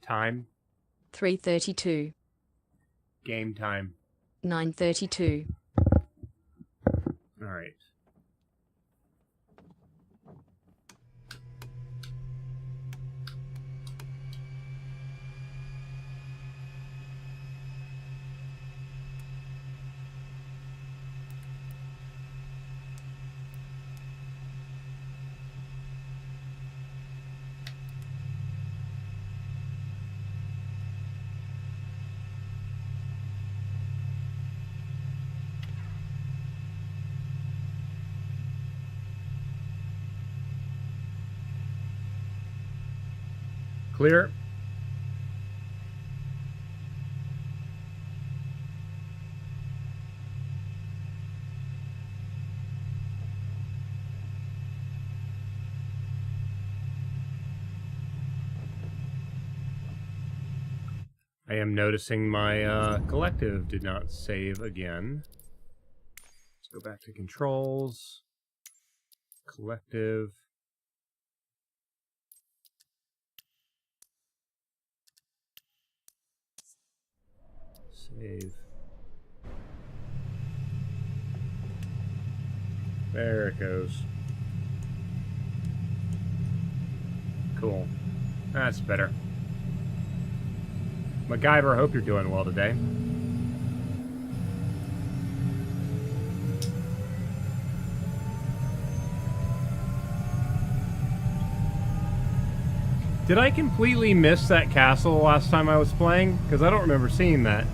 Time. 3:32. Game time. 9:32. All right. Clear. I am noticing my collective did not save again. Let's go back to controls. Collective. Save. There it goes. Cool. That's better. MacGyver, I hope you're doing well today. Did I completely miss that castle last time I was playing? Because I don't remember seeing that.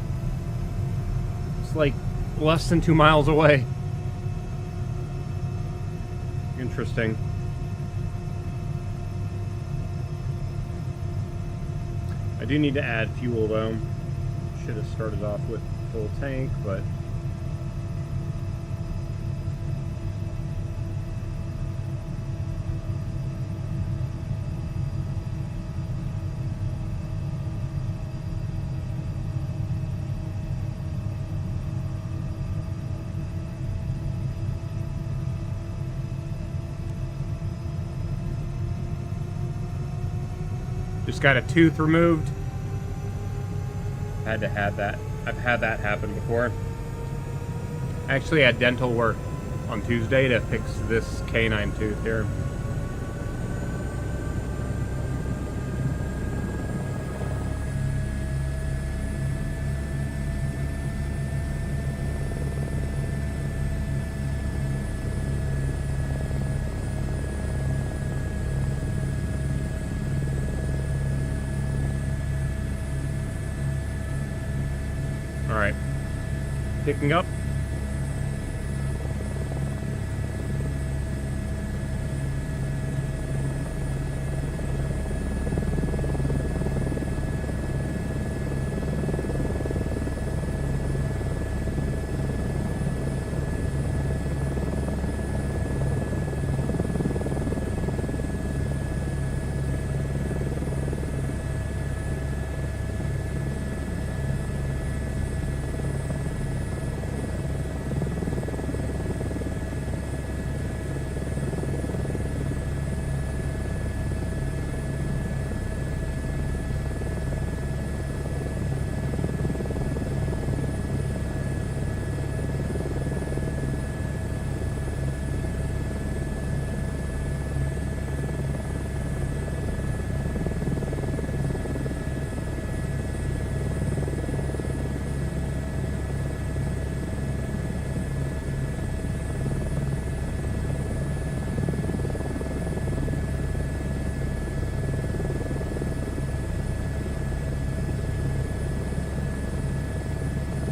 It's like less than 2 miles away. Interesting. I do need to add fuel though. Should have started off with full tank, but just got a tooth removed. Had to have that. I've had that happen before. I actually had dental work on Tuesday to fix this canine tooth here. Alright. Picking up.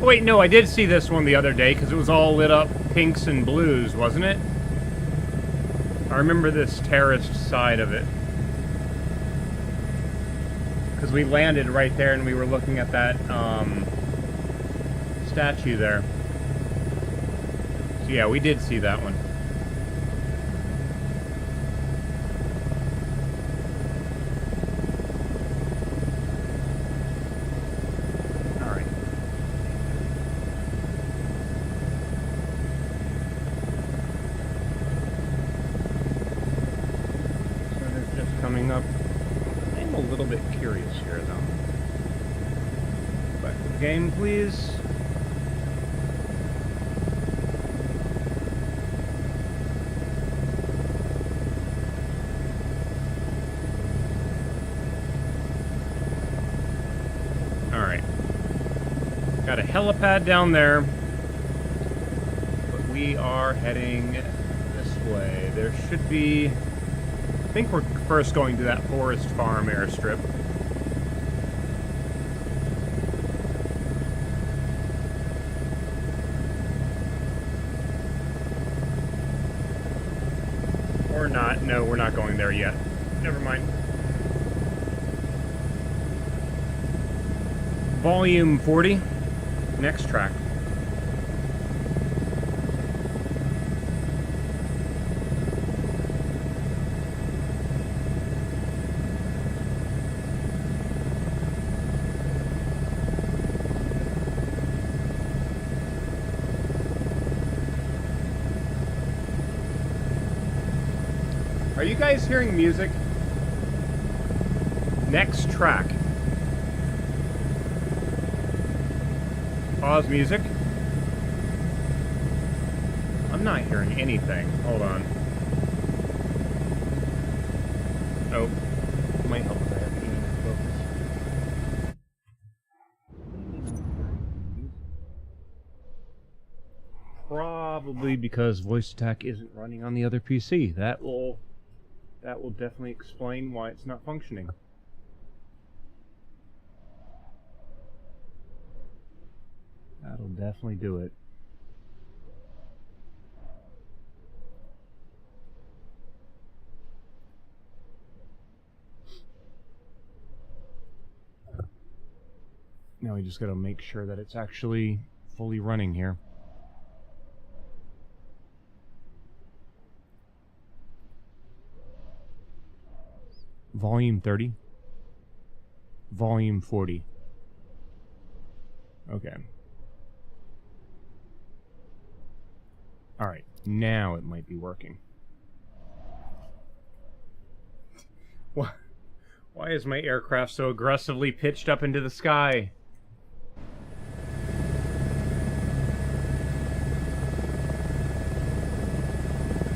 Oh, wait, no, I did see this one the other day because it was all lit up pinks and blues, wasn't it? I remember this terraced side of it. Because we landed right there and we were looking at that statue there. So yeah, we did see that one. Coming up. I'm a little bit bit curious here, though. Back to the game, please. Alright. Got a helipad down there. But we are heading this way. There should be... I think we're first going to that Forest Farm airstrip. Or not. No, we're not going there yet. Never mind. Volume 40. Next track. Are you guys hearing music? Next track. Pause music. I'm not hearing anything. Hold on. Oh. Might help if I have any focus. Probably because voice attack isn't running on the other PC. That will definitely explain why it's not functioning. That'll definitely do it. Now we just gotta make sure that it's actually fully running here. Volume 30. Volume 40. Okay. Alright, now it might be working. Why is my aircraft so aggressively pitched up into the sky?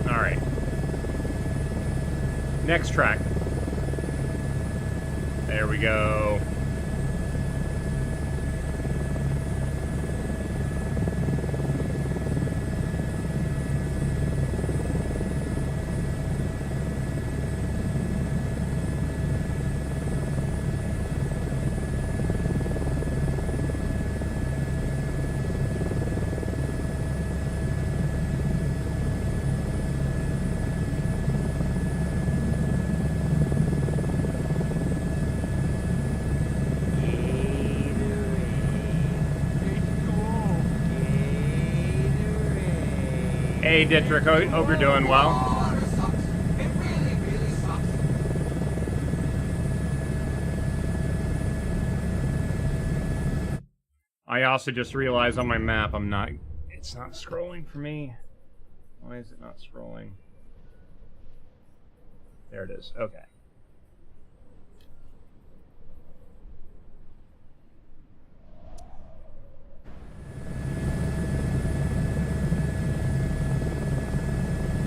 Alright. Next track. There we go. Hey Dietrich, hope you're doing well. It really, really sucks. I also just realized on my map it's not scrolling for me. Why is it not scrolling? There it is, okay.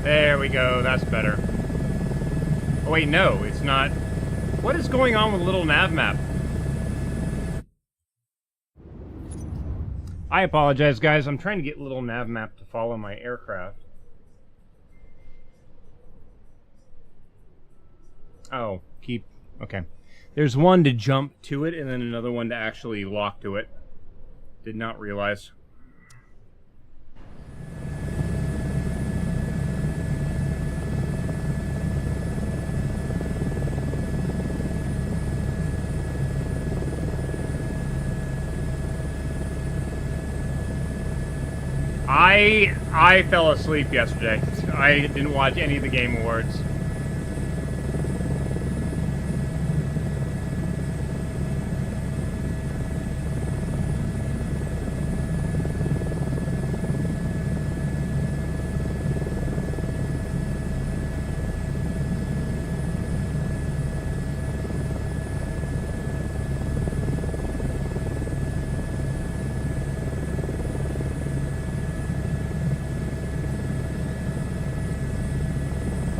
There we go, that's better. Oh wait, no, it's not. What is going on with little nav map? I apologize, guys. I'm trying to get little nav map to follow my aircraft. Oh, okay. There's one to jump to it and then another one to actually lock to it. Did not realize. I fell asleep yesterday. I didn't watch any of the Game Awards.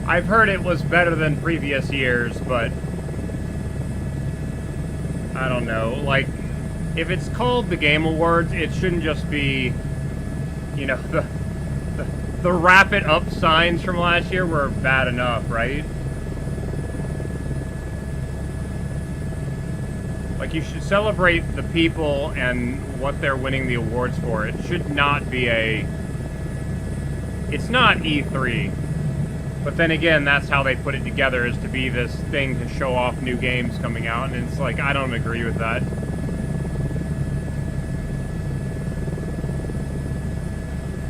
I've heard it was better than previous years, but I don't know. Like, if it's called the Game Awards, it shouldn't just be, you know, the rapid up signs from last year were bad enough, right? Like, you should celebrate the people and what they're winning the awards for. It should not be a... It's not E3. But then again, that's how they put it together, is to be this thing to show off new games coming out. And it's like, I don't agree with that.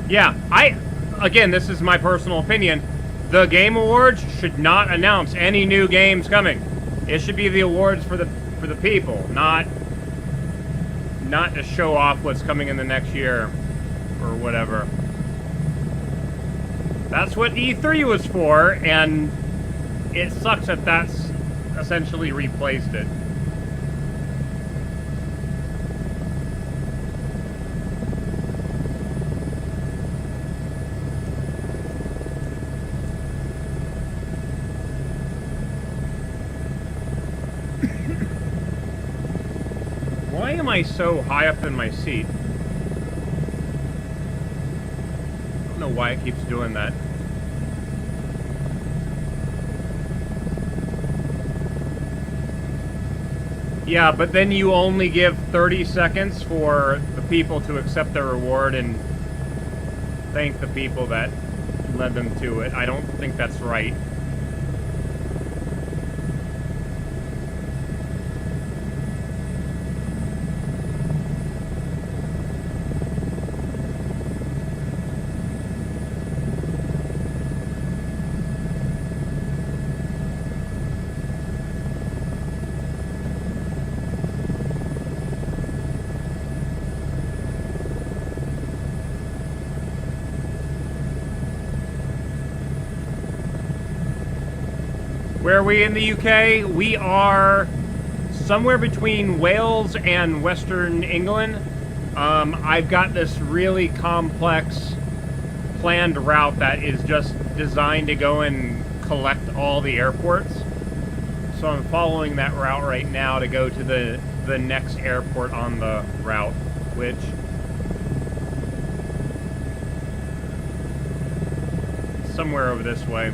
Yeah, again, this is my personal opinion. The Game Awards should not announce any new games coming. It should be the awards for the people, not to show off what's coming in the next year or whatever. That's what E3 was for, and it sucks that that's essentially replaced it. Why am I so high up in my seat? I don't know why it keeps doing that. Yeah, but then you only give 30 seconds for the people to accept their reward and thank the people that led them to it. I don't think that's right. Where are we in the UK? We are somewhere between Wales and Western England. I've got this really complex planned route that is just designed to go and collect all the airports. So I'm following that route right now to go to the next airport on the route, which is somewhere over this way.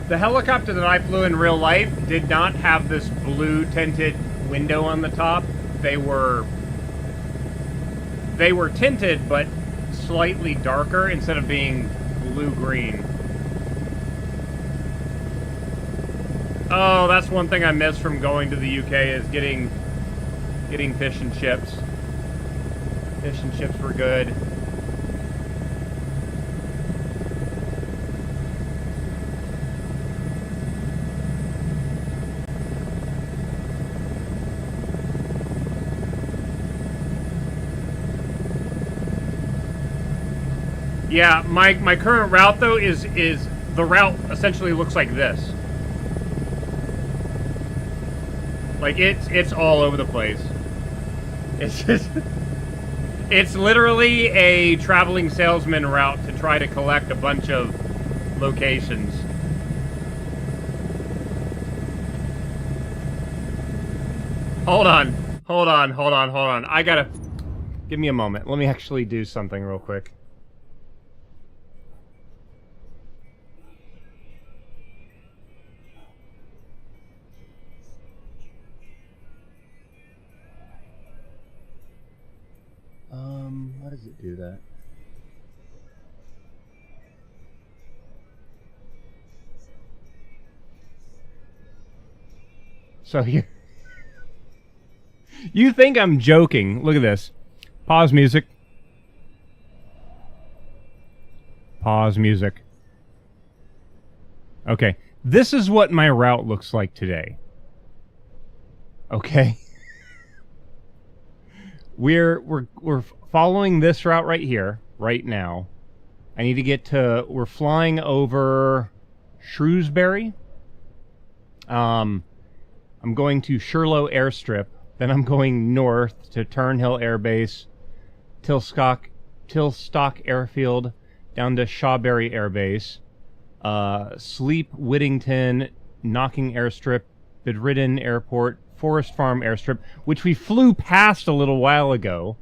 The helicopter that I flew in real life did not have this blue tinted window on the top. They were tinted, but slightly darker instead of being blue-green. Oh, that's one thing I missed from going to the UK is getting fish and chips. Fish and chips were good. Yeah, my current route though is the route essentially looks like this. Like it's all over the place. It's just it's literally a traveling salesman route to try to collect a bunch of locations. Hold on. I gotta give me a moment. Let me actually do something real quick. How does it do that? So here, you think I'm joking? Look at this. Pause music. Pause music. Okay, this is what my route looks like today. Okay. We're following this route right here, right now. I need to get to... We're flying over Shrewsbury. I'm going to Sherlow Airstrip. Then I'm going north to Turnhill Air Base, Tilstock Airfield, down to Shawberry Air Base, Sleep Whittington, Knocking Airstrip, Bedridden Airport, Forest Farm Airstrip, which we flew past a little while ago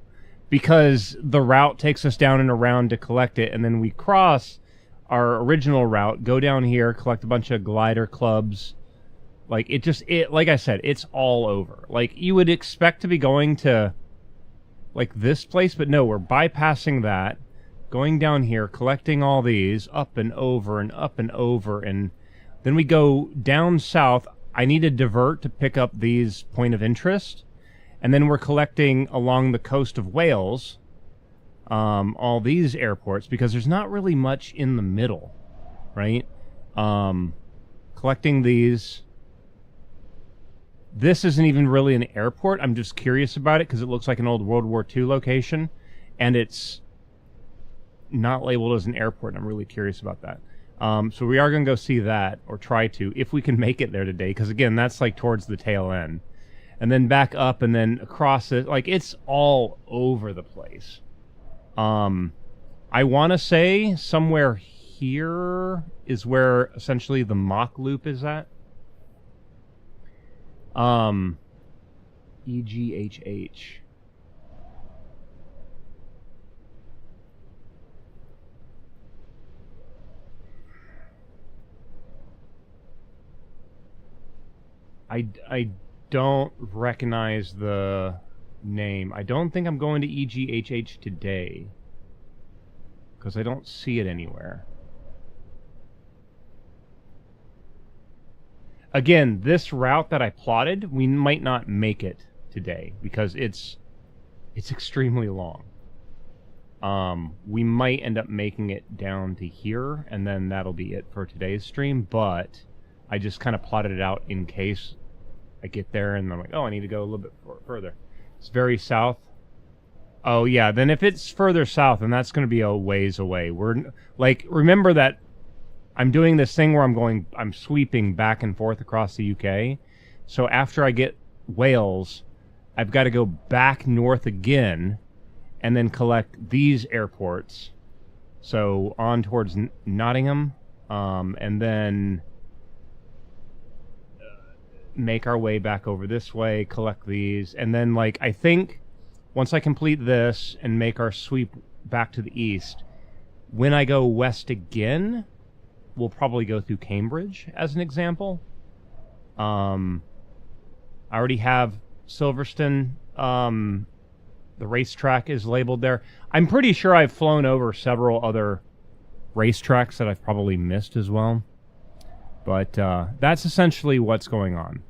because the route takes us down and around to collect it, and then we cross our original route, go down here, collect a bunch of glider clubs. Like, like I said, it's all over. Like, you would expect to be going to, like, this place, but no, we're bypassing that, going down here, collecting all these, up and over and up and over, and then we go down south. I need to divert to pick up these point of interest, and then we're collecting along the coast of Wales, all these airports, because there's not really much in the middle, right? Collecting these... This isn't even really an airport. I'm just curious about it because it looks like an old World War II location, and it's not labeled as an airport. I'm really curious about that. So we are going to go see that, or try to, if we can make it there today, because again, that's like towards the tail end. And then back up and then across it. Like, it's all over the place. I want to say somewhere here is where essentially the mock loop is at. EGHH. I don't recognize the name. I don't think I'm going to EGHH today, because I don't see it anywhere. Again, this route that I plotted, we might not make it today because it's extremely long. We might end up making it down to here, and then that'll be it for today's stream, but I just kind of plotted it out in case I get there and I'm like, oh, I need to go a little bit further. It's very south. Oh, yeah, then if it's further south, then that's going to be a ways away. We're, like, remember that I'm doing this thing where I'm sweeping back and forth across the UK. So after I get Wales, I've got to go back north again and then collect these airports. So on towards Nottingham, and then make our way back over this way, collect these, and then, like, I think once I complete this and make our sweep back to the east, when I go west again, we'll probably go through Cambridge as an example. I already have Silverstone. The racetrack is labeled there. I'm pretty sure I've flown over several other racetracks that I've probably missed as well. But that's essentially what's going on.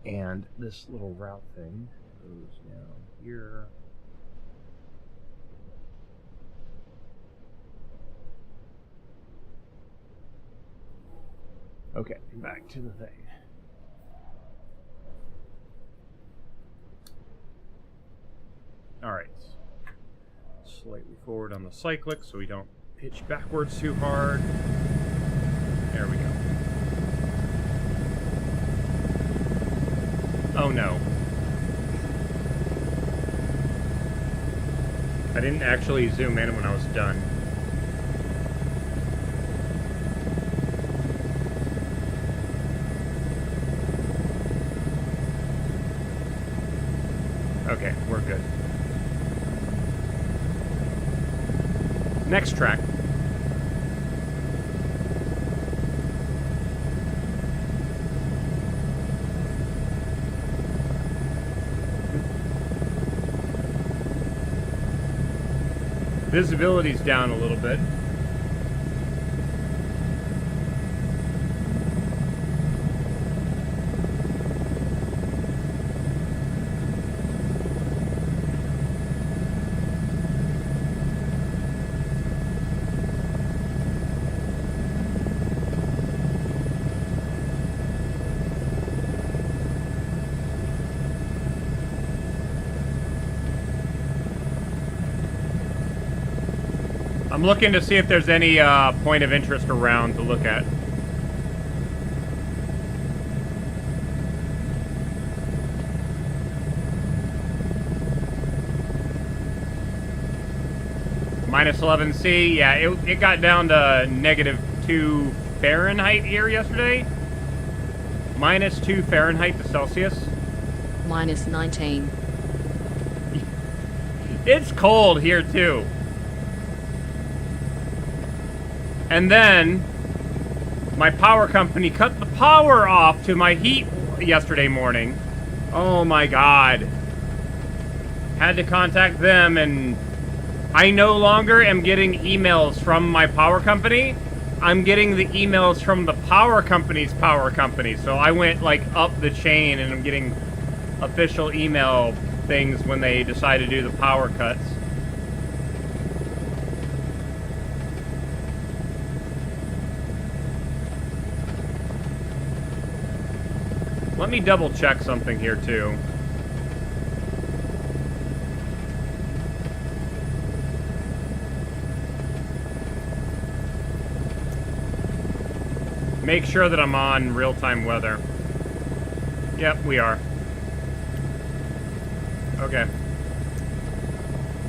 And this little route thing goes down here. Okay, back to the thing. Alright. Slightly forward on the cyclic so we don't pitch backwards too hard. There we go. Oh no. I didn't actually zoom in when I was done. Okay, we're good. Next track. Visibility's down a little bit. I'm looking to see if there's any point of interest around to look at. Minus 11C, yeah, it got down to -2 Fahrenheit here yesterday. -2 Fahrenheit to Celsius. Minus 19. It's cold here too. And then my power company cut the power off to my heat yesterday morning. Oh my god. Had to contact them, and I no longer am getting emails from my power company. I'm getting the emails from the power company's power company. So I went like up the chain, and I'm getting official email things when they decide to do the power cuts. Let me double check something here too. Make sure that I'm on real-time weather. Yep, we are. Okay.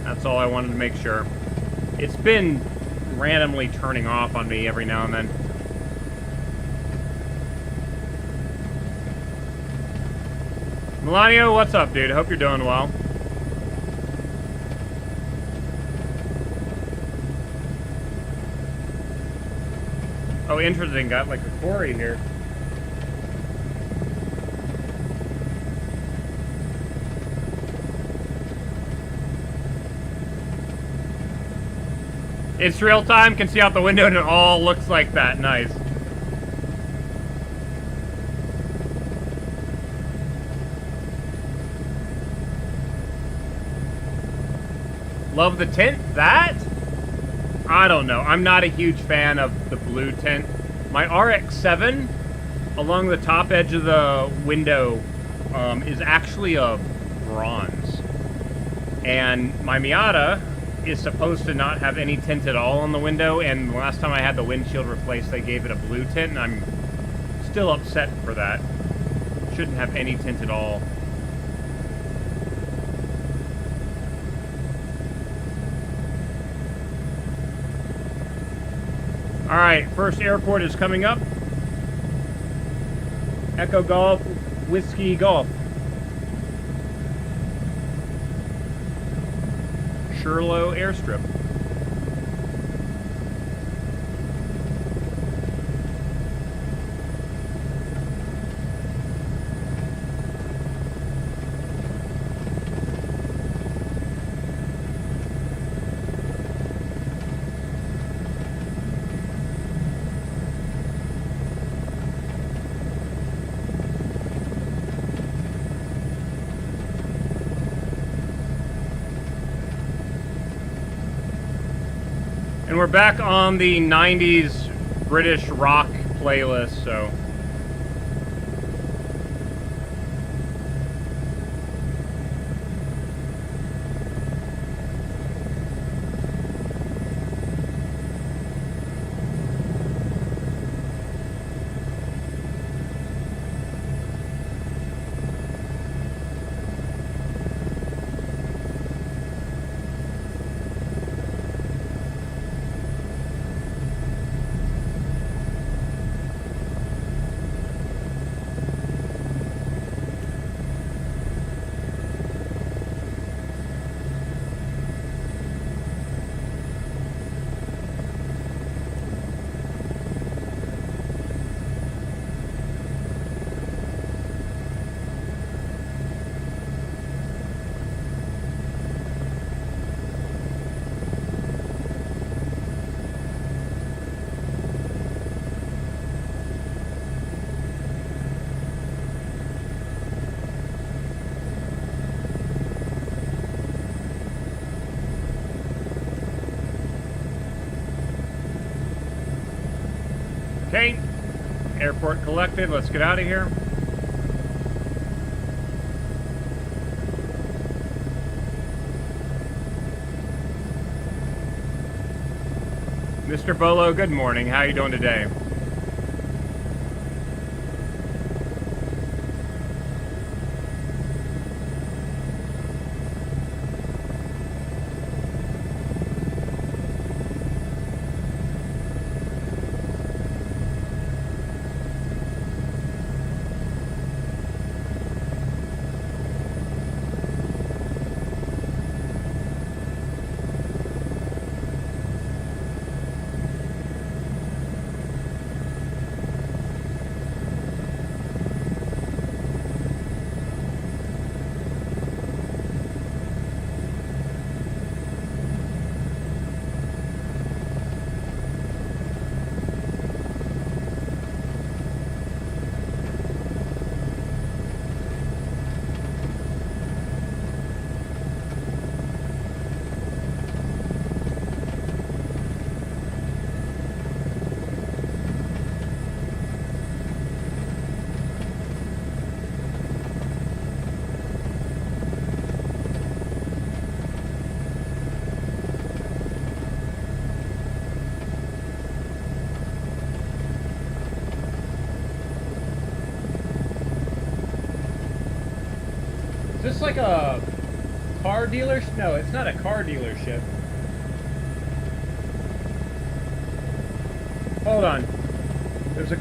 That's all I wanted to make sure. It's been randomly turning off on me every now and then. Melania, what's up, dude? Hope you're doing well. Oh, interesting. Got like a quarry here. It's real time. Can see out the window and it all looks like that. Nice. Love the tint. That? I don't know. I'm not a huge fan of the blue tint. My RX-7 along the top edge of the window is actually a bronze. And my Miata is supposed to not have any tint at all on the window, and the last time I had the windshield replaced, they gave it a blue tint, and I'm still upset for that. Shouldn't have any tint at all. Alright, first airport is coming up. Echo Golf, Whiskey Golf. Sherlow Airstrip. And we're back on the 90s British rock playlist, so... Okay, airport collected. Let's get out of here. Mr. Bolo, good morning. How you doing today? Is this like a car dealership? No, it's not a car dealership. Hold on. There's a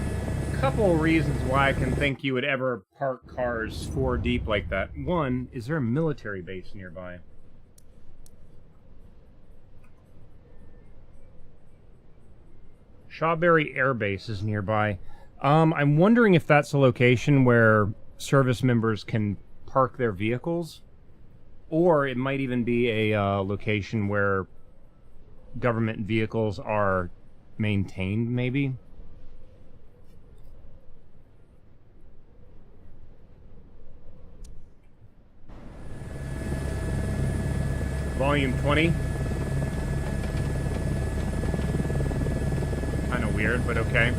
couple reasons why I can think you would ever park cars 4 deep like that. One, is there a military base nearby? Shawberry Air Base is nearby. I'm wondering if that's a location where service members can park their vehicles, or it might even be a location where government vehicles are maintained, maybe. Volume 20. Kind of weird, but okay.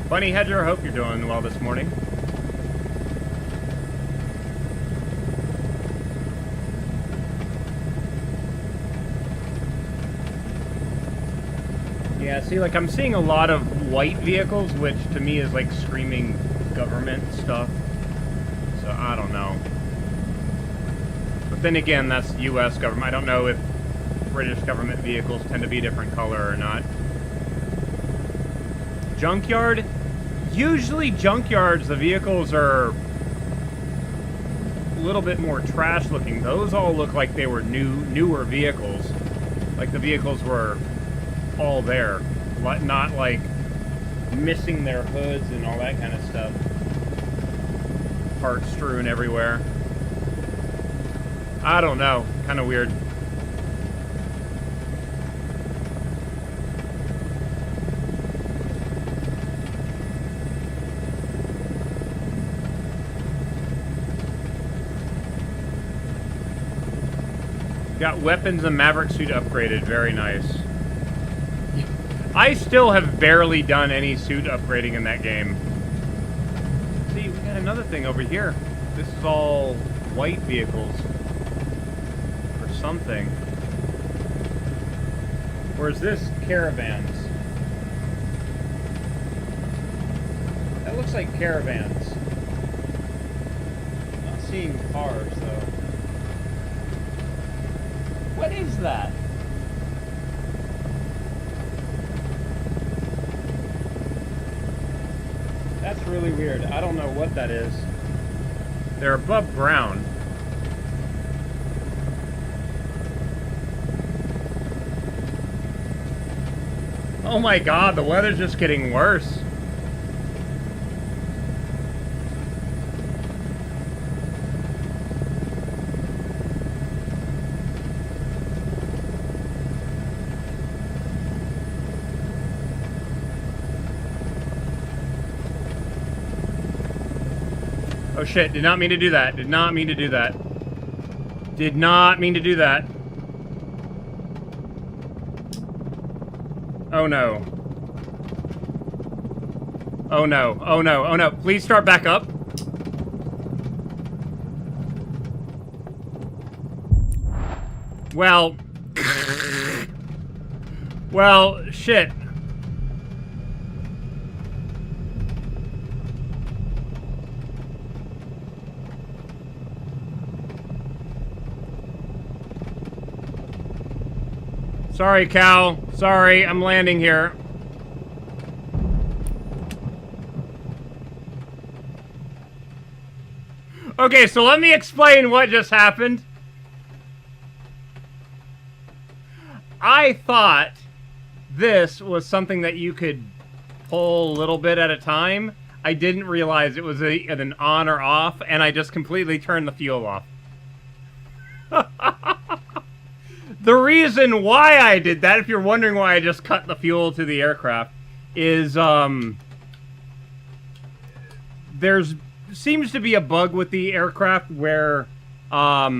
Bunny Hedger, hope you're doing well this morning. Yeah, see, like, I'm seeing a lot of white vehicles, which to me is like screaming government stuff. So, I don't know. But then again, that's U.S. government. I don't know if British government vehicles tend to be a different color or not. Junkyard? Usually junkyards, the vehicles are a little bit more trash looking. Those all look like they were newer vehicles. Like the vehicles were all there. Not like missing their hoods and all that kind of stuff. Parts strewn everywhere. I don't know. Kind of weird. Got weapons and Maverick suit upgraded. Very nice. I still have barely done any suit upgrading in that game. See, we got another thing over here. This is all white vehicles. Or something. Or is this caravans? That looks like caravans. Not seeing cars, though. What is that? That's really weird. I don't know what that is. They're above ground. Oh my god, the weather's just getting worse. Oh shit, did not mean to do that. Did not mean to do that. Did not mean to do that. Oh no. Oh no, oh no, oh no. Please start back up. Well... well, shit. Sorry, Cal. Sorry, I'm landing here. Okay, so let me explain what just happened. I thought this was something that you could pull a little bit at a time. I didn't realize it was an on or off, and I just completely turned the fuel off. The reason why I did that, if you're wondering why I just cut the fuel to the aircraft, is there's seems to be a bug with the aircraft where at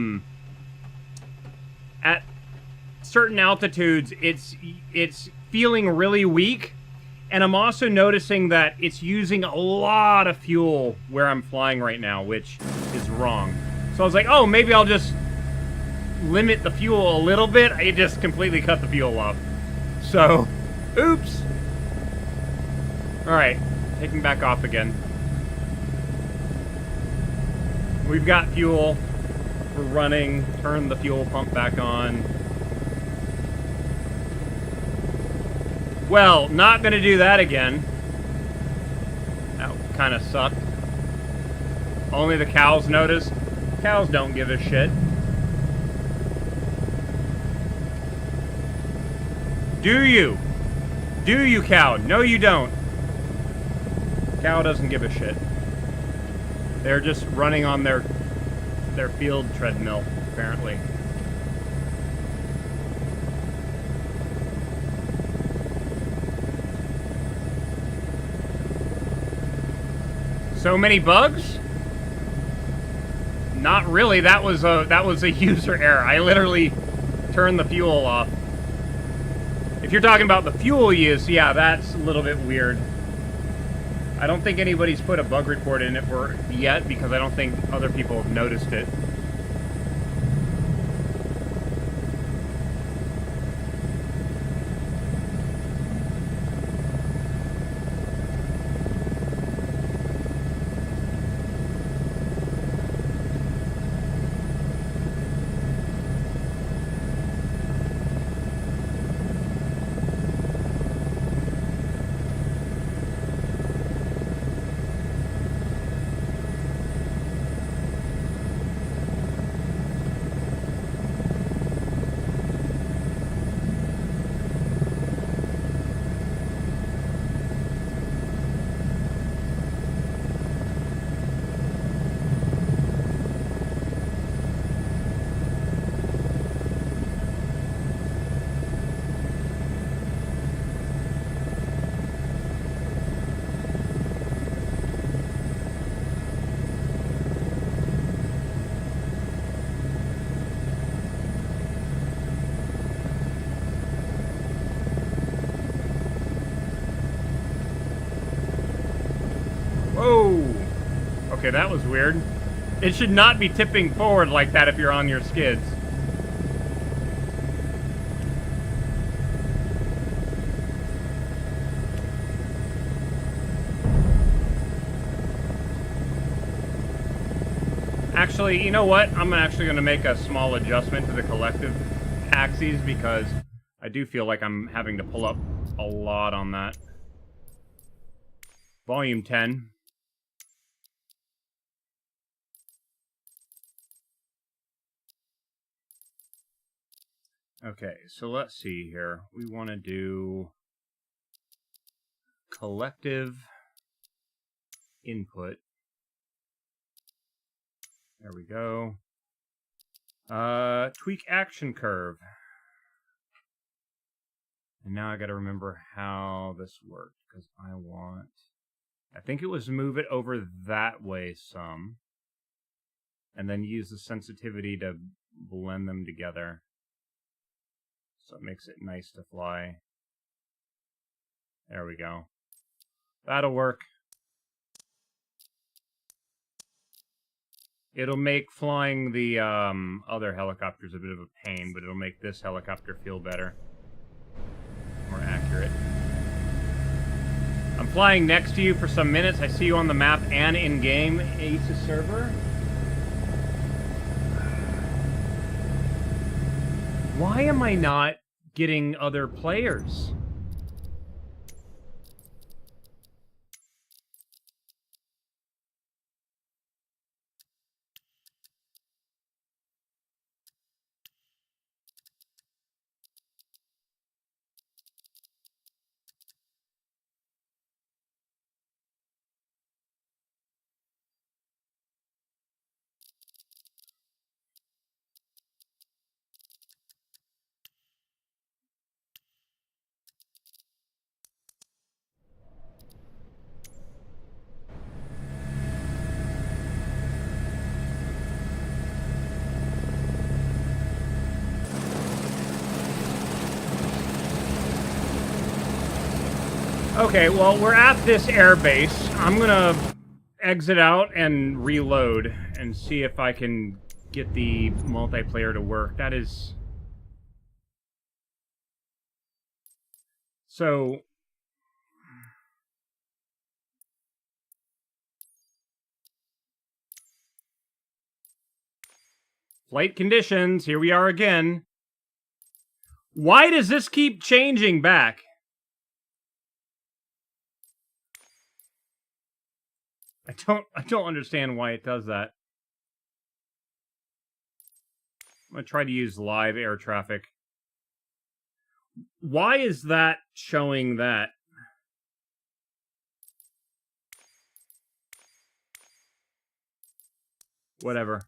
certain altitudes it's feeling really weak, and I'm also noticing that it's using a lot of fuel where I'm flying right now, which is wrong. So I was like, oh, maybe I'll just limit the fuel a little bit. I just completely cut the fuel off. So, oops. Alright, taking back off again. We've got fuel. We're running. Turn the fuel pump back on. Well, not gonna do that again. That kind of sucked. Only the cows noticed. Cows don't give a shit. Do you? Do you, cow? No, you don't. Cow doesn't give a shit. They're just running on their field treadmill, apparently. So many bugs? Not really. That was a user error. I literally turned the fuel off. If you're talking about the fuel use, yeah, that's a little bit weird. I don't think anybody's put a bug report in it yet, because I don't think other people have noticed it. Whoa! Okay, that was weird. It should not be tipping forward like that if you're on your skids. Actually, you know what? I'm actually going to make a small adjustment to the collective axes, because I do feel like I'm having to pull up a lot on that. Volume 10. Okay, so let's see here. We want to do collective input. There we go. Tweak action curve. And now I gotta remember how this worked, because I think it was move it over that way some, and then use the sensitivity to blend them together. So it makes it nice to fly. There we go. That'll work. It'll make flying the other helicopters a bit of a pain, but it'll make this helicopter feel better. More accurate. I'm flying next to you for some minutes. I see you on the map and in-game ASUS server. Why am I not getting other players? Okay, well, we're at this air base. I'm gonna exit out and reload and see if I can get the multiplayer to work. That is... So... Flight conditions, here we are again. Why does this keep changing back? I don't understand why it does that. I'm gonna try to use live air traffic. Why is that showing that? Whatever.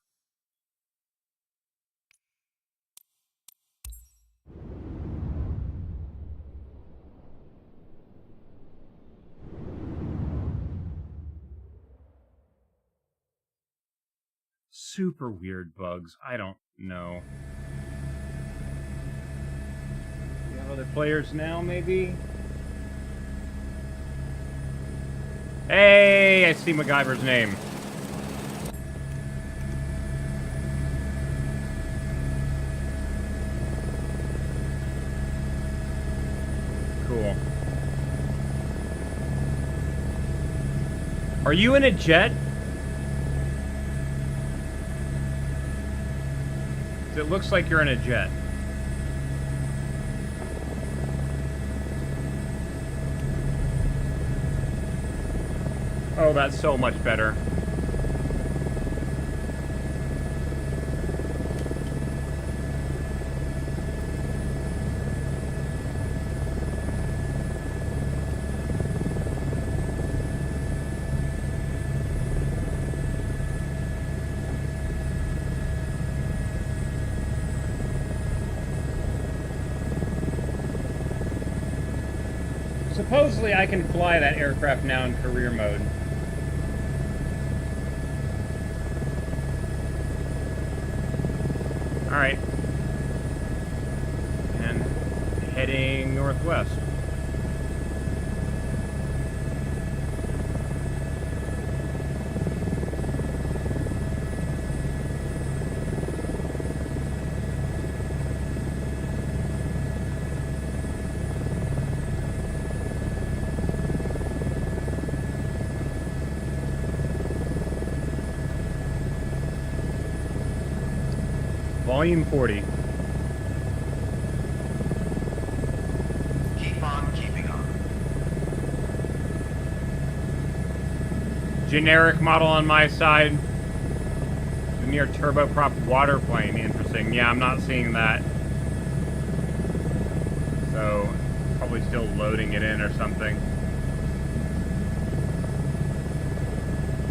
Super weird bugs. I don't know. We have other players now, maybe? Hey, I see MacGyver's name. Cool. Are you in a jet? It looks like you're in a jet. Oh, that's so much better. Supposedly I can fly that aircraft now in career mode. Alright. And heading northwest. Volume 40. Keep on keeping on. Generic model on my side. Near turboprop waterplane. Interesting. Yeah, I'm not seeing that. So, probably still loading it in or something.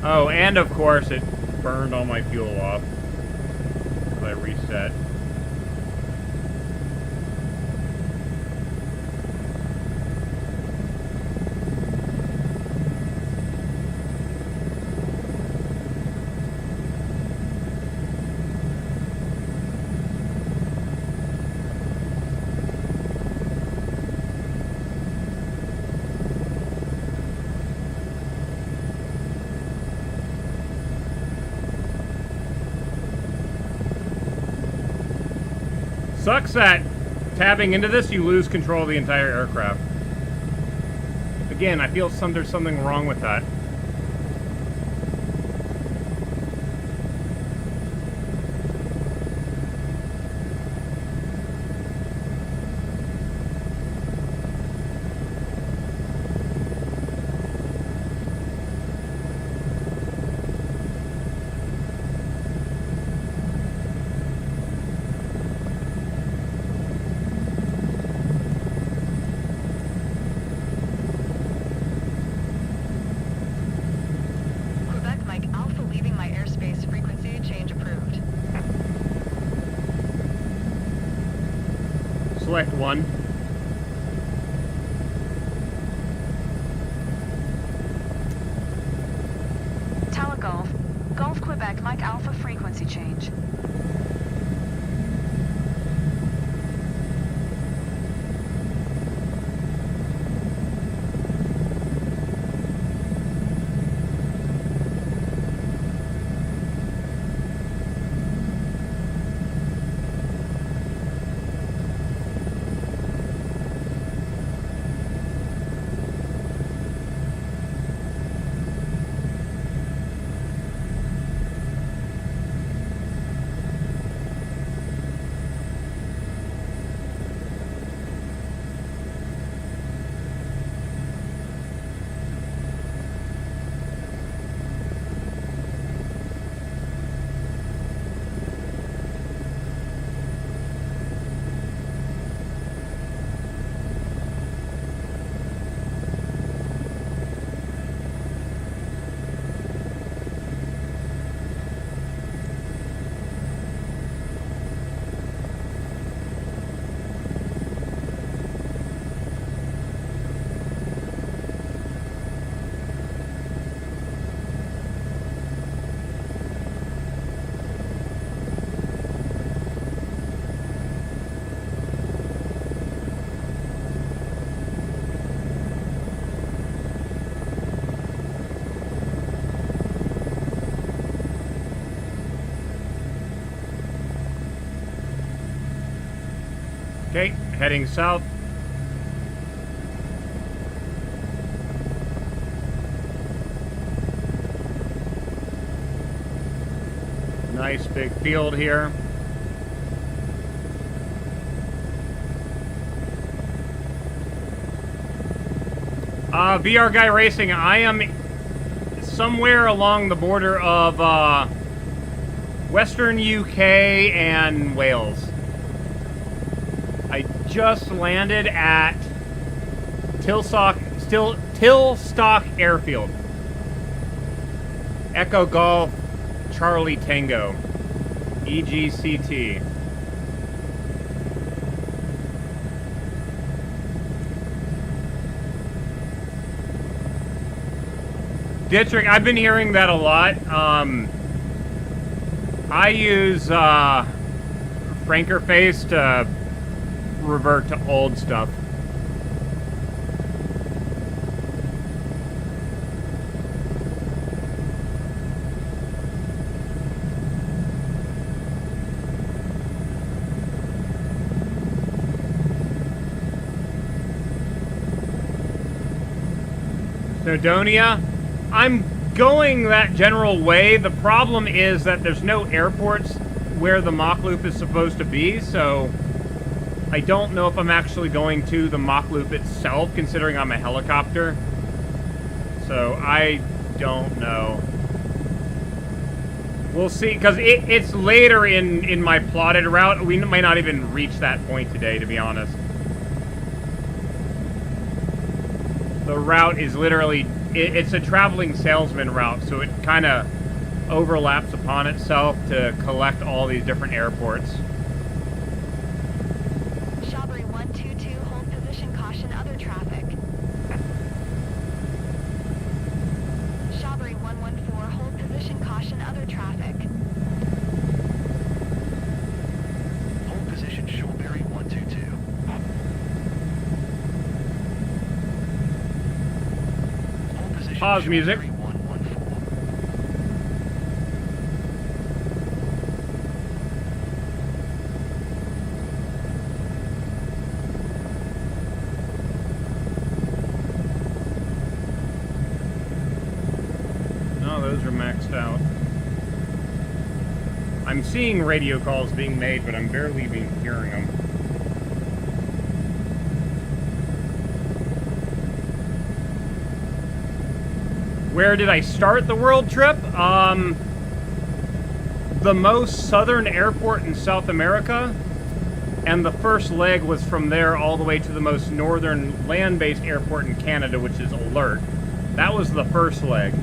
Oh, and of course it burned all my fuel off. I reset. sucks that tabbing into this, you lose control of the entire aircraft. Again, I feel there's something wrong with that. Select one. Tower Golf. Golf Quebec, Mike Alpha frequency change. Okay, heading south. Nice big field here. VR Guy Racing, I am somewhere along the border of Western UK and Wales. I just landed at Tilstock Airfield. Echo Golf Charlie Tango. EGCT. Dietrich, I've been hearing that a lot. I use Frankerface to revert to old stuff. Snowdonia, I'm going that general way. The problem is that there's no airports where the Mach Loop is supposed to be, so I don't know if I'm actually going to the Mach Loop itself, considering I'm a helicopter. So I don't know. We'll see, because it's later in my plotted route. We might not even reach that point today, to be honest. The route is literally, it's a traveling salesman route, so it kind of overlaps upon itself to collect all these different airports. Shawbury 122, hold position, caution, other traffic. Shawbury 114, hold position, caution, other traffic. Hold position, Shawbury 122. Hold position, Pause music. Shawbury 114. maxed out. I'm seeing radio calls being made, but I'm barely hearing them. Where did I start the world trip? The most southern airport in South America, and the first leg was from there all the way to the most northern land-based airport in Canada, which is Alert. That was the first leg.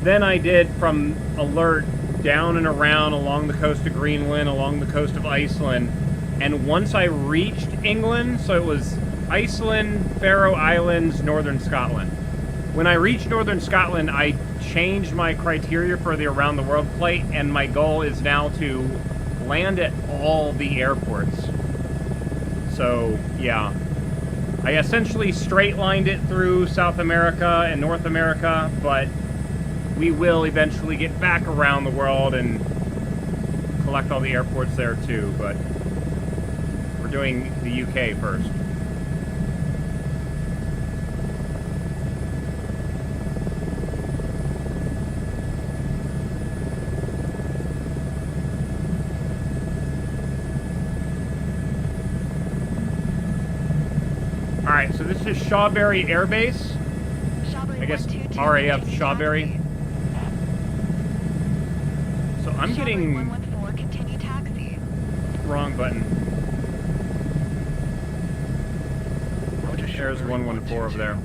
Then I did from Alert down and around along the coast of Greenland, along the coast of Iceland, and once I reached England, so it was Iceland, Faroe Islands, northern Scotland. When I reached northern Scotland, I changed my criteria for the around the world flight, and my goal is now to land at all the airports. So, yeah. I essentially straight lined it through South America and North America, but we will eventually get back around the world and collect all the airports there too, but we're doing the UK first. Alright, so this is Shawberry Air Base. I guess RAF Shawberry. So I'm getting... 114, continue taxi. Wrong button. Roger, There's Shawberry 114 over there.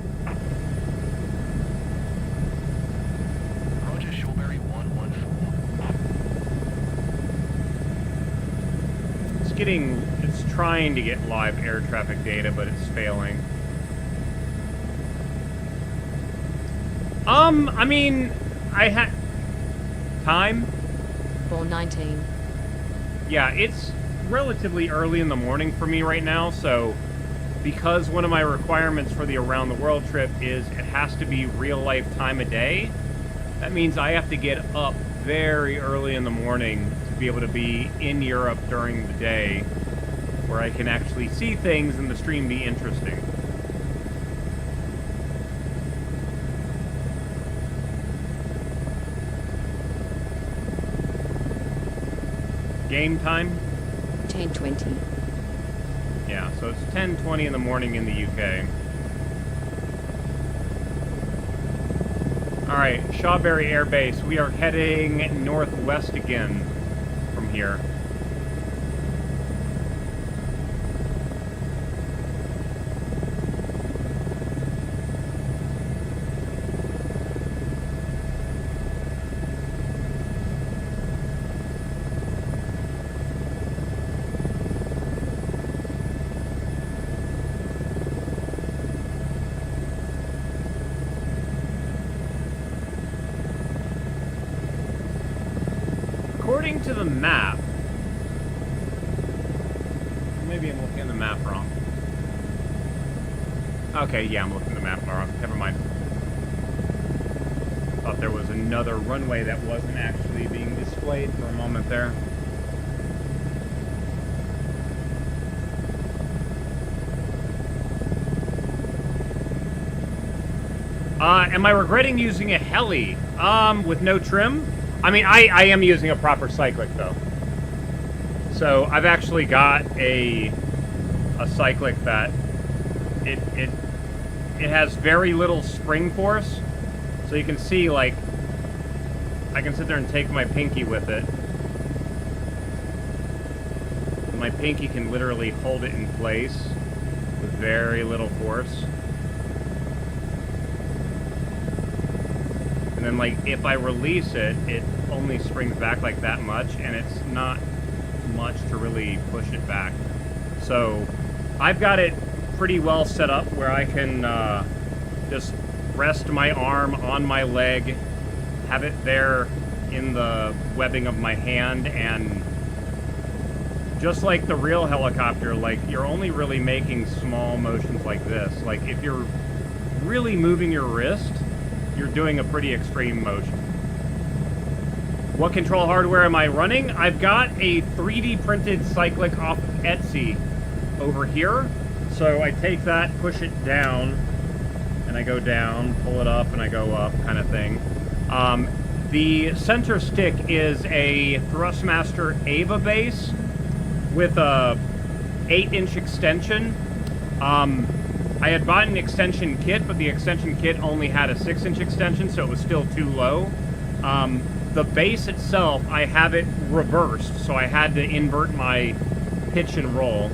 Roger, Shawberry 114. It's trying to get live air traffic data, but it's failing. I mean, I had... Time? 419. Yeah, it's relatively early in the morning for me right now, so because one of my requirements for the around the world trip is it has to be real life time of day, that means I have to get up very early in the morning to be able to be in Europe during the day where I can actually see things and the stream be interesting. Game time? 1020. Yeah, so it's 10:20 in the morning in the UK. Alright, Shawberry Air Base. We are heading northwest again from here. According to the map, maybe I'm looking at the map wrong. Okay, yeah, I'm looking at the map wrong. Never mind. Thought there was another runway that wasn't actually being displayed for a moment there. Am I regretting using a heli? With no trim? I mean, I am using a proper cyclic, though. So, I've actually got a cyclic that it has very little spring force. So you can see, like, I can sit there and take my pinky with it. And my pinky can literally hold it in place with very little force. And then, like, if I release it, it only springs back like that much, and it's not much to really push it back. So, I've got it pretty well set up where I can just rest my arm on my leg, have it there in the webbing of my hand, and just like the real helicopter, like, you're only really making small motions like this. Like, if you're really moving your wrist, you're doing a pretty extreme motion. What control hardware am I running? I've got a 3D printed cyclic off of Etsy over here. So I take that, push it down, and I go down, pull it up, and I go up, kind of thing. The center stick is a Thrustmaster Ava base with a 8-inch extension. I had bought an extension kit, but the extension kit only had a 6-inch extension, so it was still too low. The base itself, I have it reversed, so I had to invert my pitch and roll.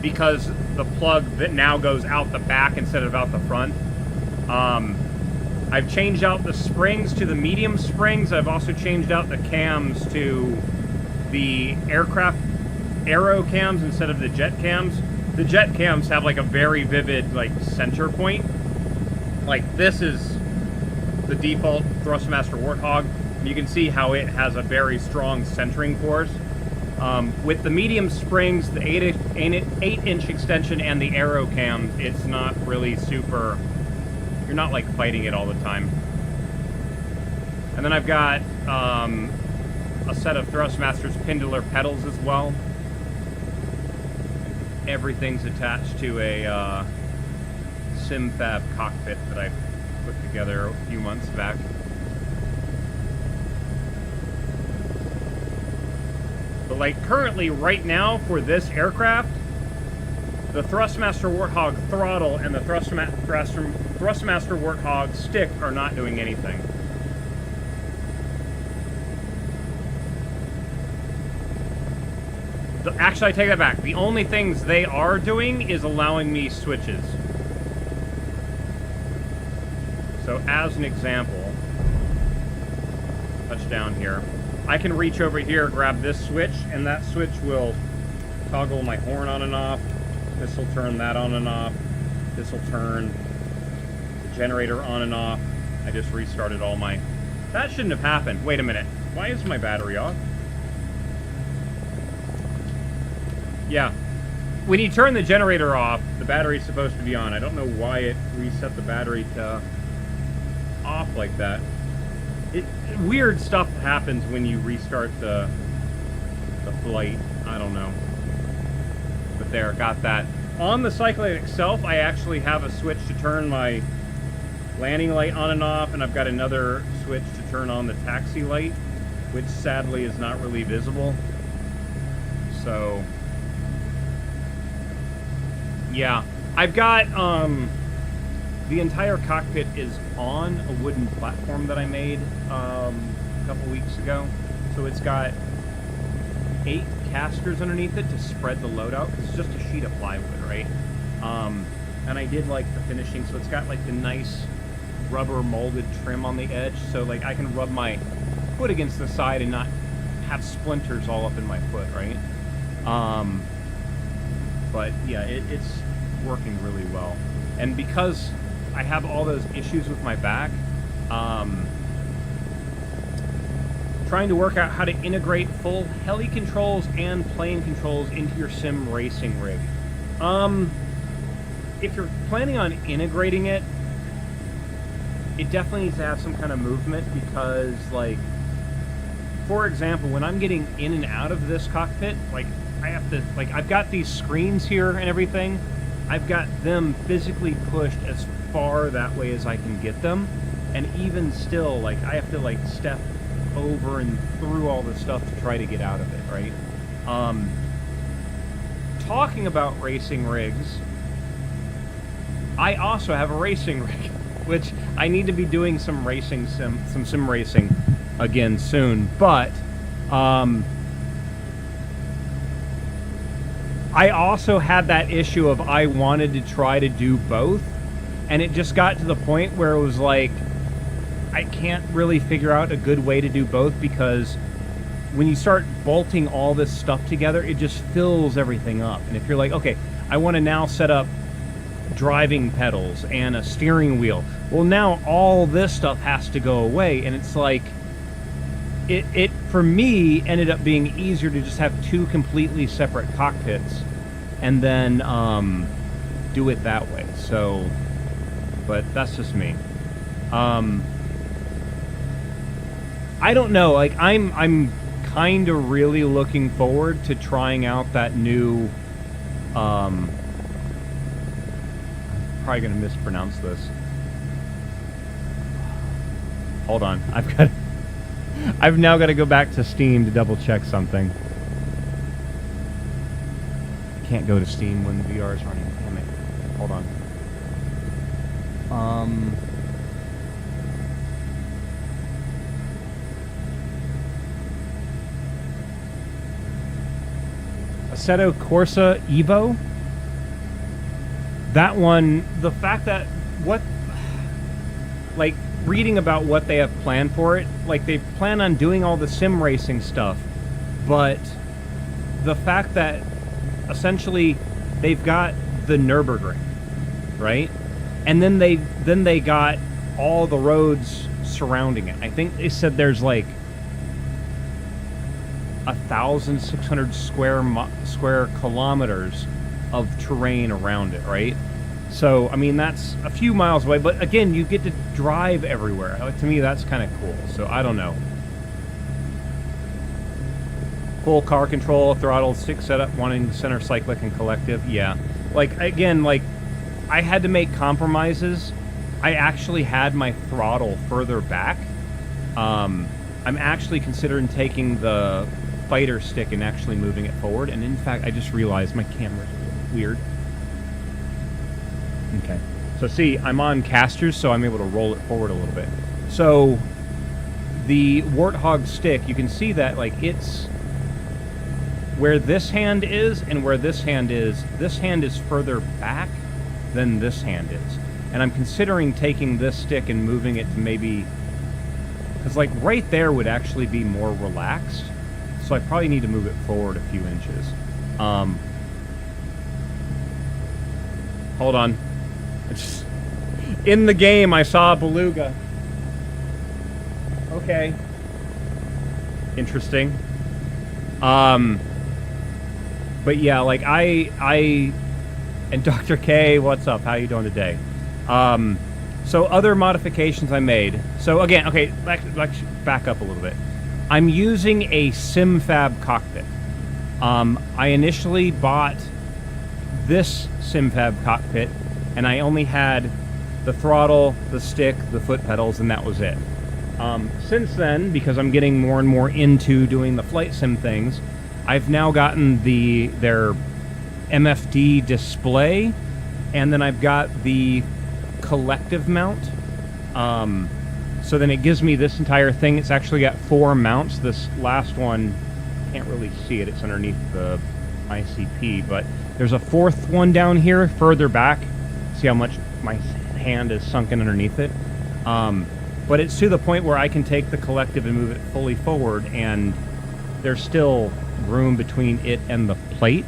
Because the plug that now goes out the back instead of out the front. I've changed out the springs to the medium springs. I've also changed out the cams to the aircraft aero cams instead of the jet cams. The jet cams have like a very vivid like center point. Like this is the default Thrustmaster Warthog. You can see how it has a very strong centering force. With the medium springs, the 8-inch extension, and the aero cam, it's not really super... You're not like fighting it all the time. And then I've got a set of Thrustmaster's Pindular pedals as well. Everything's attached to a SimFab cockpit that I put together a few months back. But like currently, right now, for this aircraft, the Thrustmaster Warthog throttle and the Thrustmaster Warthog stick are not doing anything. Actually, I take that back. The only things they are doing is allowing me switches. So as an example, touch down here. I can reach over here, grab this switch, and that switch will toggle my horn on and off. This will turn that on and off. This will turn the generator on and off. I just restarted all my... That shouldn't have happened. Wait a minute. Why is my battery off? Yeah. When you turn the generator off, the battery's supposed to be on. I don't know why it reset the battery to off like that. Weird stuff happens when you restart the flight. I don't know. But there, got that. On the cyclone itself, I actually have a switch to turn my landing light on and off, and I've got another switch to turn on the taxi light, which sadly is not really visible. So, yeah. I've got, the entire cockpit is on a wooden platform that I made a couple weeks ago. So it's got 8 casters underneath it to spread the load out, because it's just a sheet of plywood, right? And I did like the finishing, so it's got like the nice rubber molded trim on the edge, so like I can rub my foot against the side and not have splinters all up in my foot, right? But yeah, it's working really well. And because I have all those issues with my back, trying to work out how to integrate full heli controls and plane controls into your sim racing rig. If you're planning on integrating it, it definitely needs to have some kind of movement, because, like, for example, when I'm getting in and out of this cockpit, like, I have to, like, I've got these screens here and everything. I've got them physically pushed as far that way as I can get them, and even still, like, I have to, like, step over and through all this stuff to try to get out of it, right? Talking about racing rigs, I also have a racing rig, which I need to be doing some sim racing again soon, but I also had that issue of I wanted to try to do both, and it just got to the point where it was like, I can't really figure out a good way to do both, because when you start bolting all this stuff together, it just fills everything up. And if you're like, okay, I want to now set up driving pedals and a steering wheel, well, now all this stuff has to go away, and it's like, it for me ended up being easier to just have 2 completely separate cockpits and then do it that way. So, but that's just me. I don't know, like, I'm kind of really looking forward to trying out that new, probably going to mispronounce this, hold on. I've now got to go back to Steam to double check something. Can't go to Steam when VR is running. Damn it. Hold on. Assetto Corsa Evo. That one, the fact that like reading about what they have planned for it, like they plan on doing all the sim racing stuff, but the fact that essentially they've got the Nürburgring, right? And then they got all the roads surrounding it. I think they said there's like 1,600 square kilometers of terrain around it, right? So, I mean, that's a few miles away, but again, you get to drive everywhere. To me, that's kind of cool, so I don't know. Full car control, throttle, stick setup, wanting center cyclic and collective, yeah. Like, again, like, I had to make compromises. I actually had my throttle further back. I'm actually considering taking the fighter stick and actually moving it forward, and in fact, I just realized my camera's weird. Okay. So see, I'm on casters, so I'm able to roll it forward a little bit. So the Warthog stick, you can see that like it's where this hand is and where this hand is further back than this hand is. And I'm considering taking this stick and moving it to maybe, because like right there would actually be more relaxed. So I probably need to move it forward a few inches. Hold on. It's in the game, I saw a beluga. Okay. Interesting. But yeah, like I and Dr. K, what's up? How you doing today? So other modifications I made. So again, okay, let's back up a little bit. I'm using a SimFab cockpit. I initially bought this SimFab cockpit, and I only had the throttle, the stick, the foot pedals, and that was it. Since then, because I'm getting more and more into doing the flight sim things, I've now gotten their MFD display, and then I've got the collective mount. So then it gives me this entire thing. It's actually got 4 mounts. This last one, can't really see it. It's underneath the ICP, but there's a 4th one down here further back. See how much my hand is sunken underneath it? But it's to the point where I can take the collective and move it fully forward, and there's still room between it and the plate.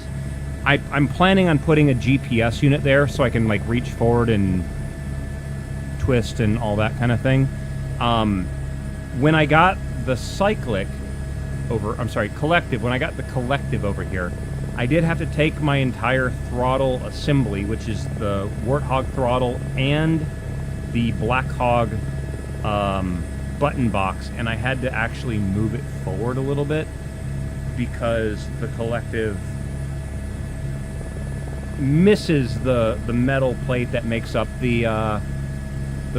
I'm planning on putting a GPS unit there so I can like reach forward and twist and all that kind of thing. When I got the collective, when I got the collective over here, I did have to take my entire throttle assembly, which is the Warthog throttle and the Black Hog button box, and I had to actually move it forward a little bit because the collective misses the metal plate that makes up the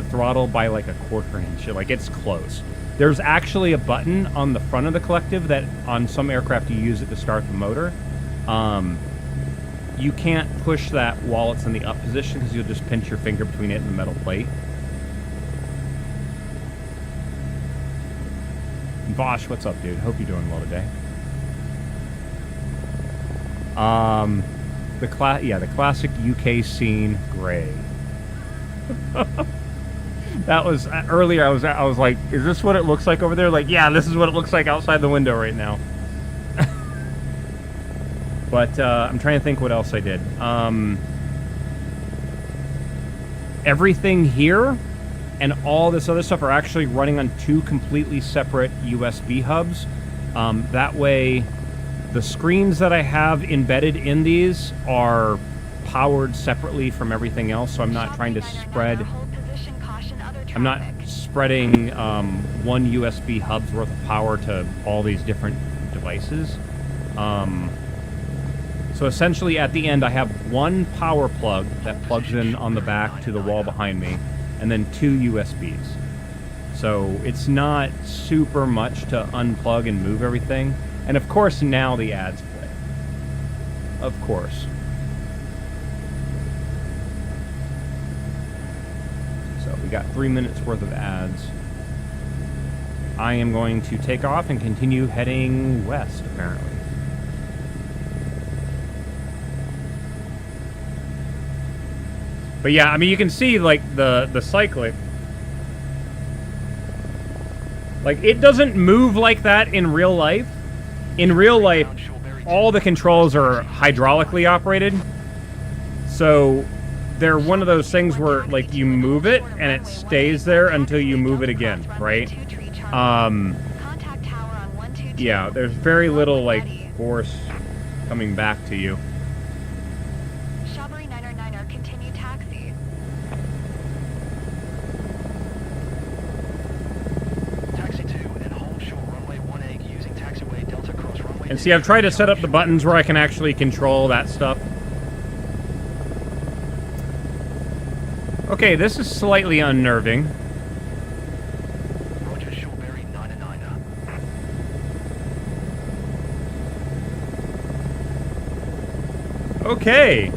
throttle by like a 1/4 inch. Like, it's close. There's actually a button on the front of the collective that on some aircraft you use it to start the motor. You can't push that while it's in the up position because you'll just pinch your finger between it and the metal plate. Vosh, what's up, dude? Hope you're doing well today. The classic UK scene, gray. That was earlier. I was like, is this what it looks like over there? Like, yeah, this is what it looks like outside the window right now. But I'm trying to think what else I did. Everything here and all this other stuff are actually running on 2 completely separate USB hubs. That way, the screens that I have embedded in these are powered separately from everything else, so I'm not trying to spread... I'm not spreading 1 USB hub's worth of power to all these different devices. So essentially at the end I have 1 power plug that plugs in on the back to the wall behind me, and then 2 USBs. So it's not super much to unplug and move everything. And of course now the ads play. Of course. So we got 3 minutes worth of ads. I am going to take off and continue heading west, apparently. But yeah, I mean, you can see, like, the cyclic. Like, it doesn't move like that in real life. In real life, all the controls are hydraulically operated. So, they're one of those things where, like, you move it, and it stays there until you move it again, right? Yeah, there's very little, like, force coming back to you. And see, I've tried to set up the buttons where I can actually control that stuff. Okay, this is slightly unnerving. Okay.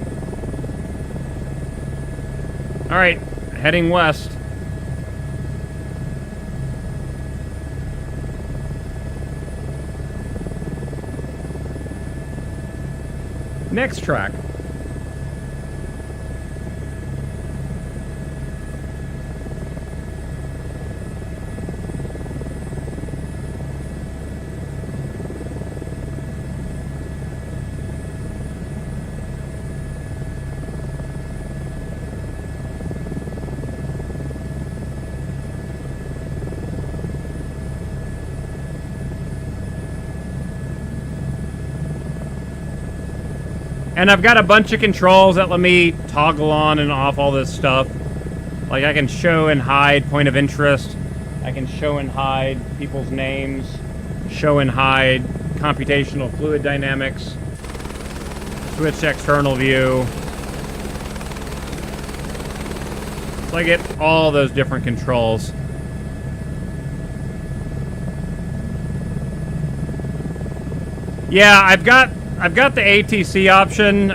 All right, heading west. Next track. And I've got a bunch of controls that let me toggle on and off all this stuff. Like I can show and hide point of interest. I can show and hide people's names. Show and hide computational fluid dynamics. Switch external view. So I get all those different controls. Yeah, I've got the ATC option,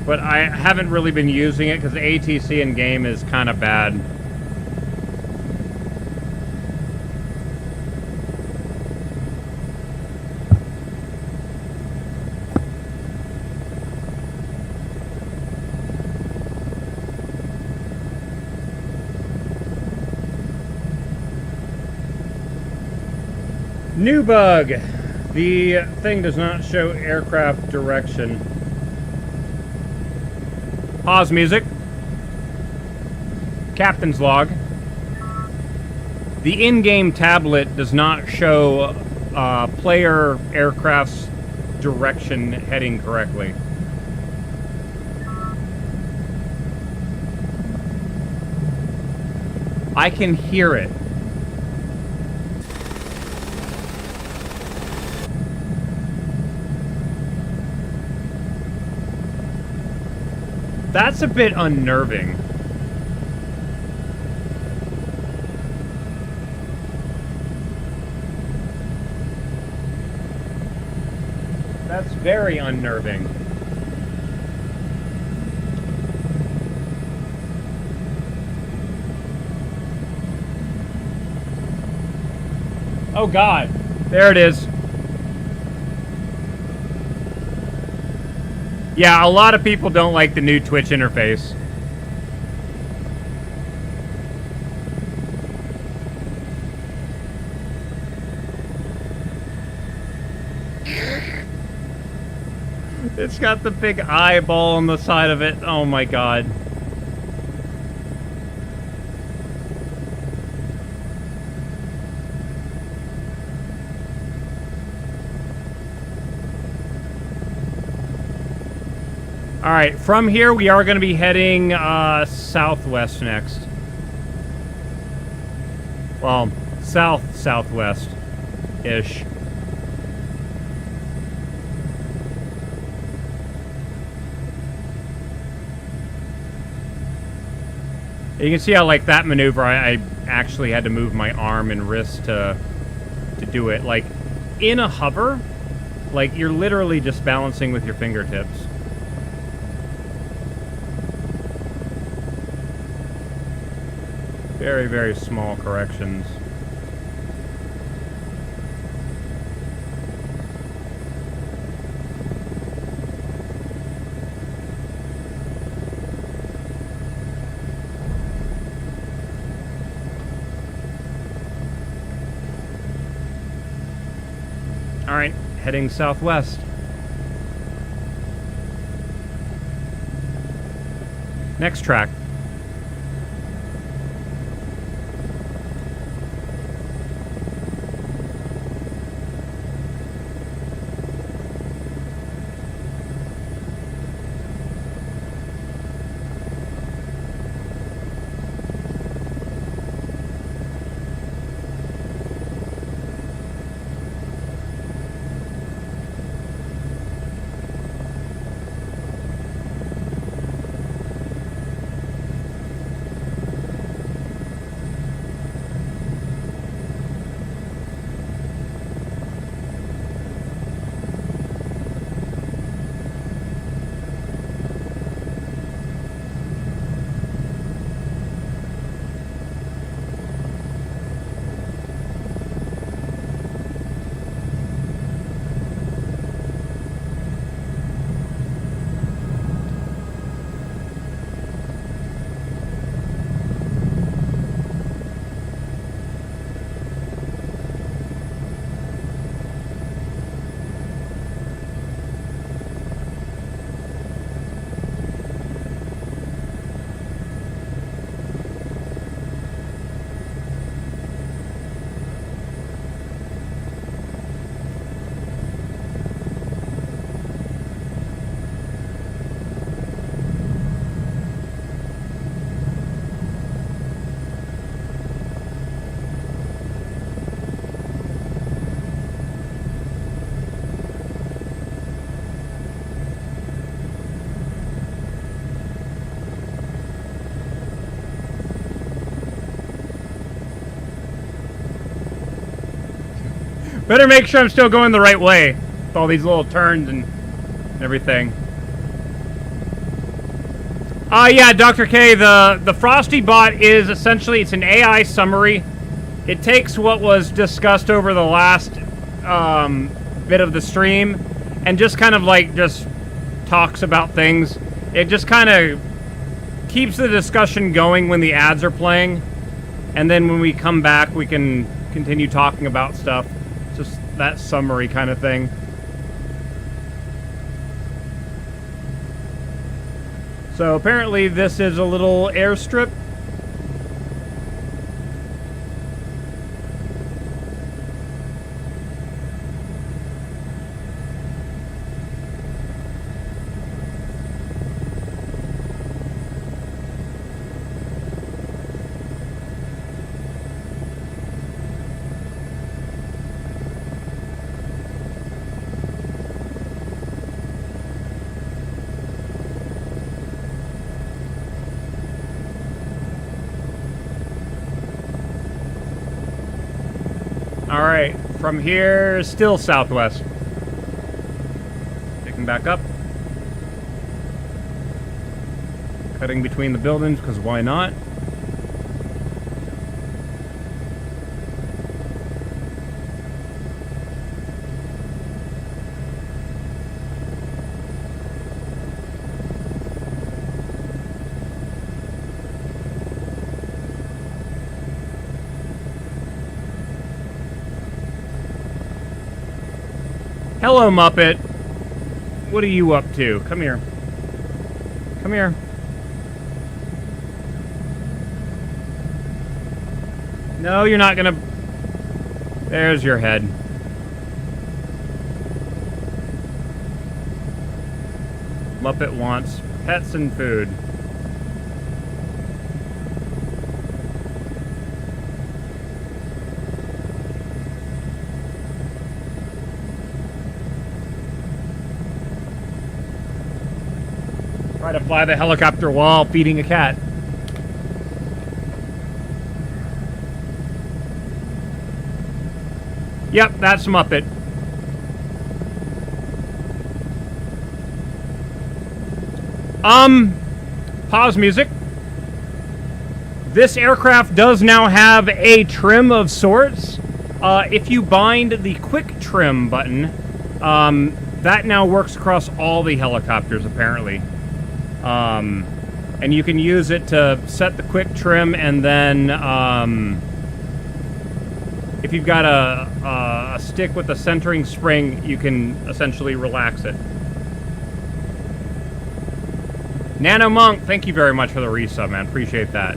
but I haven't really been using it because the ATC in game is kind of bad. New bug. The thing does not show aircraft direction. Pause music. Captain's log. The in-game tablet does not show player aircraft's direction heading correctly. I can hear it. That's a bit unnerving. That's very unnerving. Oh God, there it is. Yeah, a lot of people don't like the new Twitch interface. It's got the big eyeball on the side of it. Oh my God. All right, from here we are going to be heading southwest next. Well, southwest-ish. You can see how, like, that maneuver, I actually had to move my arm and wrist to do it. Like, in a hover, like, you're literally just balancing with your fingertips. Very, very small corrections. All right, heading southwest. Next track. Better make sure I'm still going the right way with all these little turns and everything. Yeah, Dr. K, the Frosty bot is essentially, it's an AI summary. It takes what was discussed over the last bit of the stream and just kind of like just talks about things. It just kind of keeps the discussion going when the ads are playing. And then when we come back, we can continue talking about stuff. Just that summary kind of thing. So apparently this is a little airstrip. Alright, from here, still southwest. Picking back up. Cutting between the buildings, because why not? Hello, Muppet. What are you up to? Come here. Come here. No, you're not gonna... There's your head. Muppet wants pets and food. Try to fly the helicopter while feeding a cat. Yep, that's Muppet. Pause music. This aircraft does now have a trim of sorts. If you bind the quick trim button, that now works across all the helicopters, apparently. And you can use it to set the quick trim, and then, if you've got a stick with a centering spring, you can essentially relax it. Nano Monk, thank you very much for the resub, man. Appreciate that.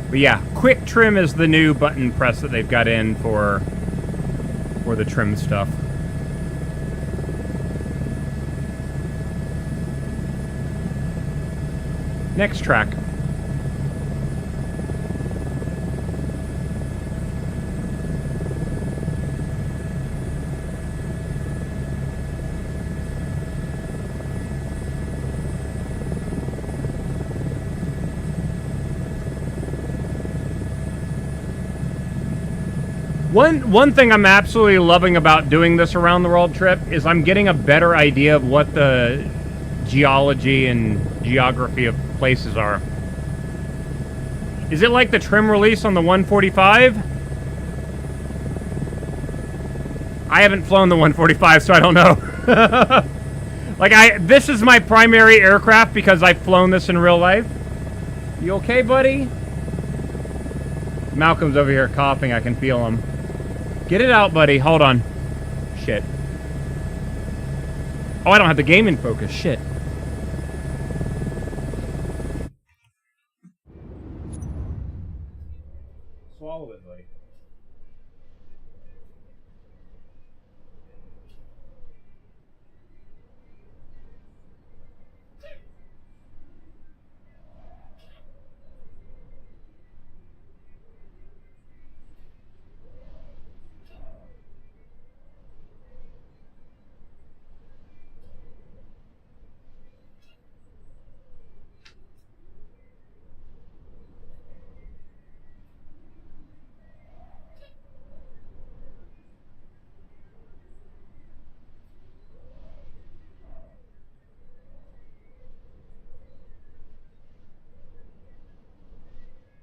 But yeah, quick trim is the new button press that they've got in for the trim stuff. Next track. One thing I'm absolutely loving about doing this around the world trip is I'm getting a better idea of what the geology and geography of places are. Is it like the trim release on the 145? I haven't flown the 145, so I don't know. This is my primary aircraft because I've flown this in real life. You okay, buddy? Malcolm's over here coughing. I can feel him. Get it out, buddy. Hold on. Shit. Oh, I don't have the game in focus. Shit. Swallow it, buddy.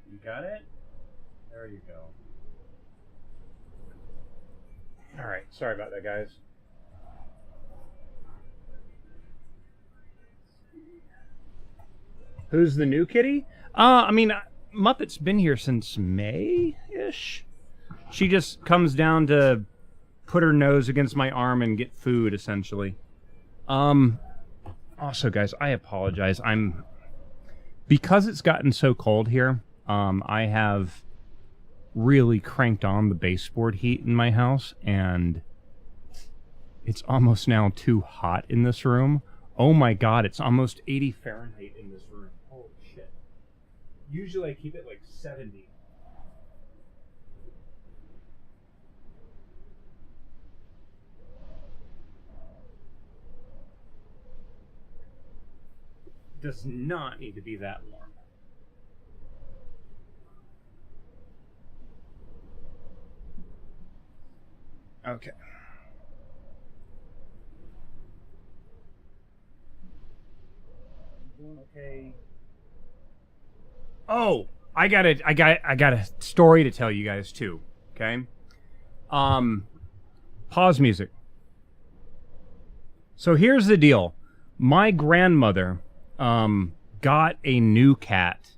You got it? There you go. Alright, sorry about that, guys. Who's the new kitty? I mean, Muppet's been here since May-ish. She just comes down to put her nose against my arm and get food, essentially. Also, guys, I apologize. Because it's gotten so cold here, I have really cranked on the baseboard heat in my house, and it's almost now too hot in this room. Oh my god, it's almost 80 Fahrenheit in this room. Holy shit. Usually I keep it like 70. Does not need to be that warm. Okay. Doing okay. Oh, I got a story to tell you guys too. Okay. Pause music. So here's the deal. My grandmother got a new cat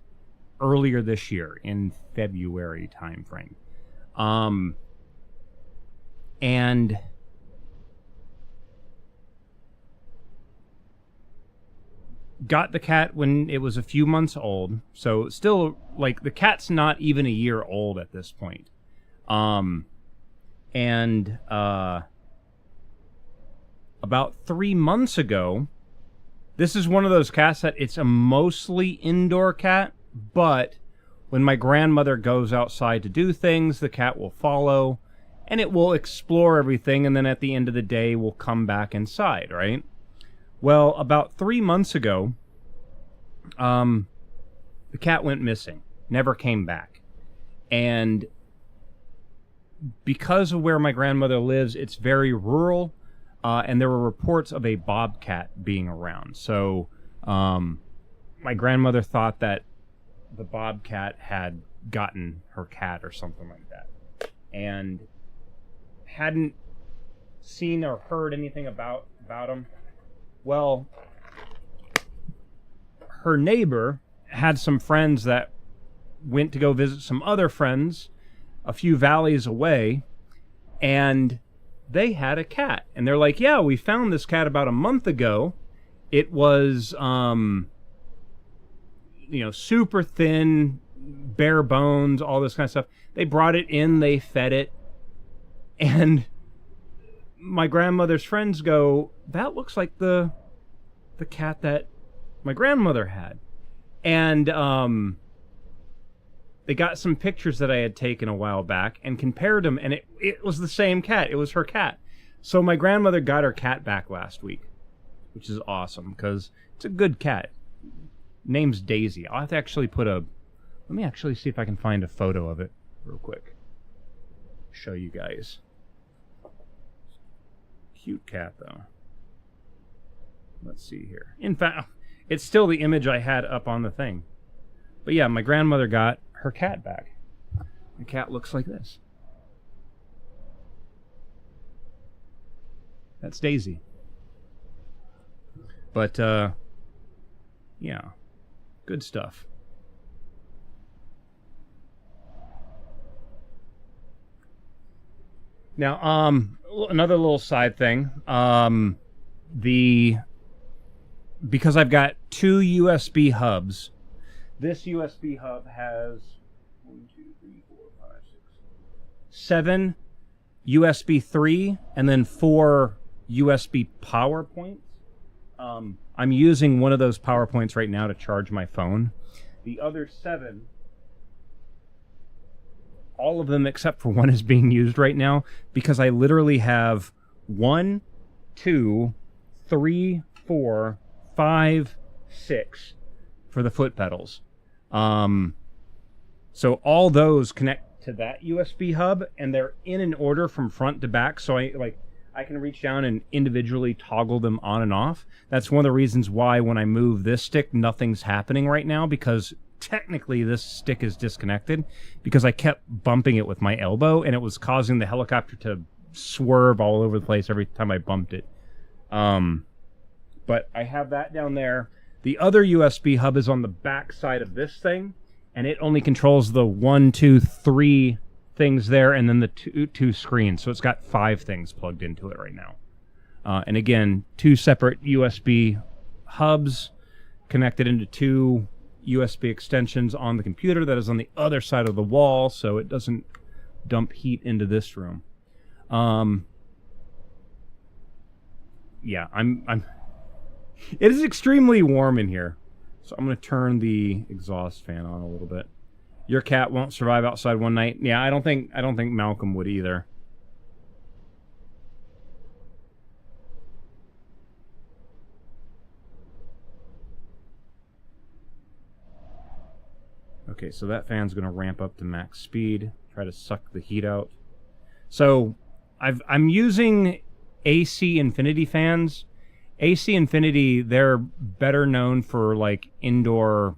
earlier this year in February timeframe. And got the cat when it was a few months old. So still, like, the cat's not even a year old at this point. About 3 months ago, this is one of those cats that it's a mostly indoor cat, but when my grandmother goes outside to do things, the cat will follow, and it will explore everything, and then at the end of the day, will come back inside, right? Well, about 3 months ago, the cat went missing, never came back. And because of where my grandmother lives, it's very rural, and there were reports of a bobcat being around. So my grandmother thought that the bobcat had gotten her cat or something like that, and hadn't seen or heard anything about him. Well, her neighbor had some friends that went to go visit some other friends a few valleys away, and they had a cat. And they're like, yeah, we found this cat about a month ago. It was, super thin, bare bones, all this kind of stuff. They brought it in, they fed it, and my grandmother's friends go, that looks like the cat that my grandmother had. And they got some pictures that I had taken a while back and compared them, and it was the same cat. It was her cat. So my grandmother got her cat back last week, which is awesome because it's a good cat. Name's Daisy. I'll have to actually let me actually see if I can find a photo of it real quick. Show you guys. Cute cat, though. Let's see here. In fact, it's still the image I had up on the thing. But yeah, my grandmother got her cat back. The cat looks like this. That's Daisy. But, yeah. Good stuff. Now, another little side thing. Because I've got two USB hubs, this USB hub has 7 USB 3 and then 4 USB power points. I'm using one of those power points right now to charge my phone. The other 7, all of them except for one, is being used right now because I literally have 1, 2, 3, 4, 5, 6 for the foot pedals. So all those connect to that USB hub, and they're in an order from front to back. So I can reach down and individually toggle them on and off. That's one of the reasons why when I move this stick, nothing's happening right now, because technically this stick is disconnected because I kept bumping it with my elbow, and it was causing the helicopter to swerve all over the place every time I bumped it. But I have that down there. The other USB hub is on the back side of this thing, and it only controls the 1, 2, 3 things there, and then the two screens. So it's got 5 things plugged into it right now. And again, 2 separate USB hubs connected into 2 USB extensions on the computer that is on the other side of the wall, so it doesn't dump heat into this room. Yeah, it is extremely warm in here, so I'm going to turn the exhaust fan on a little bit. Your cat won't survive outside one night. Yeah, I don't think Malcolm would either. Okay, so that fan's going to ramp up to max speed, try to suck the heat out. So I'm using AC Infinity fans. AC Infinity, they're better known for like indoor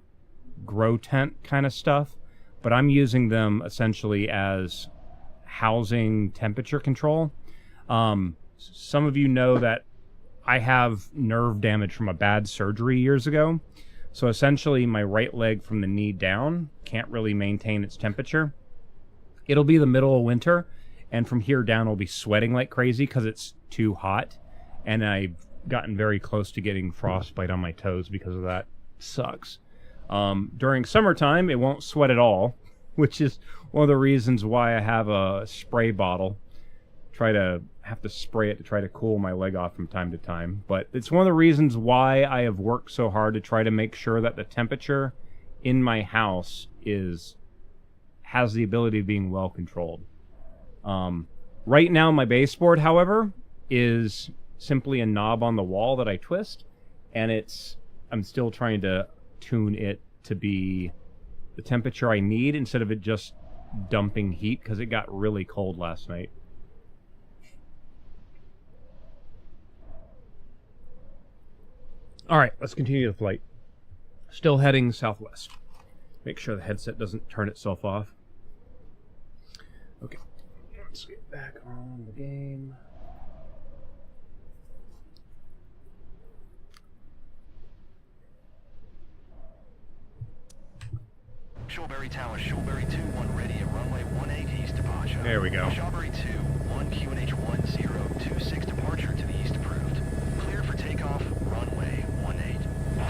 grow tent kind of stuff, but I'm using them essentially as housing temperature control. Some of you know that I have nerve damage from a bad surgery years ago. So essentially my right leg from the knee down can't really maintain its temperature. It'll be the middle of winter, and from here down I'll be sweating like crazy because it's too hot, and I've gotten very close to getting frostbite on my toes because of that. Sucks. During summertime it won't sweat at all, which is one of the reasons why I have a spray bottle. Have to spray it to try to cool my leg off from time to time. But it's one of the reasons why I have worked so hard to try to make sure that the temperature in my house has the ability of being well controlled. Right now my baseboard, however, is simply a knob on the wall that I twist, and I'm still trying to tune it to be the temperature I need instead of it just dumping heat because it got really cold last night. All right, let's continue the flight. Still heading southwest. Make sure the headset doesn't turn itself off. Okay, let's get back on the game. Shawberry Tower, Shawberry 2-1 ready at runway 18 east departure. There we go. Shawberry 2-1 QNH 1026 departure to the east approved. Cleared for takeoff, runway 18.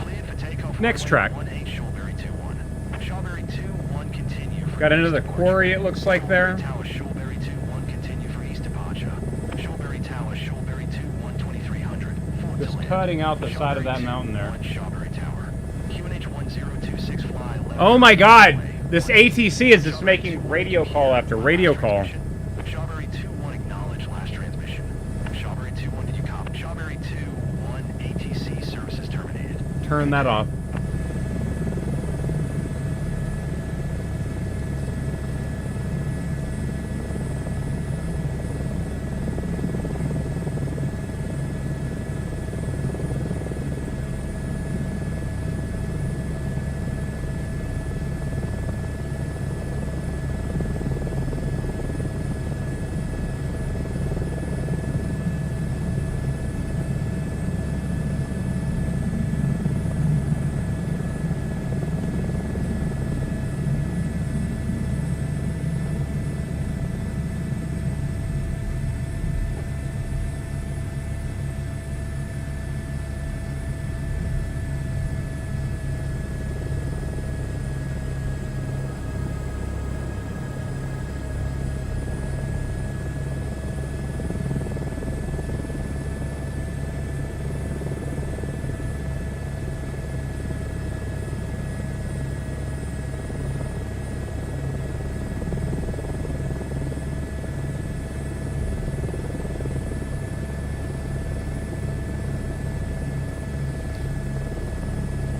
Cleared for takeoff, Next track. 18 Shawberry 2-1. Shawberry 2-1 continue for Got another east quarry, departure. it looks like there. Shawberry Tower, Shawberry 2-1 continue for east departure. Shawberry Tower, Shawberry 2-1 2300. Just cutting out the side of that mountain there. Shawberry Tower. QNH 1026 fly left. Oh my god! This ATC is just making radio call after radio call. Shawberry 2-1 acknowledge last transmission. Shawberry 2-1, did you copy? Shawberry 2-1 ATC services terminated. Turn that off.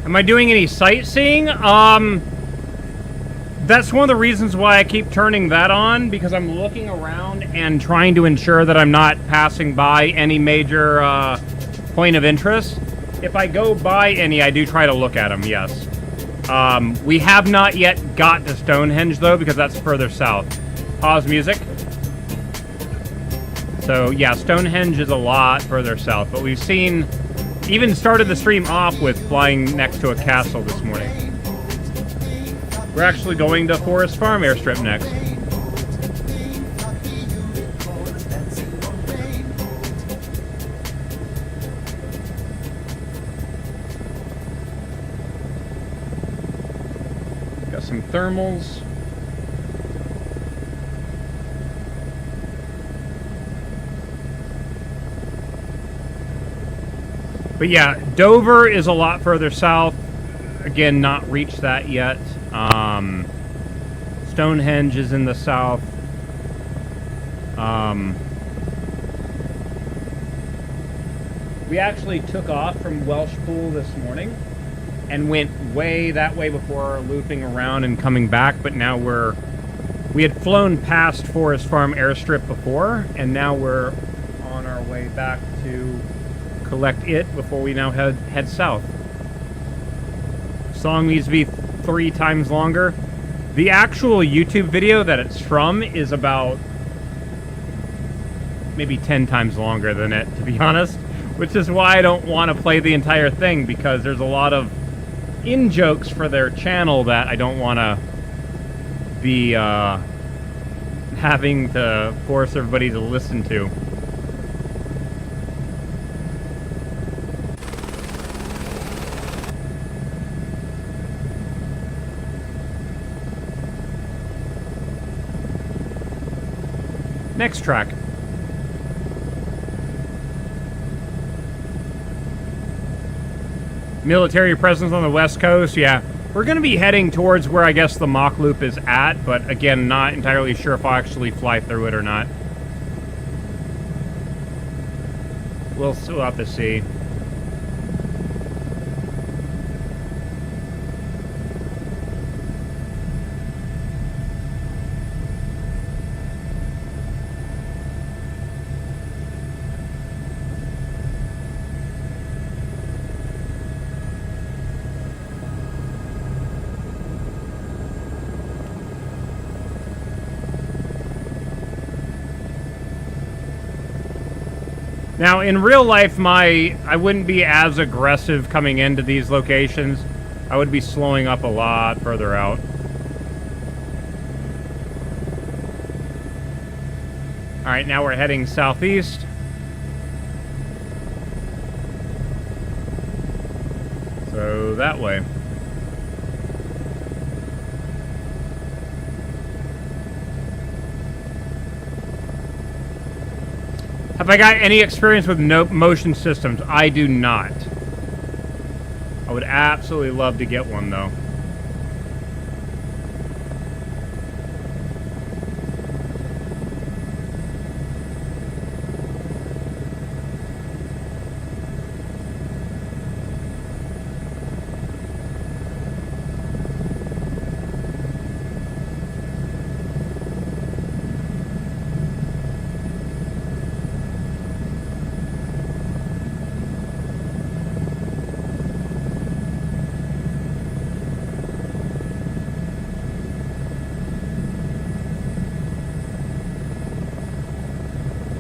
Am I doing any sightseeing? That's one of the reasons why I keep turning that on, because I'm looking around and trying to ensure that I'm not passing by any major point of interest. If I go by any, I do try to look at them, yes. We have not yet got to Stonehenge, though, because that's further south. Pause music. So, yeah, Stonehenge is a lot further south, but we've seen... Even started the stream off with flying next to a castle this morning. We're actually going to Forest Farm Airstrip next. Got some thermals. But yeah, Dover is a lot further south. Again, not reached that yet. Stonehenge is in the south. We actually took off from Welsh Pool this morning and went way that way before looping around and coming back, but now we had flown past Forest Farm Airstrip before, and now we're on our way back to collect it before we now head south. Song needs to be 3 times longer. The actual YouTube video that it's from is about maybe 10 times longer than it, to be honest, which is why I don't want to play the entire thing, because there's a lot of in-jokes for their channel that I don't want to be having to force everybody to listen to. Next track. Military presence on the West Coast, yeah. We're going to be heading towards where I guess the Mach Loop is at, but again, not entirely sure if I'll actually fly through it or not. We'll still have to see. Now, in real life, I wouldn't be as aggressive coming into these locations. I would be slowing up a lot further out. Alright, now we're heading southeast. So, that way. Have I got any experience with motion systems? I do not. I would absolutely love to get one, though.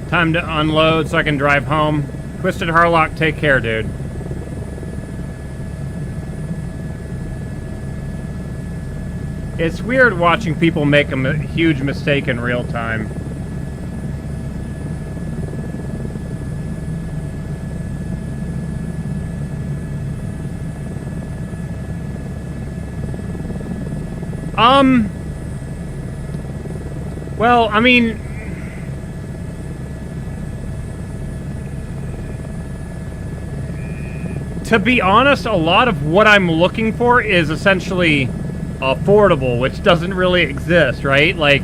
Time to unload so I can drive home. Twisted Harlock, take care, dude. It's weird watching people make a huge mistake in real time. Well, I mean, to be honest, a lot of what I'm looking for is essentially affordable, which doesn't really exist, right? Like,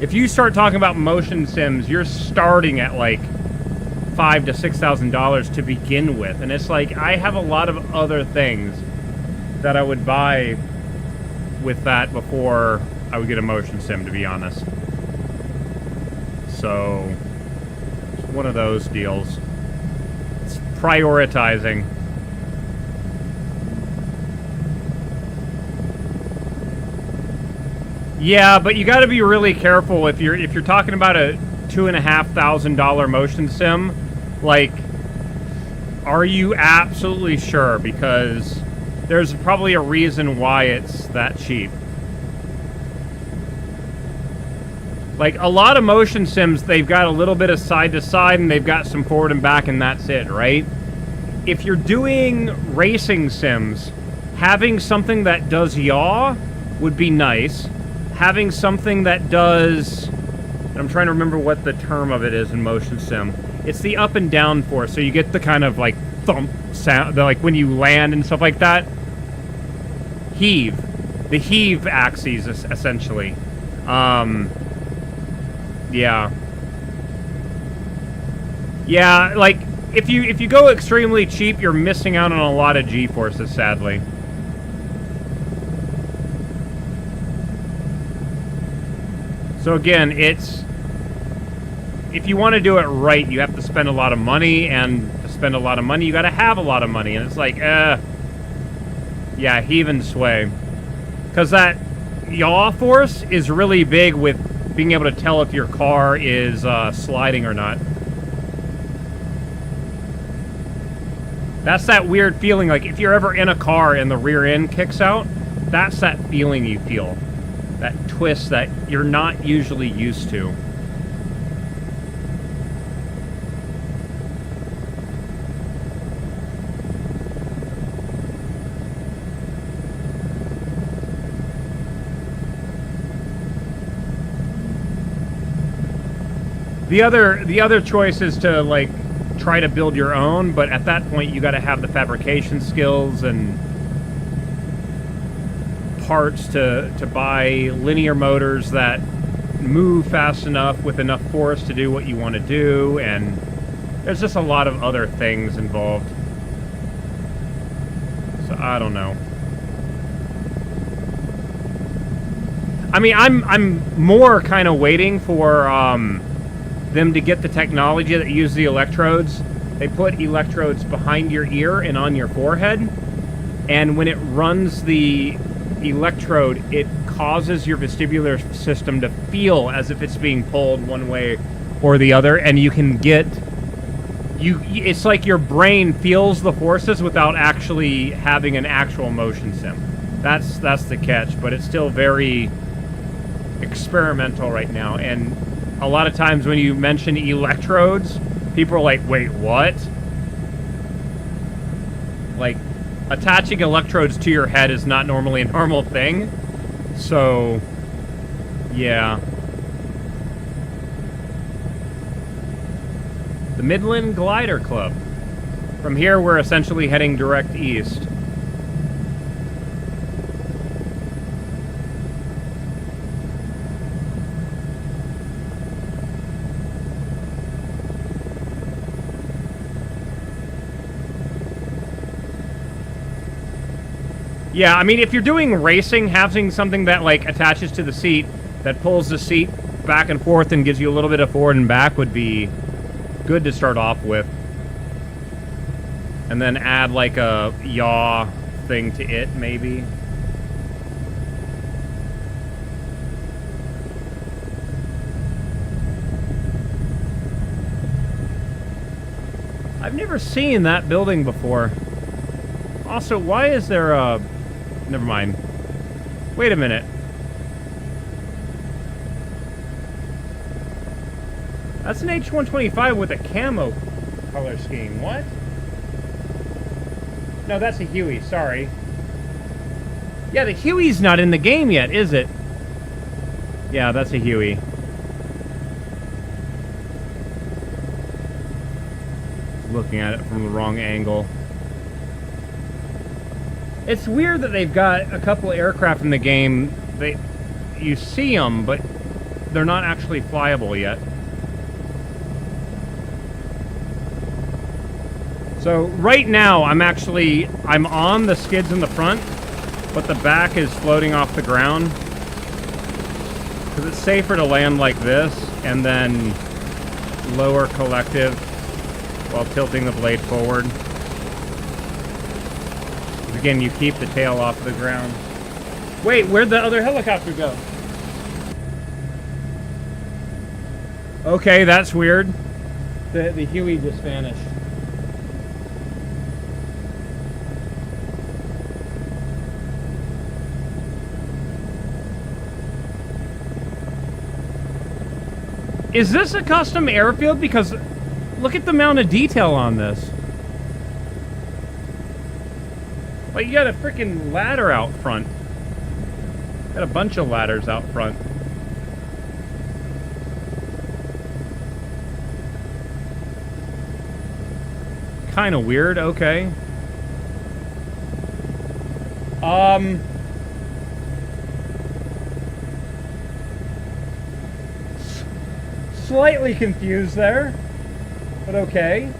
if you start talking about motion sims, you're starting at like $5,000 to $6,000 to begin with, and it's like I have a lot of other things that I would buy with that before I would get a motion sim, to be honest. So, it's one of those deals. It's prioritizing. Yeah, but you got to be really careful if you're talking about a $2,500 motion sim. Like, are you absolutely sure? Because there's probably a reason why it's that cheap. Like, a lot of motion sims, they've got a little bit of side to side and they've got some forward and back, and that's it, right? If you're doing racing sims, having something that does yaw would be nice. Having something that does, I'm trying to remember what the term of it is in motion sim. It's the up and down force, so you get the kind of like thump sound, like when you land and stuff like that. Heave. The heave axes, essentially. Yeah. Yeah, like, if you go extremely cheap, you're missing out on a lot of G-forces, sadly. So again, it's, if you want to do it right, you have to spend a lot of money, and to spend a lot of money, you got to have a lot of money, and it's like, yeah, heave and sway. Because that yaw force is really big with being able to tell if your car is sliding or not. That's that weird feeling, like if you're ever in a car and the rear end kicks out, that's that feeling you feel. That twist that you're not usually used to. The other choice is to, like, try to build your own, but at that point you got to have the fabrication skills and parts to buy linear motors that move fast enough with enough force to do what you want to do, and there's just a lot of other things involved. So I don't know. I mean, I'm more kind of waiting for them to get the technology that use the electrodes. They put electrodes behind your ear and on your forehead, and when it runs the electrode, it causes your vestibular system to feel as if it's being pulled one way or the other, and you can get it's like your brain feels the forces without actually having an actual motion sim. That's the catch, but it's still very experimental right now. And a lot of times when you mention electrodes, people are like, wait, what? Like, attaching electrodes to your head is not normally a normal thing. So, yeah. The Midland Glider Club. From here, we're essentially heading direct east. Yeah, I mean, if you're doing racing, having something that, like, attaches to the seat, that pulls the seat back and forth and gives you a little bit of forward and back would be good to start off with. And then add, like, a yaw thing to it, maybe. I've never seen that building before. Also, why is there a... Never mind. Wait a minute. That's an H125 with a camo color scheme. What? No, that's a Huey. Sorry. Yeah, the Huey's not in the game yet, is it? Yeah, that's a Huey. Looking at it from the wrong angle. It's weird that they've got a couple of aircraft in the game. You see them, but they're not actually flyable yet. So right now, I'm on the skids in the front, but the back is floating off the ground. Because it's safer to land like this, and then lower collective while tilting the blade forward. Again, you keep the tail off the ground. Wait, where'd the other helicopter go? Okay, that's weird. The Huey just vanished. Is this a custom airfield? Because look at the amount of detail on this. Like, you got a freaking ladder out front. Got a bunch of ladders out front. Kind of weird, okay. Slightly confused there, but okay.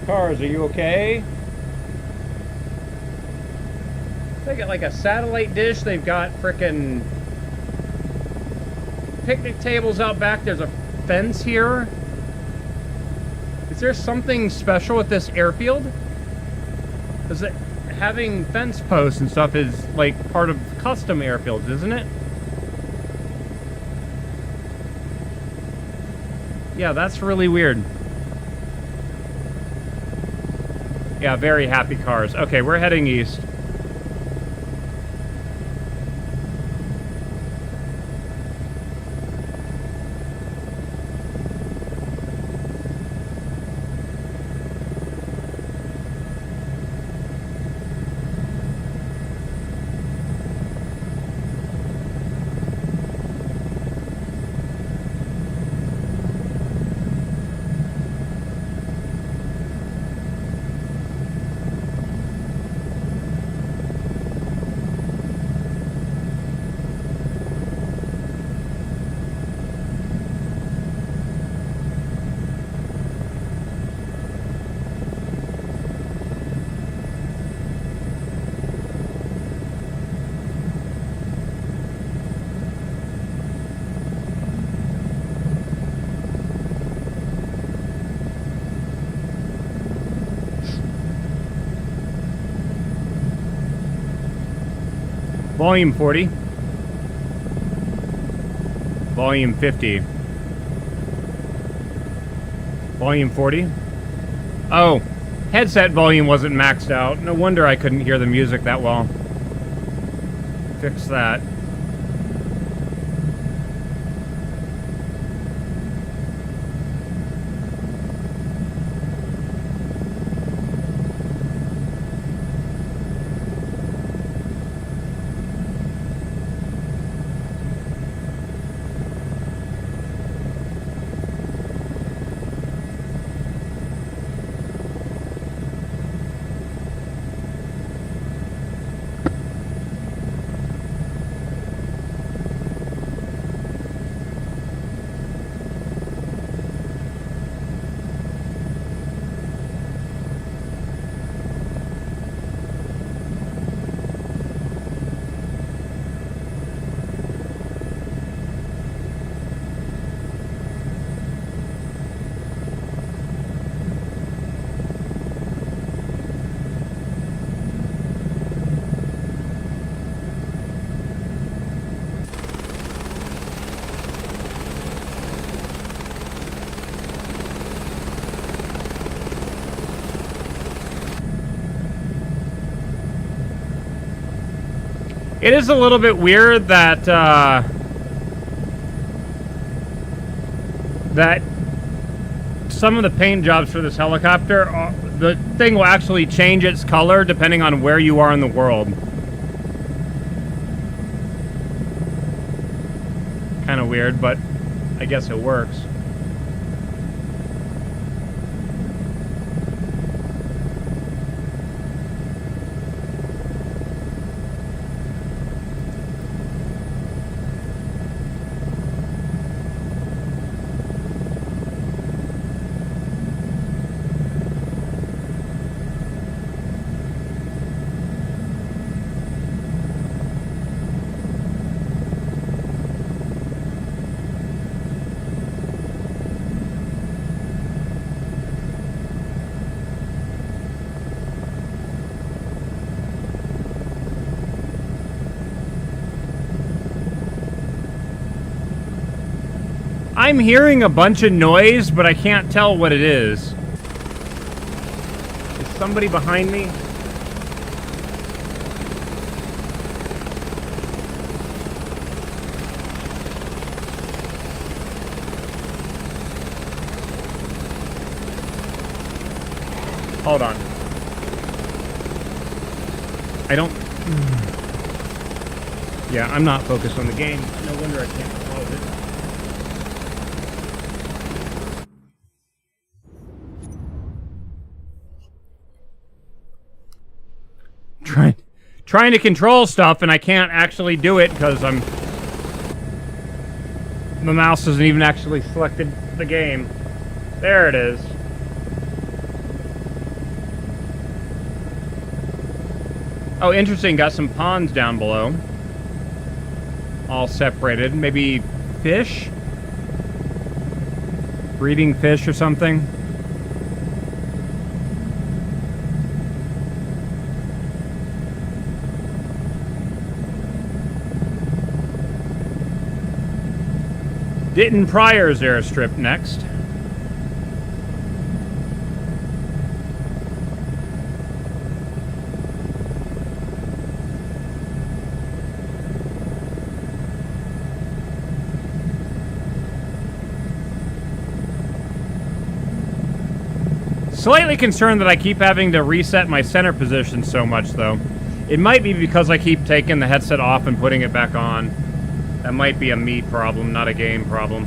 Cars, are you okay? They got like a satellite dish. They've got frickin' picnic tables out back. There's a fence here. Is there something special with this airfield? Because having fence posts and stuff is like part of custom airfields, isn't it? Yeah, that's really weird. Yeah, very happy cars. Okay, we're heading east. Volume 40. Volume 50. Volume 40. Oh, headset volume wasn't maxed out. No wonder I couldn't hear the music that well. Fix that. It is a little bit weird that that some of the paint jobs for this helicopter, the thing will actually change its color depending on where you are in the world. Kind of weird, but I guess it works. I'm hearing a bunch of noise, but I can't tell what it is. Is somebody behind me? Hold on. I don't... Yeah, I'm not focused on the game. No wonder I can't close it. Trying to control stuff, and I can't actually do it because the mouse hasn't even actually selected the game. There it is. Oh, interesting. Got some ponds down below. All separated. Maybe fish? Breeding fish or something? Ditton Pryor's airstrip next. Slightly concerned that I keep having to reset my center position so much, though. It might be because I keep taking the headset off and putting it back on. That might be a me problem, not a game problem.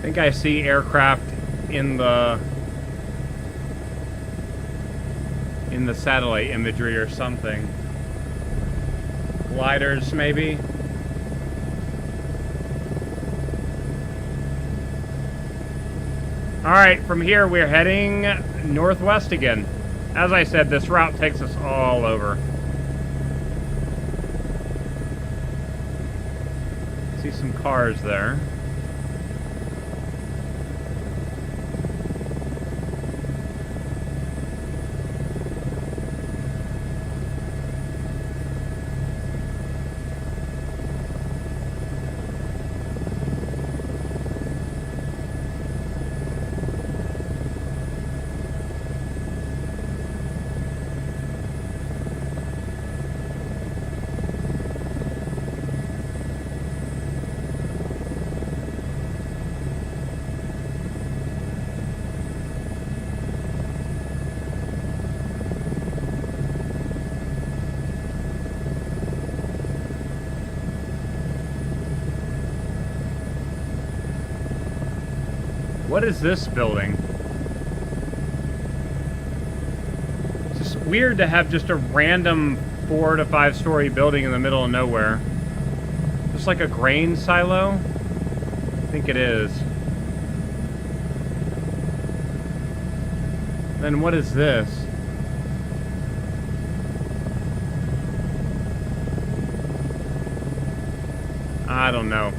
think I see aircraft in the satellite imagery or something. Gliders, maybe. Alright, from here we're heading northwest again. As I said, this route takes us all over. See some cars there. What is this building? It's just weird to have just a random 4 to 5 story building in the middle of nowhere. Just like a grain silo? I think it is. Then what is this? I don't know.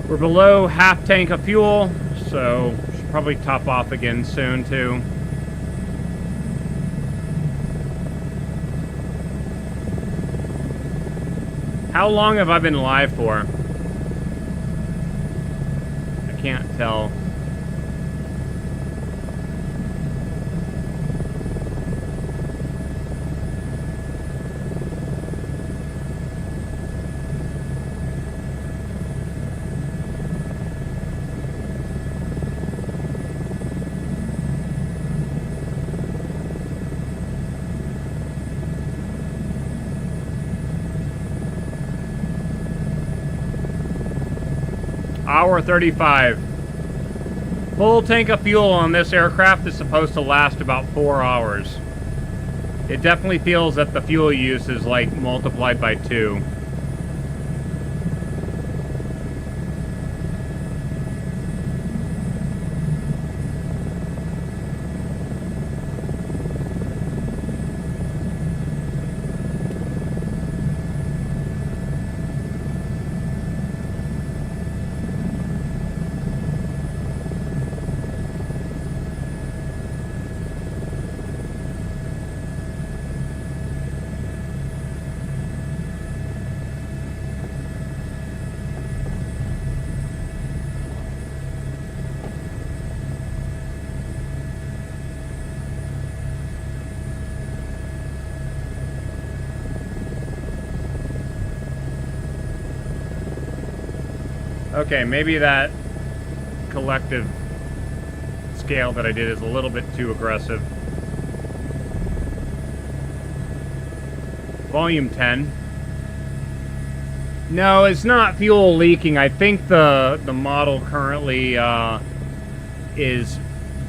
We're below half tank of fuel, so should probably top off again soon too. How long have I been live for? I can't tell. Hour 35. Full tank of fuel on this aircraft is supposed to last about 4 hours. It definitely feels that the fuel use is like multiplied by 2. Okay, maybe that collective scale that I did is a little bit too aggressive. Volume 10. No, it's not fuel leaking. I think the model currently is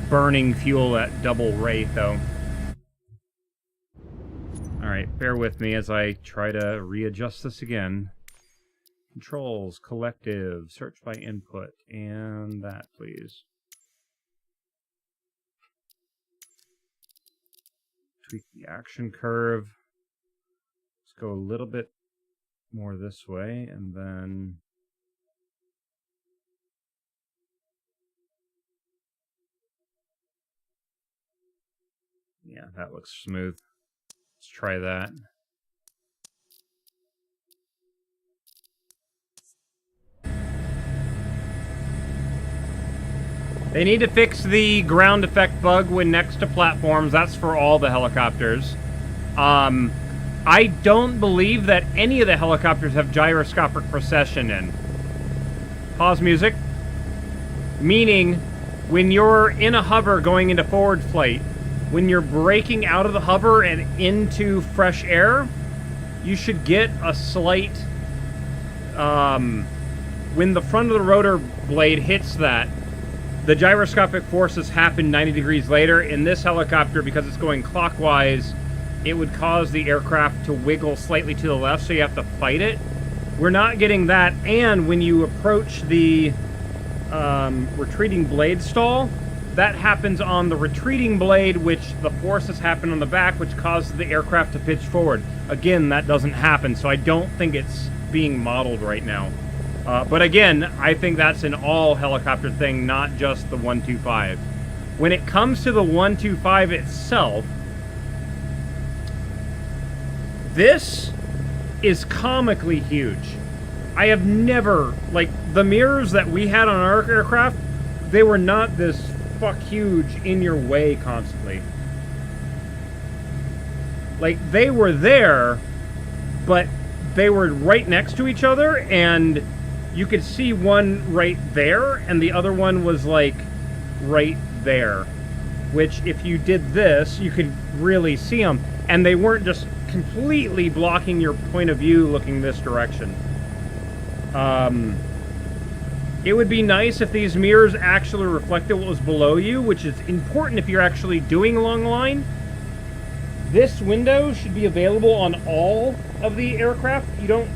burning fuel at double rate, though. Alright, bear with me as I try to readjust this again. Controls, collective, search by input, and that, please. Tweak the action curve. Let's go a little bit more this way, and then... Yeah, that looks smooth. Let's try that. They need to fix the ground effect bug when next to platforms. That's for all the helicopters. I don't believe that any of the helicopters have gyroscopic precession in. Pause music. Meaning, when you're in a hover going into forward flight, when you're braking out of the hover and into fresh air, you should get a slight... when the front of the rotor blade hits that, the gyroscopic forces happen 90 degrees later. In this helicopter, because it's going clockwise, it would cause the aircraft to wiggle slightly to the left, so you have to fight it. We're not getting that, and when you approach the retreating blade stall, that happens on the retreating blade, which the forces happen on the back, which causes the aircraft to pitch forward. Again, that doesn't happen, so I don't think it's being modeled right now. But again, I think that's an all helicopter thing, not just the 125. When it comes to the 125 itself, this is comically huge. I have never, like, the mirrors that we had on our aircraft, they were not this fuck huge in your way constantly. Like, they were there, but they were right next to each other, and you could see one right there, and the other one was, like, right there. Which, if you did this, you could really see them. And they weren't just completely blocking your point of view looking this direction. It would be nice if these mirrors actually reflected what was below you, which is important if you're actually doing a long line. This window should be available on all of the aircraft. You don't...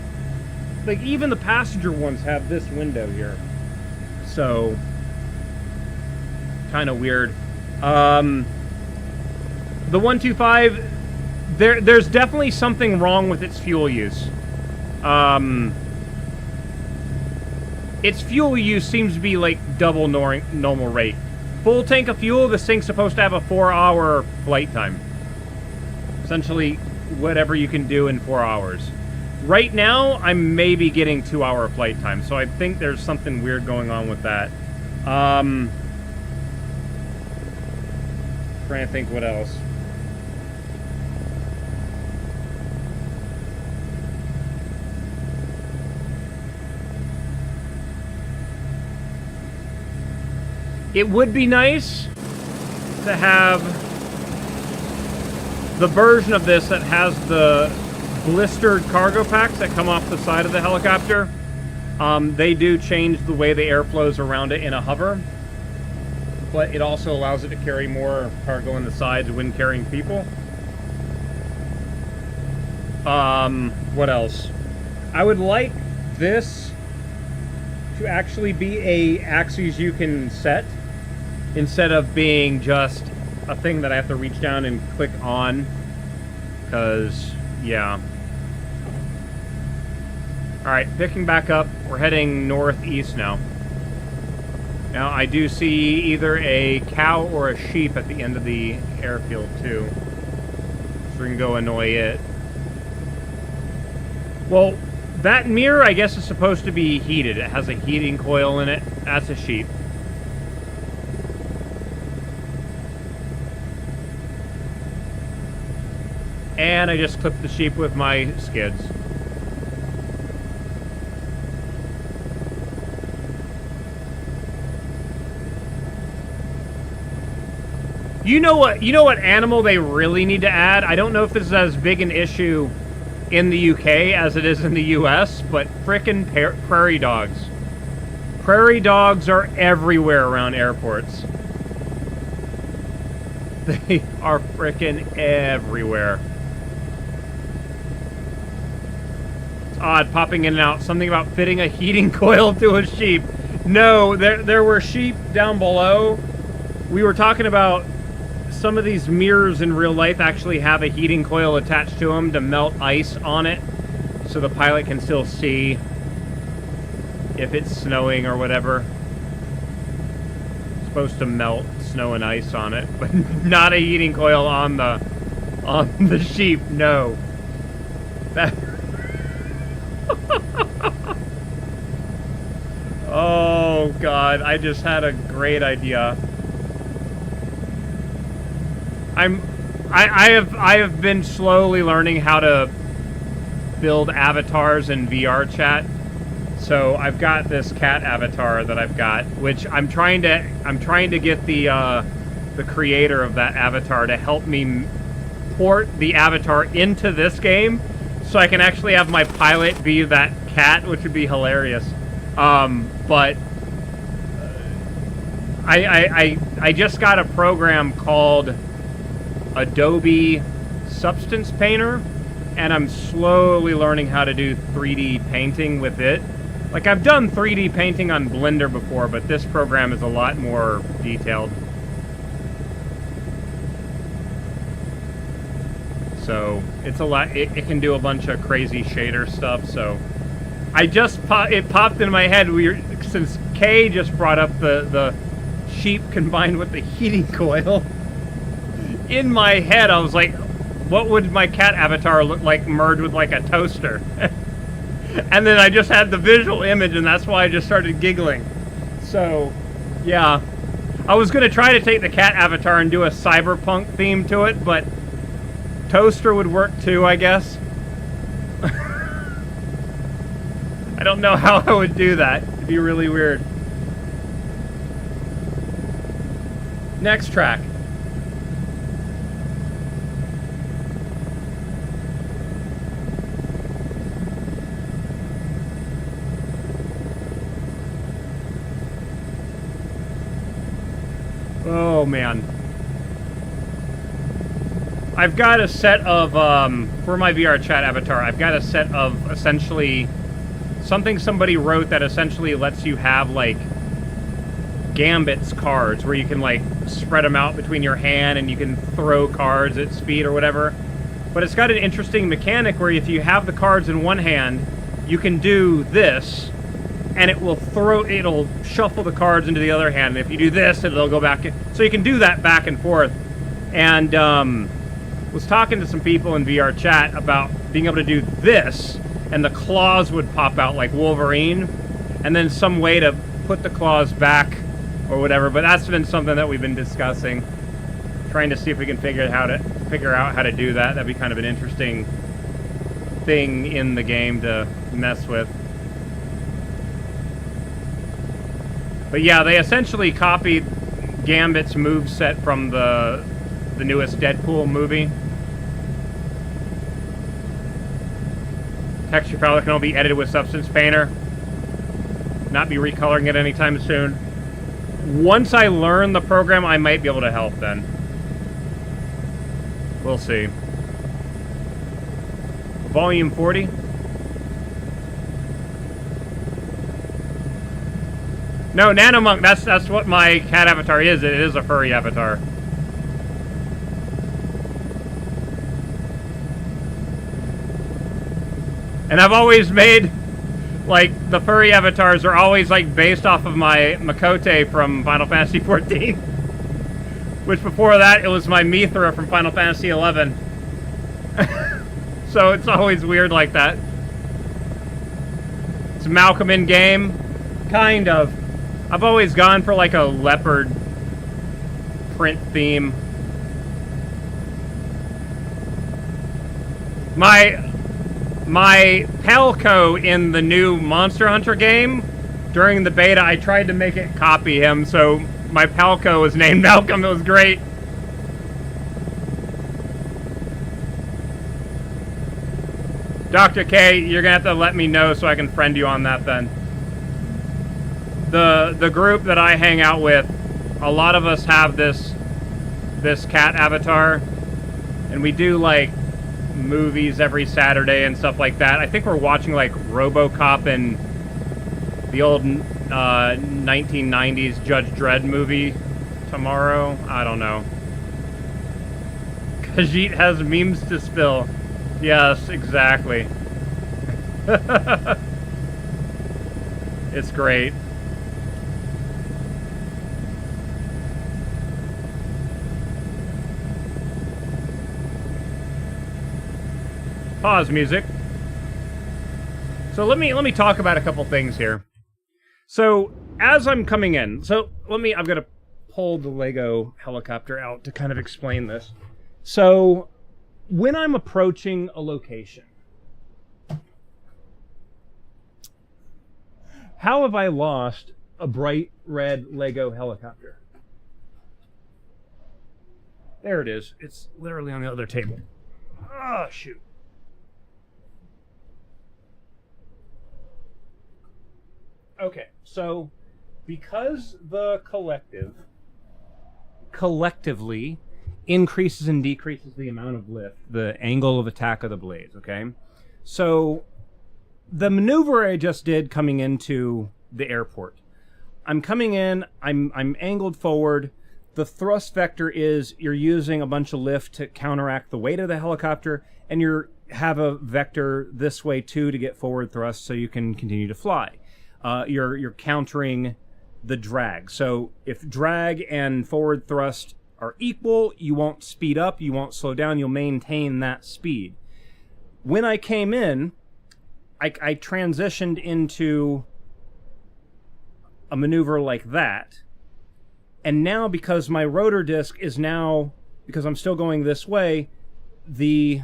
Like, even the passenger ones have this window here. So, kind of weird. The 125, there's definitely something wrong with its fuel use. Its fuel use seems to be like double normal rate. Full tank of fuel, this thing's supposed to have a 4-hour flight time. Essentially, whatever you can do in 4 hours. Right now, I'm maybe getting 2-hour flight time, so I think there's something weird going on with that. Trying to think what else. It would be nice to have the version of this that has the blistered cargo packs that come off the side of the helicopter. They do change the way the air flows around it in a hover, but it also allows it to carry more cargo on the sides when carrying people. What else? I would like this to actually be a axis you can set, instead of being just a thing that I have to reach down and click on, because, yeah. Alright, picking back up. We're heading northeast now. Now, I do see either a cow or a sheep at the end of the airfield, too. So we can go annoy it. Well, that mirror, I guess, is supposed to be heated. It has a heating coil in it. That's a sheep. And I just clipped the sheep with my skids. You know what animal they really need to add? I don't know if this is as big an issue in the UK as it is in the US, but frickin' prairie dogs. Prairie dogs are everywhere around airports. They are frickin' everywhere. It's odd popping in and out. Something about fitting a heating coil to a sheep. No, there were sheep down below. We were talking about some of these mirrors in real life actually have a heating coil attached to them to melt ice on it, so the pilot can still see if it's snowing or whatever. It's supposed to melt snow and ice on it, but not a heating coil on the sheep. No. That. Oh Oh god, I just had a great idea. I have been slowly learning how to build avatars in VR chat. So I've got this cat avatar that I've got, which I'm trying to get the creator of that avatar to help me port the avatar into this game, so I can actually have my pilot be that cat, which would be hilarious. But I just got a program called Adobe Substance Painter, and I'm slowly learning how to do 3D painting with it. Like, I've done 3D painting on Blender before, but this program is a lot more detailed. So, it's a lot, it can do a bunch of crazy shader stuff, so... it popped in my head, since Kay just brought up the sheep combined with the heating coil. In my head, I was like, what would my cat avatar look like merged with, like, a toaster? And then I just had the visual image, and that's why I just started giggling. So, yeah. I was going to try to take the cat avatar and do a cyberpunk theme to it, but toaster would work too, I guess. I don't know how I would do that. It'd be really weird. Next track. Oh, man. I've got a set of, for my VR chat avatar, I've got a set of essentially something somebody wrote that essentially lets you have, like, Gambit's cards, where you can, like, spread them out between your hand and you can throw cards at speed or whatever. But it's got an interesting mechanic where if you have the cards in one hand, you can do this, and it'll shuffle the cards into the other hand. And if you do this, it'll go back in. So you can do that back and forth. And was talking to some people in VR chat about being able to do this, and the claws would pop out like Wolverine, and then some way to put the claws back or whatever. But that's been something that we've been discussing, trying to see if we can figure out how to do that. That'd be kind of an interesting thing in the game to mess with. But yeah, they essentially copied Gambit's moveset from the newest Deadpool movie. Texture palette can only be edited with Substance Painter. Not be recoloring it anytime soon. Once I learn the program, I might be able to help then. We'll see. Volume 40. No, Nanomonk, that's what my cat avatar is. It is a furry avatar. And I've always made, like, the furry avatars are always, like, based off of my Makote from Final Fantasy XIV. Which before that, it was my Mithra from Final Fantasy XI. So it's always weird like that. It's Malcolm in game. Kind of. I've always gone for like a leopard print theme. My Pelco in the new Monster Hunter game, during the beta, I tried to make it copy him, so my Pelco was named Malcolm. It was great. Dr. K, you're gonna have to let me know so I can friend you on that then. The group that I hang out with, a lot of us have this cat avatar, and we do like movies every Saturday and stuff like that. I think we're watching like RoboCop and the old 1990s Judge Dredd movie tomorrow. I don't know. Khajiit has memes to spill. Yes, exactly. It's great. Pause music. So let me talk about a couple things here. So as I'm coming in, so I've got to pull the Lego helicopter out to kind of explain this. So when I'm approaching a location, how have I lost a bright red Lego helicopter? There it is. It's literally on the other table. Oh, shoot. Okay, so because the collectively increases and decreases the amount of lift, the angle of attack of the blades, okay? So the maneuver I just did coming into the airport, I'm coming in, I'm angled forward. The thrust vector is you're using a bunch of lift to counteract the weight of the helicopter, and you have a vector this way too to get forward thrust so you can continue to fly. You're countering the drag. So if drag and forward thrust are equal, you won't speed up, you won't slow down, you'll maintain that speed. When I came in, I transitioned into a maneuver like that. And now because my rotor disc is now, because I'm still going this way, the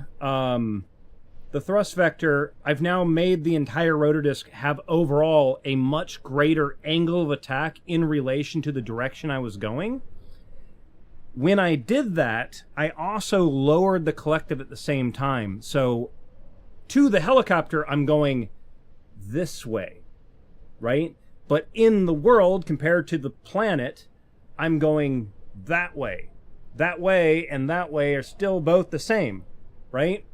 thrust vector, I've now made the entire rotor disc have overall a much greater angle of attack in relation to the direction I was going. When I did that, I also lowered the collective at the same time. So to the helicopter, I'm going this way, right? But in the world, compared to the planet, I'm going that way. That way and that way are still both the same, right?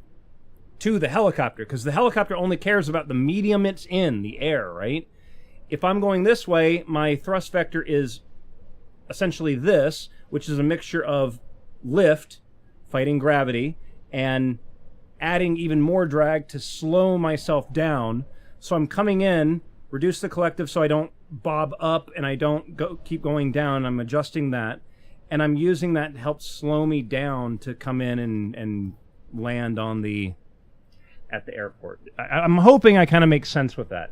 To the helicopter, because the helicopter only cares about the medium it's in, the air, right? If I'm going this way, my thrust vector is essentially this, which is a mixture of lift, fighting gravity, and adding even more drag to slow myself down. So I'm coming in, reduce the collective so I don't bob up and I don't keep going down. I'm adjusting that, and I'm using that to help slow me down to come in and land on at the airport. I'm hoping I kind of make sense with that.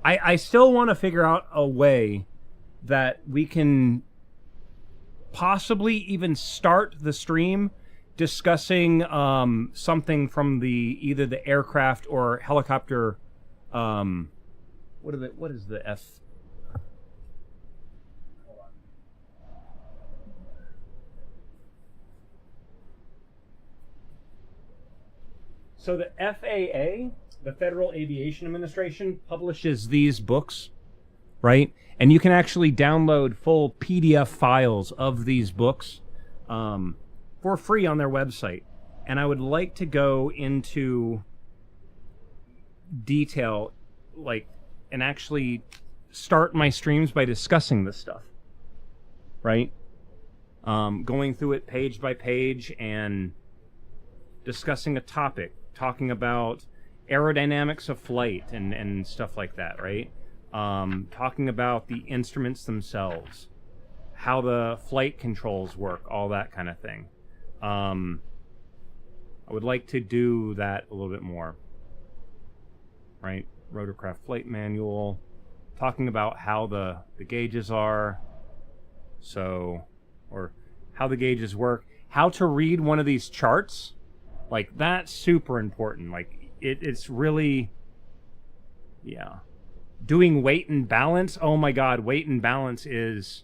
I still want to figure out a way that we can possibly even start the stream discussing something from either the aircraft or helicopter. What is the F? Hold on. So the FAA, the Federal Aviation Administration, publishes these books, right? And you can actually download full PDF files of these books for free on their website. And I would like to go into detail, and actually start my streams by discussing this stuff, right? Going through it page by page and discussing a topic, talking about aerodynamics of flight and stuff like that, right? Talking about the instruments themselves, how the flight controls work, all that kind of thing. I would like to do that a little bit more, right? Rotorcraft flight manual, talking about how the gauges are, or how the gauges work, how to read one of these charts, that's super important. It's really, yeah. Doing weight and balance, oh my god, weight and balance is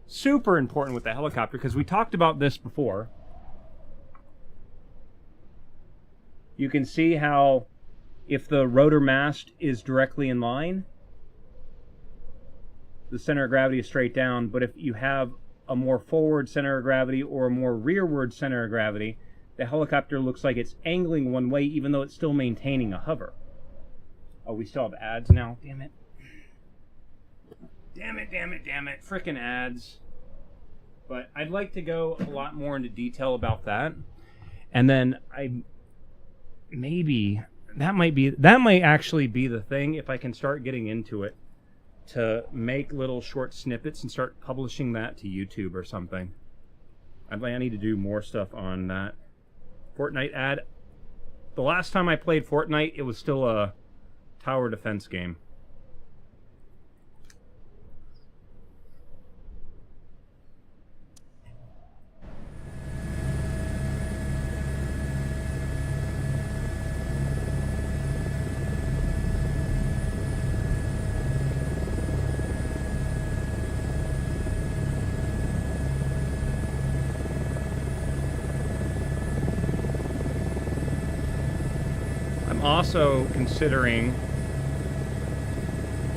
super important with the helicopter, because we talked about this before. You can see how if the rotor mast is directly in line, the center of gravity is straight down, but if you have a more forward center of gravity or a more rearward center of gravity, the helicopter looks like it's angling one way even though it's still maintaining a hover. Oh, we still have ads now. Damn it. Damn it, damn it, damn it. Frickin' ads. But I'd like to go a lot more into detail about that. And then that might actually be the thing, if I can start getting into it, to make little short snippets and start publishing that to YouTube or something. I need to do more stuff on that. Fortnite ad. The last time I played Fortnite, it was still a tower defense game. also considering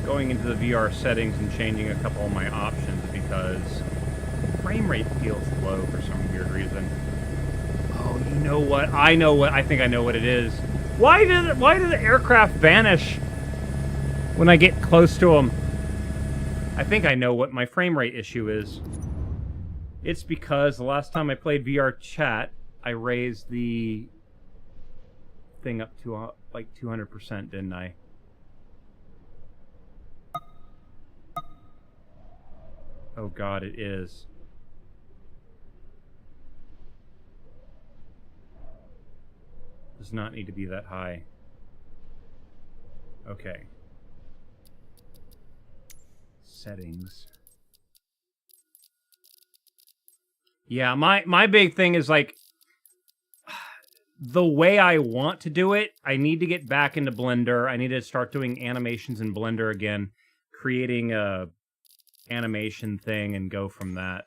going into the VR settings and changing a couple of my options because frame rate feels low for some weird reason. Oh, you know what? I think I know what it is. Why do the aircraft vanish when I get close to them? I think I know what my frame rate issue is. It's because the last time I played VR chat, I raised the thing up to like 200%, didn't I? Oh god, it is. Does not need to be that high. Okay. Settings. Yeah, my big thing is like the way I want to do it, I need to get back into Blender. I need to start doing animations in Blender again, creating a animation thing and go from that.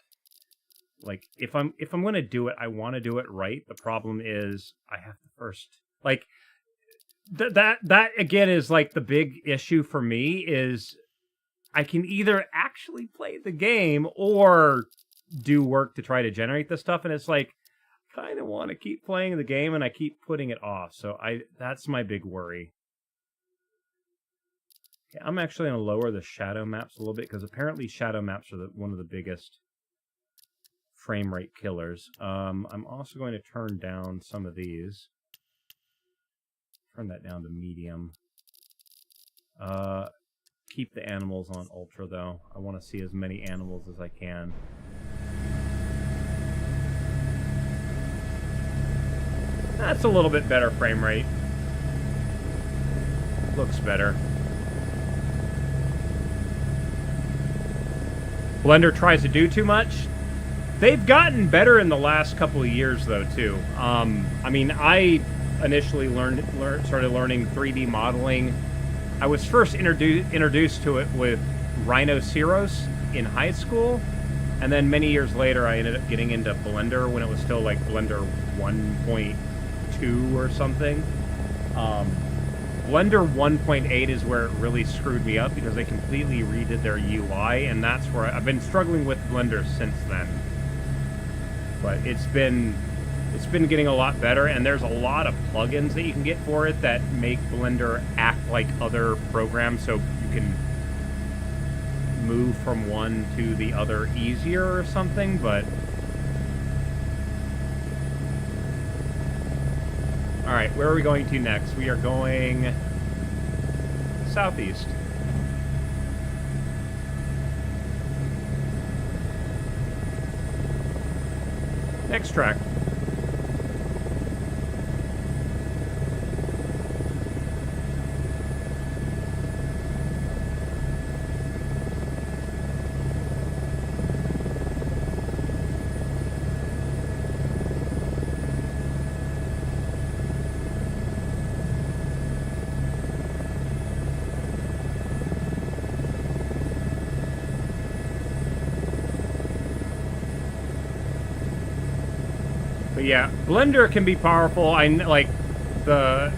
Like if I'm going to do it, I want to do it right. The problem is I have to first like that again is like the big issue for me is I can either actually play the game or do work to try to generate this stuff, and it's like kind of want to keep playing the game and I keep putting it off. So that's my big worry. Okay, I'm actually going to lower the shadow maps a little bit because apparently shadow maps are one of the biggest frame rate killers. I'm also going to turn down some of these. Turn that down to medium. Keep the animals on ultra though. I want to see as many animals as I can. That's a little bit better frame rate. Looks better. Blender tries to do too much. They've gotten better in the last couple of years, though, too. I mean, I initially started learning 3D modeling. I was first introduced to it with Rhinoceros in high school, and then many years later, I ended up getting into Blender when it was still like Blender 1.2 or something. Blender 1.8 is where it really screwed me up because they completely redid their UI, and that's where I've been struggling with Blender since then. But it's been getting a lot better, and there's a lot of plugins that you can get for it that make Blender act like other programs, so you can move from one to the other easier or something, but... Alright, where are we going to next? We are going southeast. Next track. Yeah, Blender can be powerful. I like the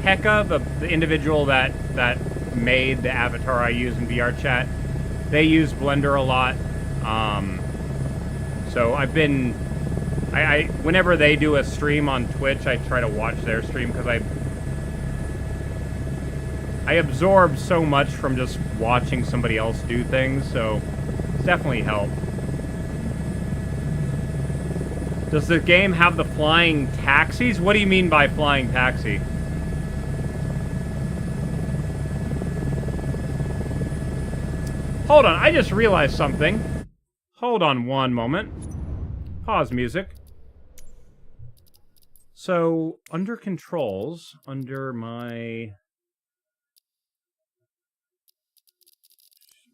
Heka, the individual that made the avatar I use in VR chat. They use Blender a lot. So I've been, I whenever they do a stream on Twitch, I try to watch their stream because I absorb so much from just watching somebody else do things. So it's definitely helped. Does the game have the flying taxis? What do you mean by flying taxi? Hold on, I just realized something. Hold on one moment. Pause music. So, under controls, under my...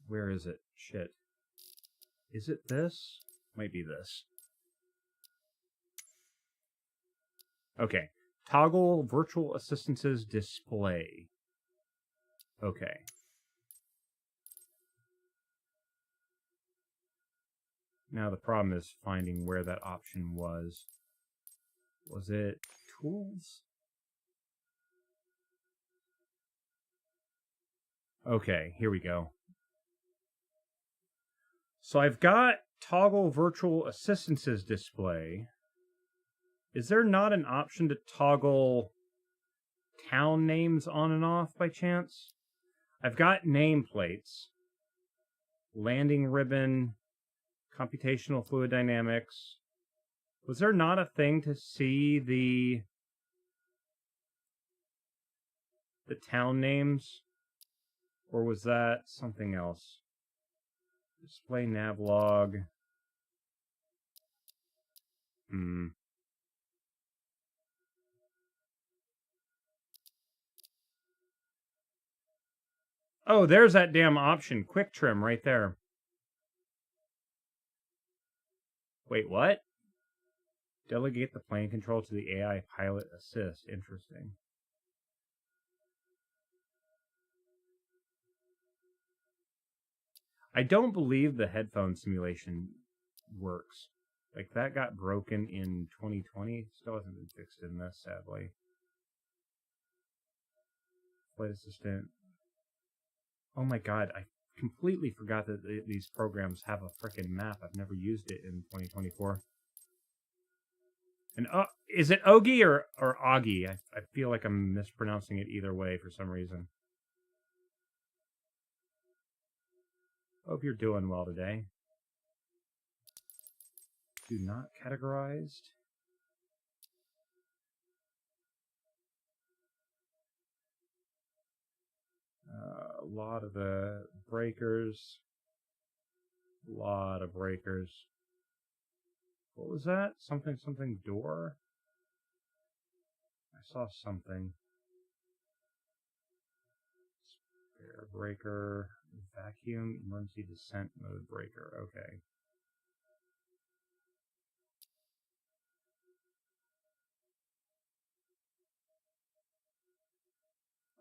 Where is it? Shit. Is it this? Might be this. Okay. Toggle virtual assistance's display. Okay. Now the problem is finding where that option was. Was it tools? Okay, here we go. So I've got toggle virtual assistances display. Is there not an option to toggle town names on and off by chance? I've got nameplates, landing ribbon, computational fluid dynamics. Was there not a thing to see the town names? Or was that something else? Display nav log. Oh, there's that damn option. Quick trim right there. Wait, what? Delegate the plane control to the AI pilot assist. Interesting. I don't believe the headphone simulation works. Like, that got broken in 2020. Still hasn't been fixed in this, sadly. Flight assistant. Oh my god, I completely forgot that these programs have a frickin' map. I've never used it in 2024. And is it Ogi or Augie? I feel like I'm mispronouncing it either way for some reason. Hope you're doing well today. Do not categorized. A lot of the breakers. A lot of breakers. What was that? Something door? I saw something. Spare breaker. Vacuum emergency descent mode breaker. Okay.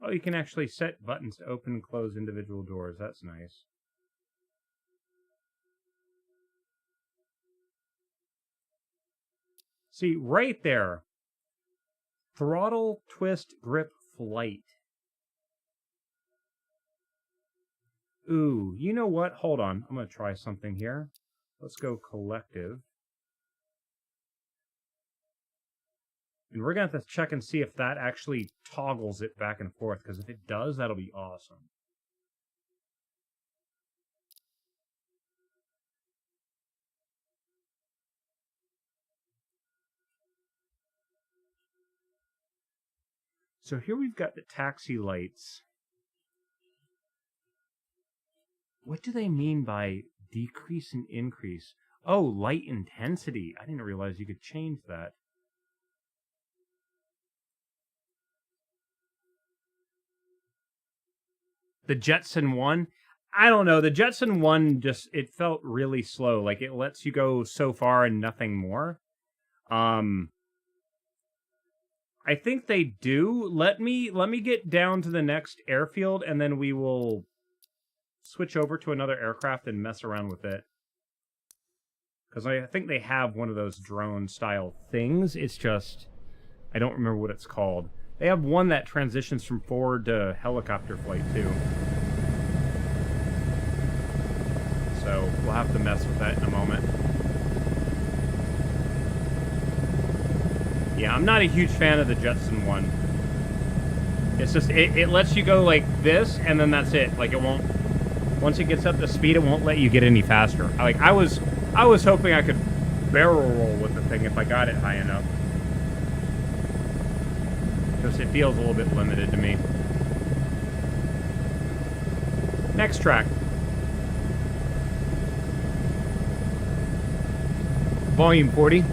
Oh, you can actually set buttons to open and close individual doors. That's nice. See, right there. Throttle, twist, grip, flight. Ooh, you know what? Hold on. I'm going to try something here. Let's go collective. And we're going to have to check and see if that actually toggles it back and forth, because if it does, that'll be awesome. So here we've got the taxi lights. What do they mean by decrease and increase? Oh, light intensity. I didn't realize you could change that. The Jetson 1? I don't know. The Jetson 1 just, it felt really slow. Like, it lets you go so far and nothing more. I think they do. Let me get down to the next airfield, and then we will switch over to another aircraft and mess around with it. Because I think they have one of those drone-style things. It's just, I don't remember what it's called. They have one that transitions from forward to helicopter flight, too. So we'll have to mess with that in a moment. Yeah, I'm not a huge fan of the Jetson 1. It's just, it lets you go like this, and then that's it. Like, it won't, once it gets up to speed, it won't let you get any faster. Like, I was hoping I could barrel roll with the thing if I got it high enough. Because it feels a little bit limited to me. Next track. Volume 40.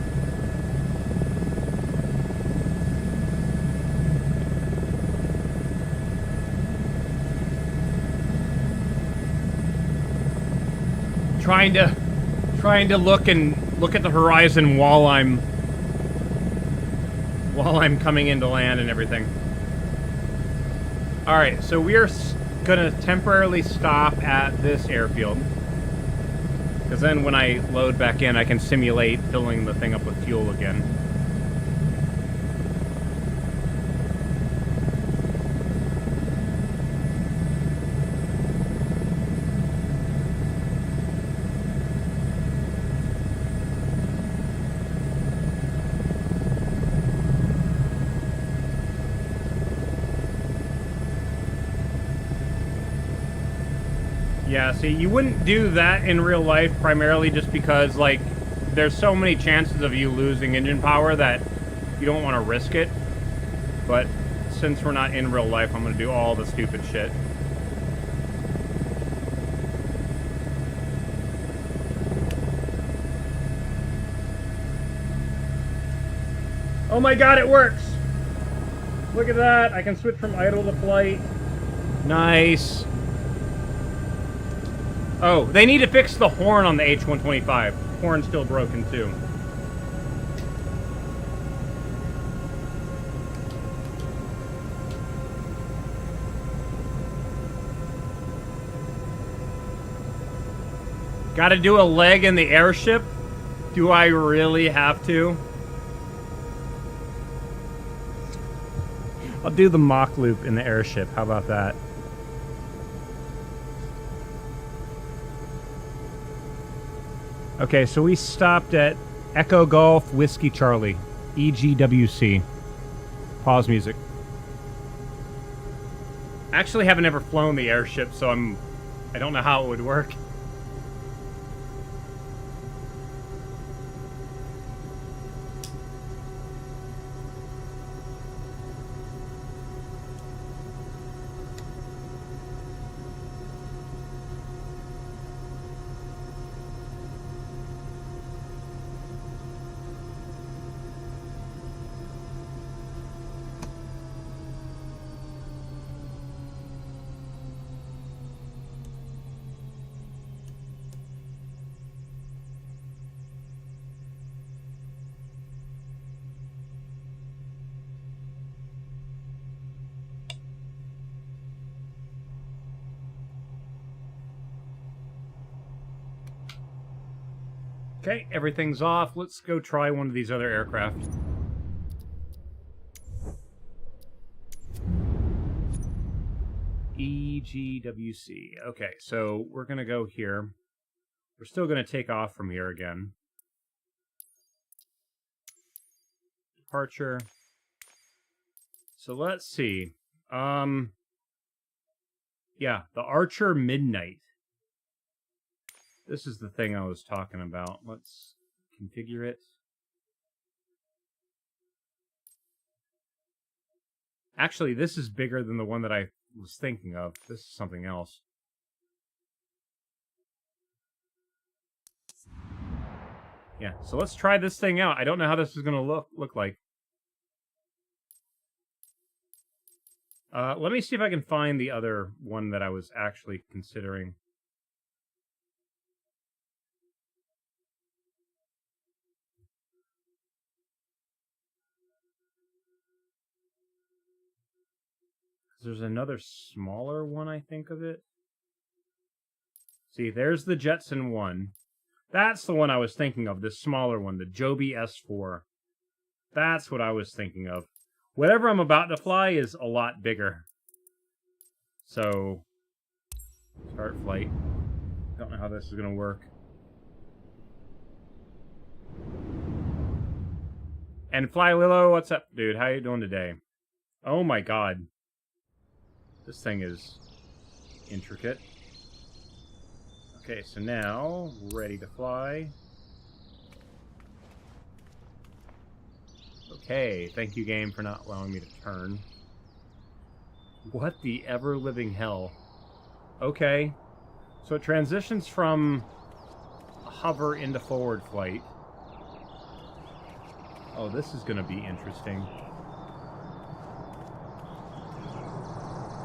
Trying to look at the horizon while I'm coming into land and everything. All right, so we are gonna temporarily stop at this airfield, because then when I load back in, I can simulate filling the thing up with fuel again. Yeah, see, you wouldn't do that in real life, primarily just because, like, there's so many chances of you losing engine power that you don't want to risk it. But since we're not in real life, I'm going to do all the stupid shit. Oh my god, it works! Look at that! I can switch from idle to flight. Nice. Oh, they need to fix the horn on the H-125. Horn's still broken, too. Gotta do a leg in the airship? Do I really have to? I'll do the mock loop in the airship. How about that? Okay, so we stopped at Echo Golf Whiskey Charlie, EGWC. Pause music. Actually, haven't ever flown the airship, so I don't know how it would work. Okay, everything's off. Let's go try one of these other aircraft. EGWC. Okay, so we're going to go here. We're still going to take off from here again. Departure. So let's see. Yeah, the Archer Midnight. This is the thing I was talking about. Let's configure it. Actually, this is bigger than the one that I was thinking of. This is something else. Yeah, so let's try this thing out. I don't know how this is going to look like. Let me see if I can find the other one that I was actually considering. There's another smaller one, I think, of it. See, there's the Jetson one. That's the one I was thinking of, this smaller one, the Joby S4. That's what I was thinking of. Whatever I'm about to fly is a lot bigger. So, start flight. Don't know how this is going to work. And Fly Lilo, what's up, dude? How you doing today? Oh my god. This thing is intricate. Okay, so now, ready to fly. Okay, thank you, game, for not allowing me to turn. What the ever-living hell? Okay, so it transitions from hover into forward flight. Oh, this is going to be interesting.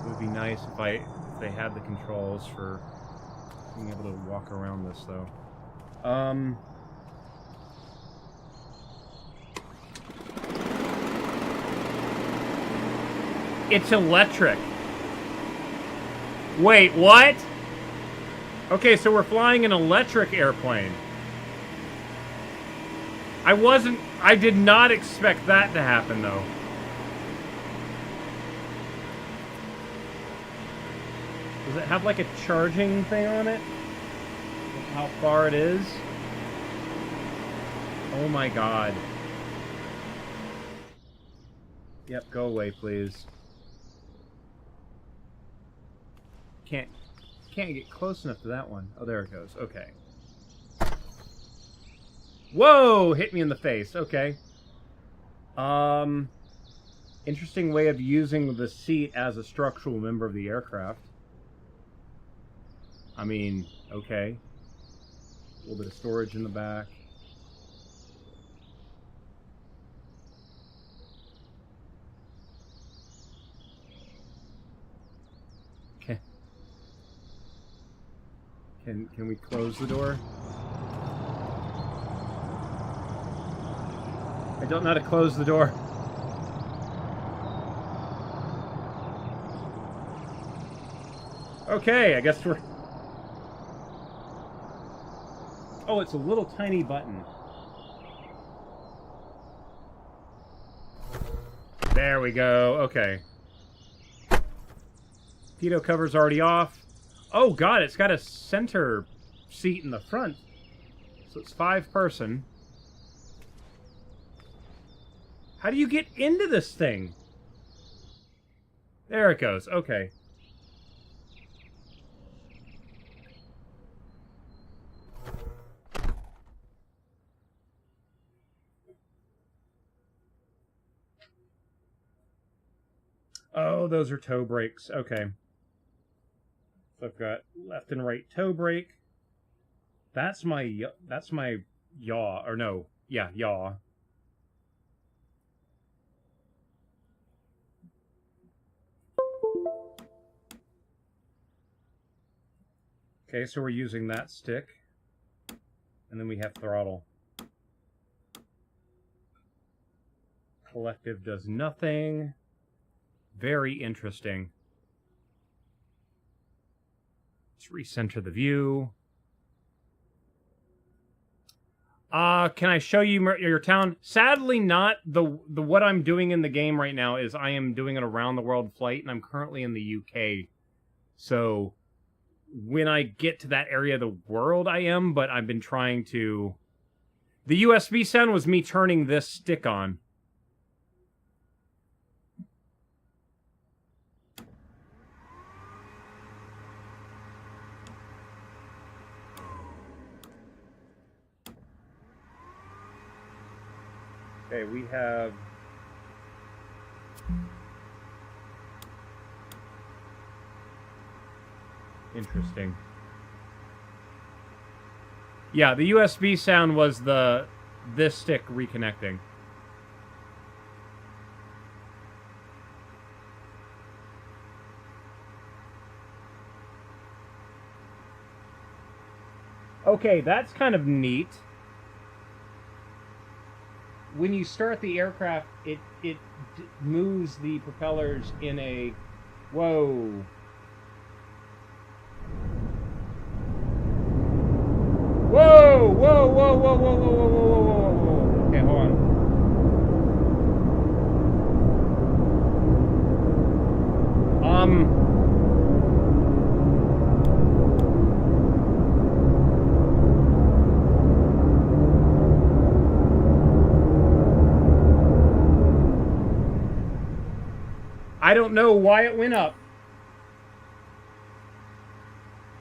It would be nice if they had the controls for being able to walk around this, though. It's electric. Wait, what? Okay, so we're flying an electric airplane. I did not expect that to happen, though. Does it have like a charging thing on it? How far it is? Oh my god. Yep, go away, please. Can't can't get close enough to that one. Oh, there it goes. Okay. Whoa! Hit me in the face. Okay. Interesting way of using the seat as a structural member of the aircraft. I mean, okay. A little bit of storage in the back. Okay. Can we close the door? I don't know how to close the door. Okay, I guess we're... Oh, it's a little tiny button. There we go. Okay. Pitot cover's already off. Oh, God, it's got a center seat in the front. So it's 5-person. How do you get into this thing? There it goes. Okay. Oh, those are toe brakes. Okay. So I've got left and right toe brake. That's my yaw, or no, yeah, yaw. Okay, so we're using that stick. And then we have throttle. Collective does nothing. Very interesting. Let's recenter the view. Can I show you your town? Sadly not. The what I'm doing in the game right now is I am doing an around the world flight, and I'm currently in the UK. So when I get to that area of the world I am, but I've been trying to... The USB sound was me turning this stick on. Okay, we have... Interesting. Yeah, the USB sound was this stick reconnecting. Okay, that's kind of neat. When you start the aircraft, it moves the propellers in a... Whoa. Whoa, whoa, whoa, whoa, whoa, whoa, whoa, whoa, whoa, whoa. Okay, hold on. I don't know why it went up.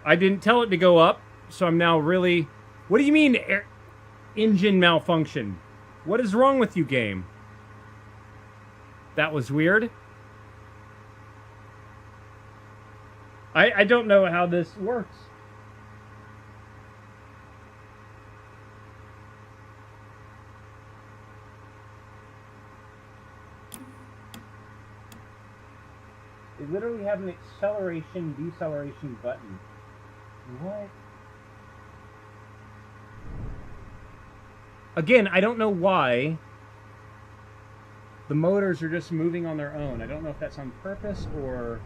I didn't tell it to go up, so I'm now really... What do you mean, engine malfunction? What is wrong with you, game? That was weird. I don't know how this works. They literally have an acceleration, deceleration button. What? Again, I don't know why the motors are just moving on their own. I don't know if that's on purpose or...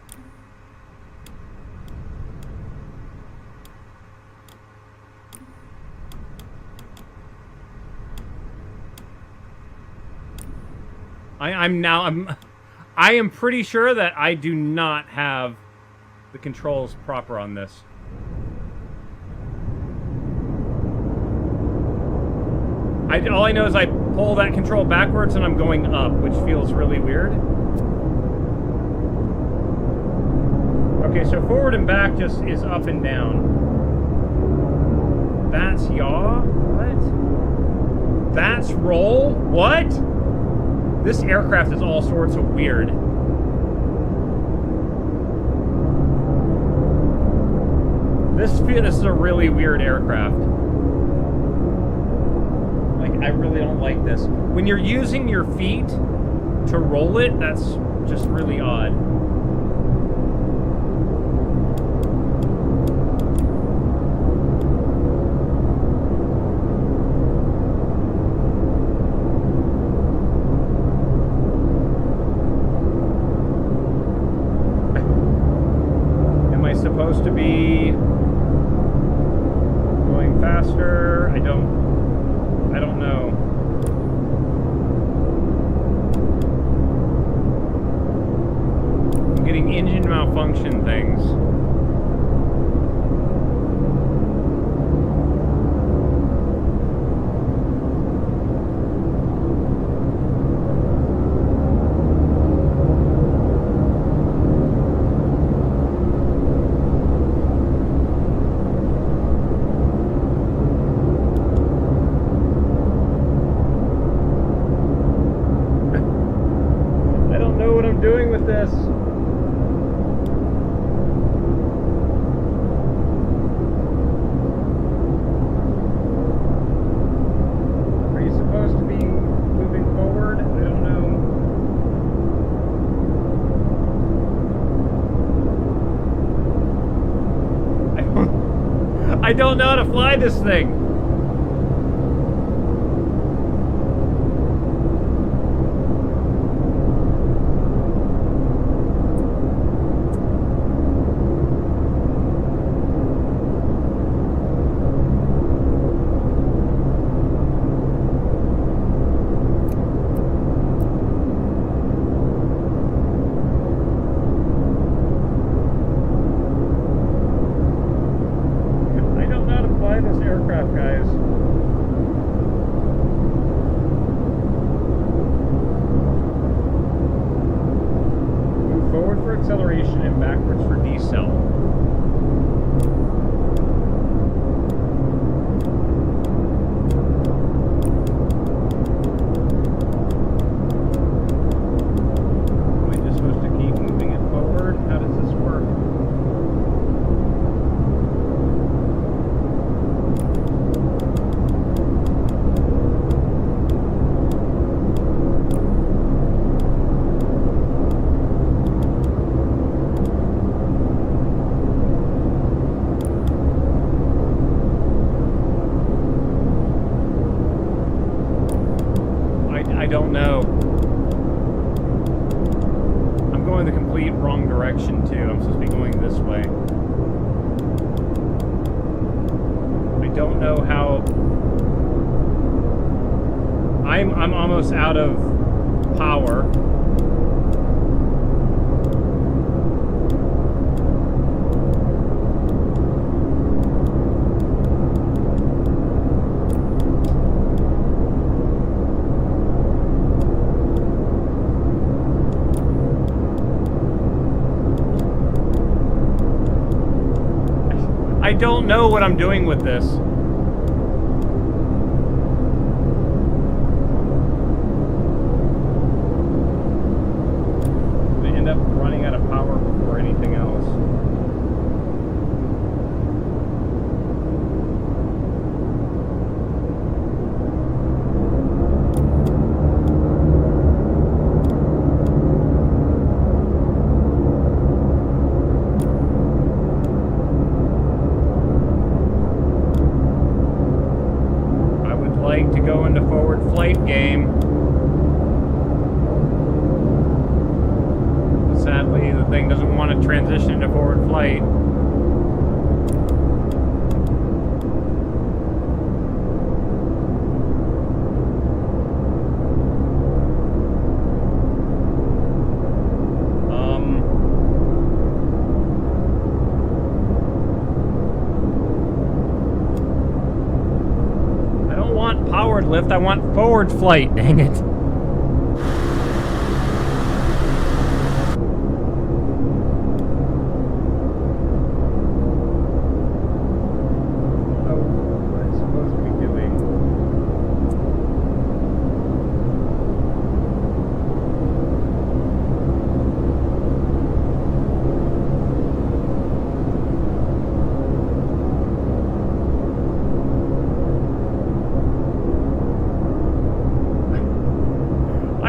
I am pretty sure that I do not have the controls proper on this. All I know is I pull that control backwards and I'm going up, which feels really weird. Okay, so forward and back just is up and down. That's yaw? What? That's roll? What? This aircraft is all sorts of weird. This is a really weird aircraft. Like, I really don't like this. When you're using your feet to roll it, that's just really odd. Am I supposed to be going faster? I don't know. I'm getting engine malfunction things. I don't know what I'm doing with this. Are you supposed to be moving forward? I don't know. I don't know how to fly this thing. I don't know how to fly this aircraft, guys. Move forward for acceleration and backwards for decel. Am I just supposed to keep moving it forward? How does this work? I don't know. I'm going the complete wrong direction too. I'm supposed to be going this way. I don't know how. I'm almost out of power. I don't know what I'm doing with this. I end up running out of power before anything else. Like to go into forward flight game. But sadly, the thing doesn't want to transition into forward flight. Powered lift, I want forward flight, dang it.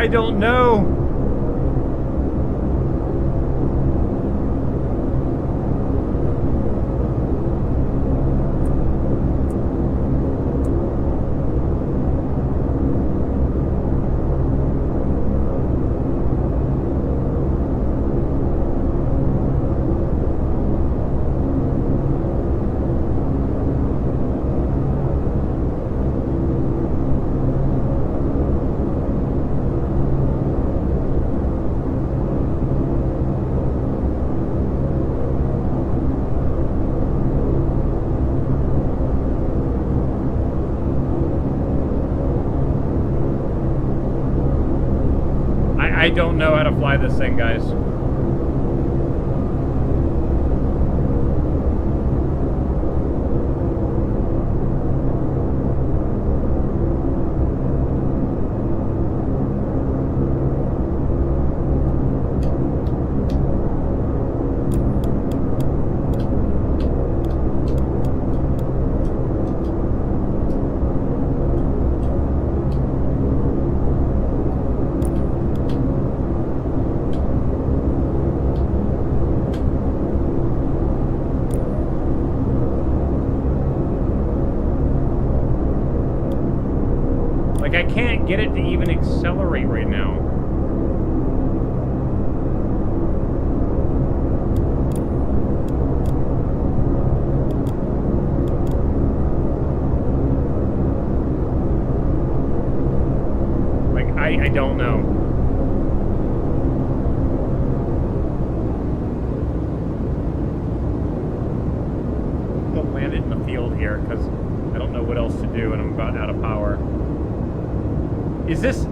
I don't know. I don't know how to fly this thing, guys. Like, I can't get it to even accelerate right now. Like, I don't know. Don't land it in the field here, because I don't know what else to do, and I'm about out of power. Is this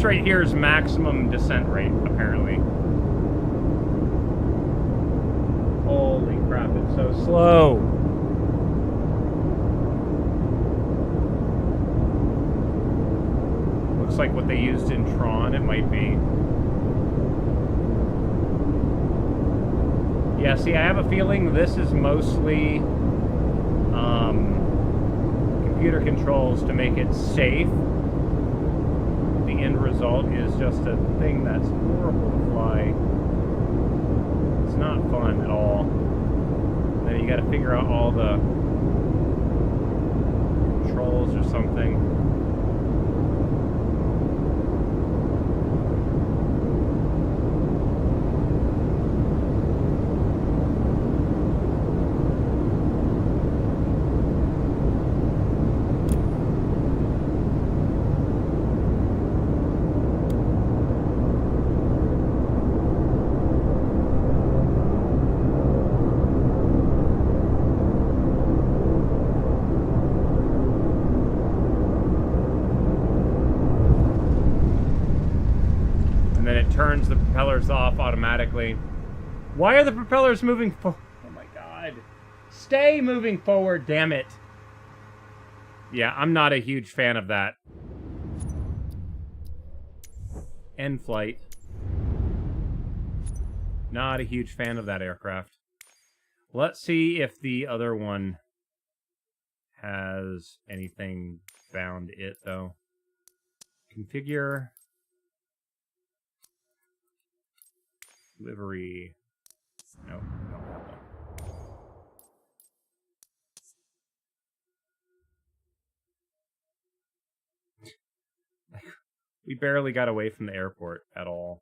right here is maximum descent rate, apparently. Holy crap, it's so slow. Looks like what they used in Tron, it might be. Yeah, see, I have a feeling this is mostly computer controls to make it safe. The end result is just a thing that's horrible to fly. It's not fun at all. And then you got to figure out all the controls or something. Turns the propellers off automatically. Why are the propellers moving forward? Oh my god. Stay moving forward, damn it. Yeah, I'm not a huge fan of that. End flight. Not a huge fan of that aircraft. Let's see if the other one has anything found it, though. Configure. Livery. No, no, no. We barely got away from the airport at all.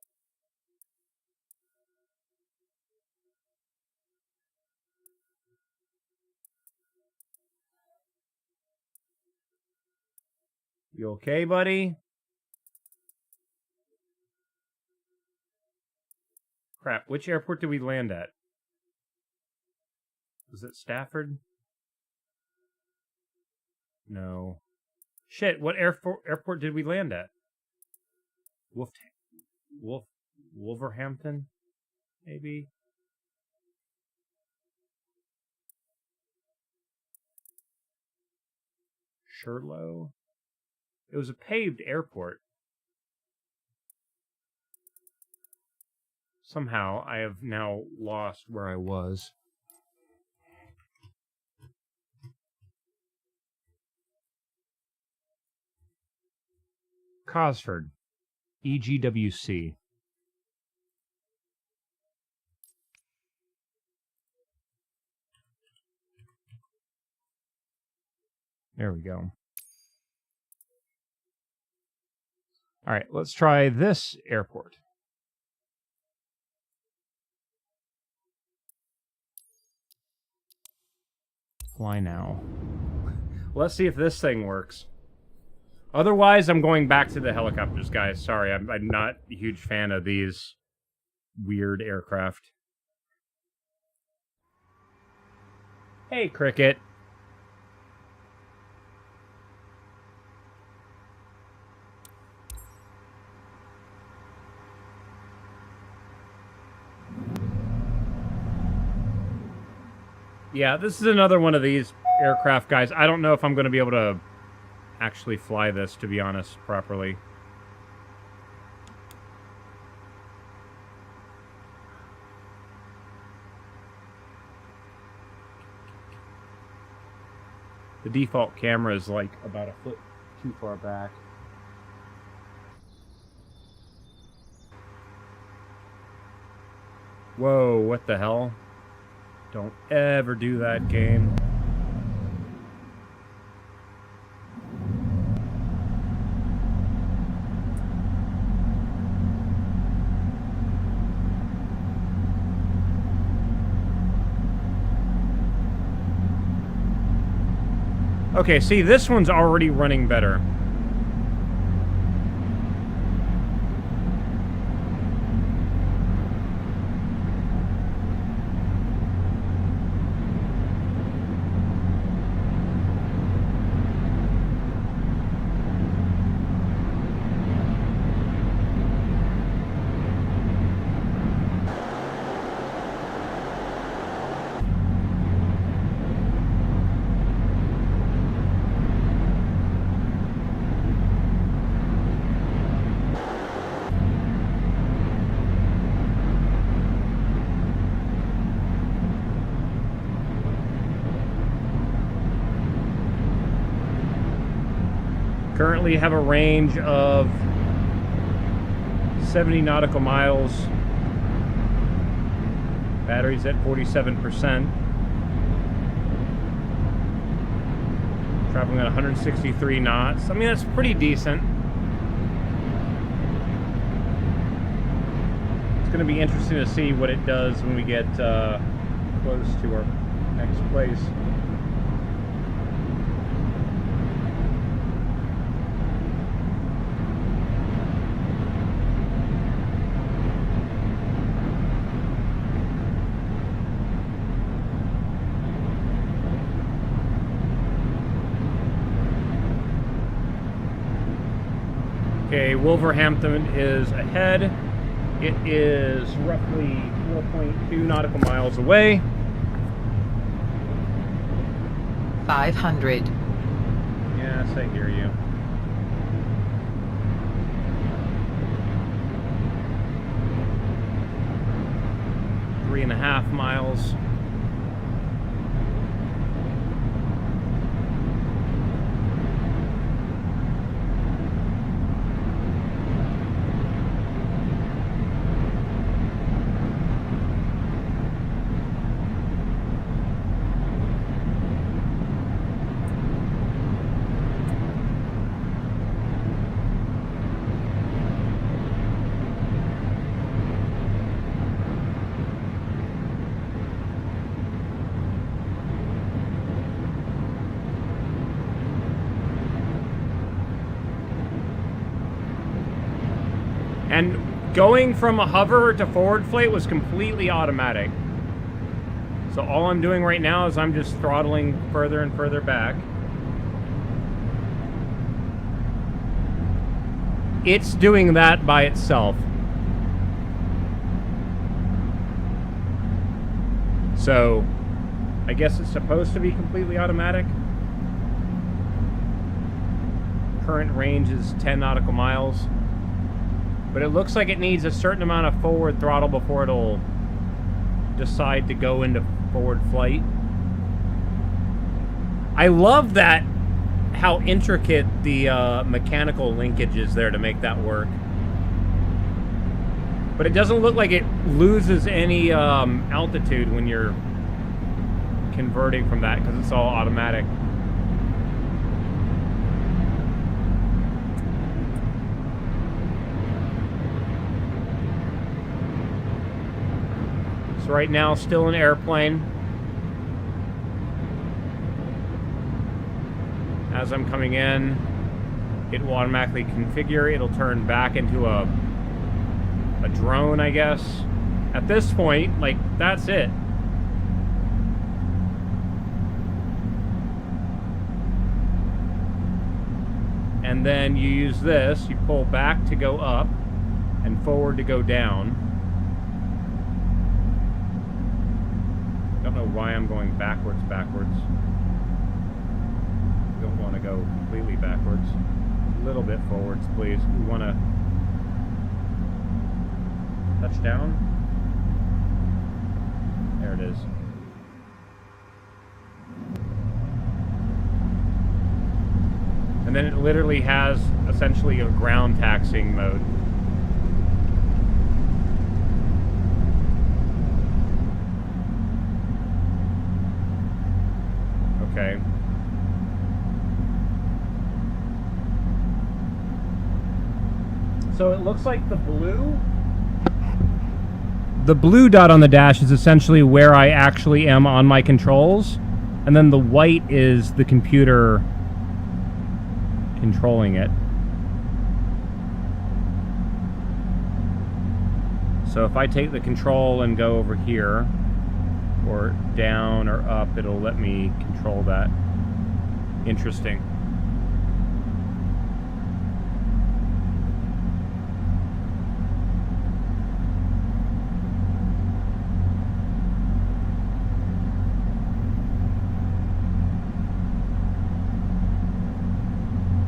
You okay, buddy? Crap, which airport did we land at? Was it Stafford? No. Shit, what airport did we land at? Wolverhampton? Maybe? Sherlow? It was a paved airport. Somehow, I have now lost where I was. Cosford. EGWC. There we go. All right, let's try this airport. Fly now. Let's see if this thing works. Otherwise, I'm going back to the helicopters, guys. Sorry, I'm not a huge fan of these weird aircraft. Hey, Cricket. Yeah, this is another one of these aircraft, guys. I don't know if I'm going to be able to actually fly this, to be honest, properly. The default camera is like about a foot too far back. Whoa, what the hell? Don't ever do that, game. Okay, see, this one's already running better. Currently have a range of 70 nautical miles. Battery's at 47%. Traveling at 163 knots. I mean, that's pretty decent. It's going to be interesting to see what it does when we get close to our next place. Okay, Wolverhampton is ahead. It is roughly 4.2 nautical miles away. 500. Yes, I hear you. Three and a half miles. And going from a hover to forward flight was completely automatic. So all I'm doing right now is I'm just throttling further and further back. It's doing that by itself. So I guess it's supposed to be completely automatic. Current range is 10 nautical miles. But it looks like it needs a certain amount of forward throttle before it'll decide to go into forward flight. I love that, how intricate the mechanical linkage is there to make that work. But it doesn't look like it loses any altitude when you're converting from that because it's all automatic. So right now, still an airplane. As I'm coming in, it will automatically configure. It'll turn back into a drone, I guess. At this point, like, that's it. And then you use this, you pull back to go up and forward to go down. Don't know why I'm going backwards. Don't want to go completely backwards. A little bit forwards, please. We want to touch down. There it is. And then it literally has essentially a ground taxiing mode. Okay. So it looks like the blue dot on the dash is essentially where I actually am on my controls, and then the white is the computer controlling it. So if I take the control and go over here, or down or up, it'll let me control that. Interesting.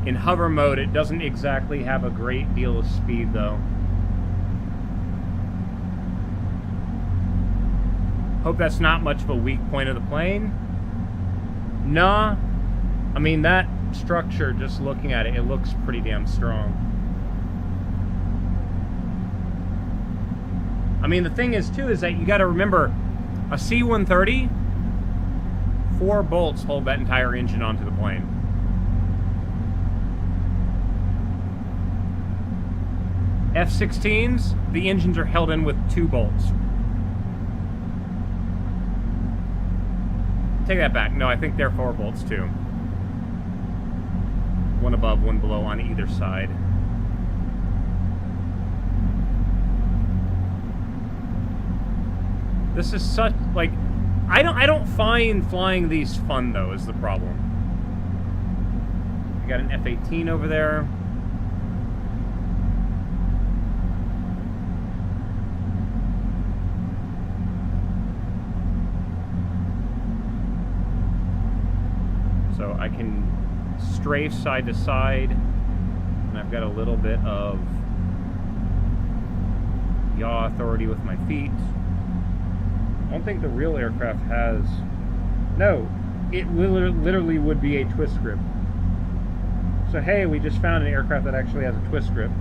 In hover mode, it doesn't exactly have a great deal of speed, though. Hope that's not much of a weak point of the plane. Nah. I mean, that structure, just looking at it, it looks pretty damn strong. I mean, the thing is, too, is that you got to remember, a C-130, 4 bolts hold that entire engine onto the plane. F-16s, the engines are held in with 2 bolts. Take that back. No, I think they're 4 bolts too. 1 above, 1 below on either side. This is such, like, I don't find flying these fun, though, is the problem. We got an F-18 over there. So I can strafe side to side, and I've got a little bit of yaw authority with my feet. I don't think the real aircraft has... No, it literally would be a twist grip. So hey, we just found an aircraft that actually has a twist grip.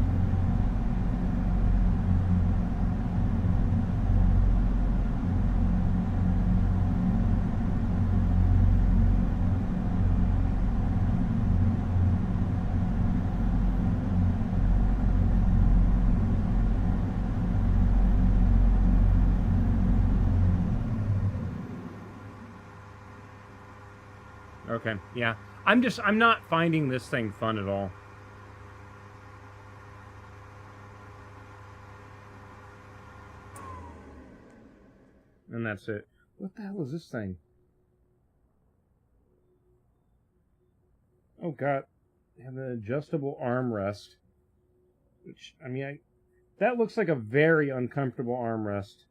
Okay, yeah. I'm not finding this thing fun at all. And that's it. What the hell is this thing? Oh god. They have an adjustable armrest. Which, I mean, that looks like a very uncomfortable armrest.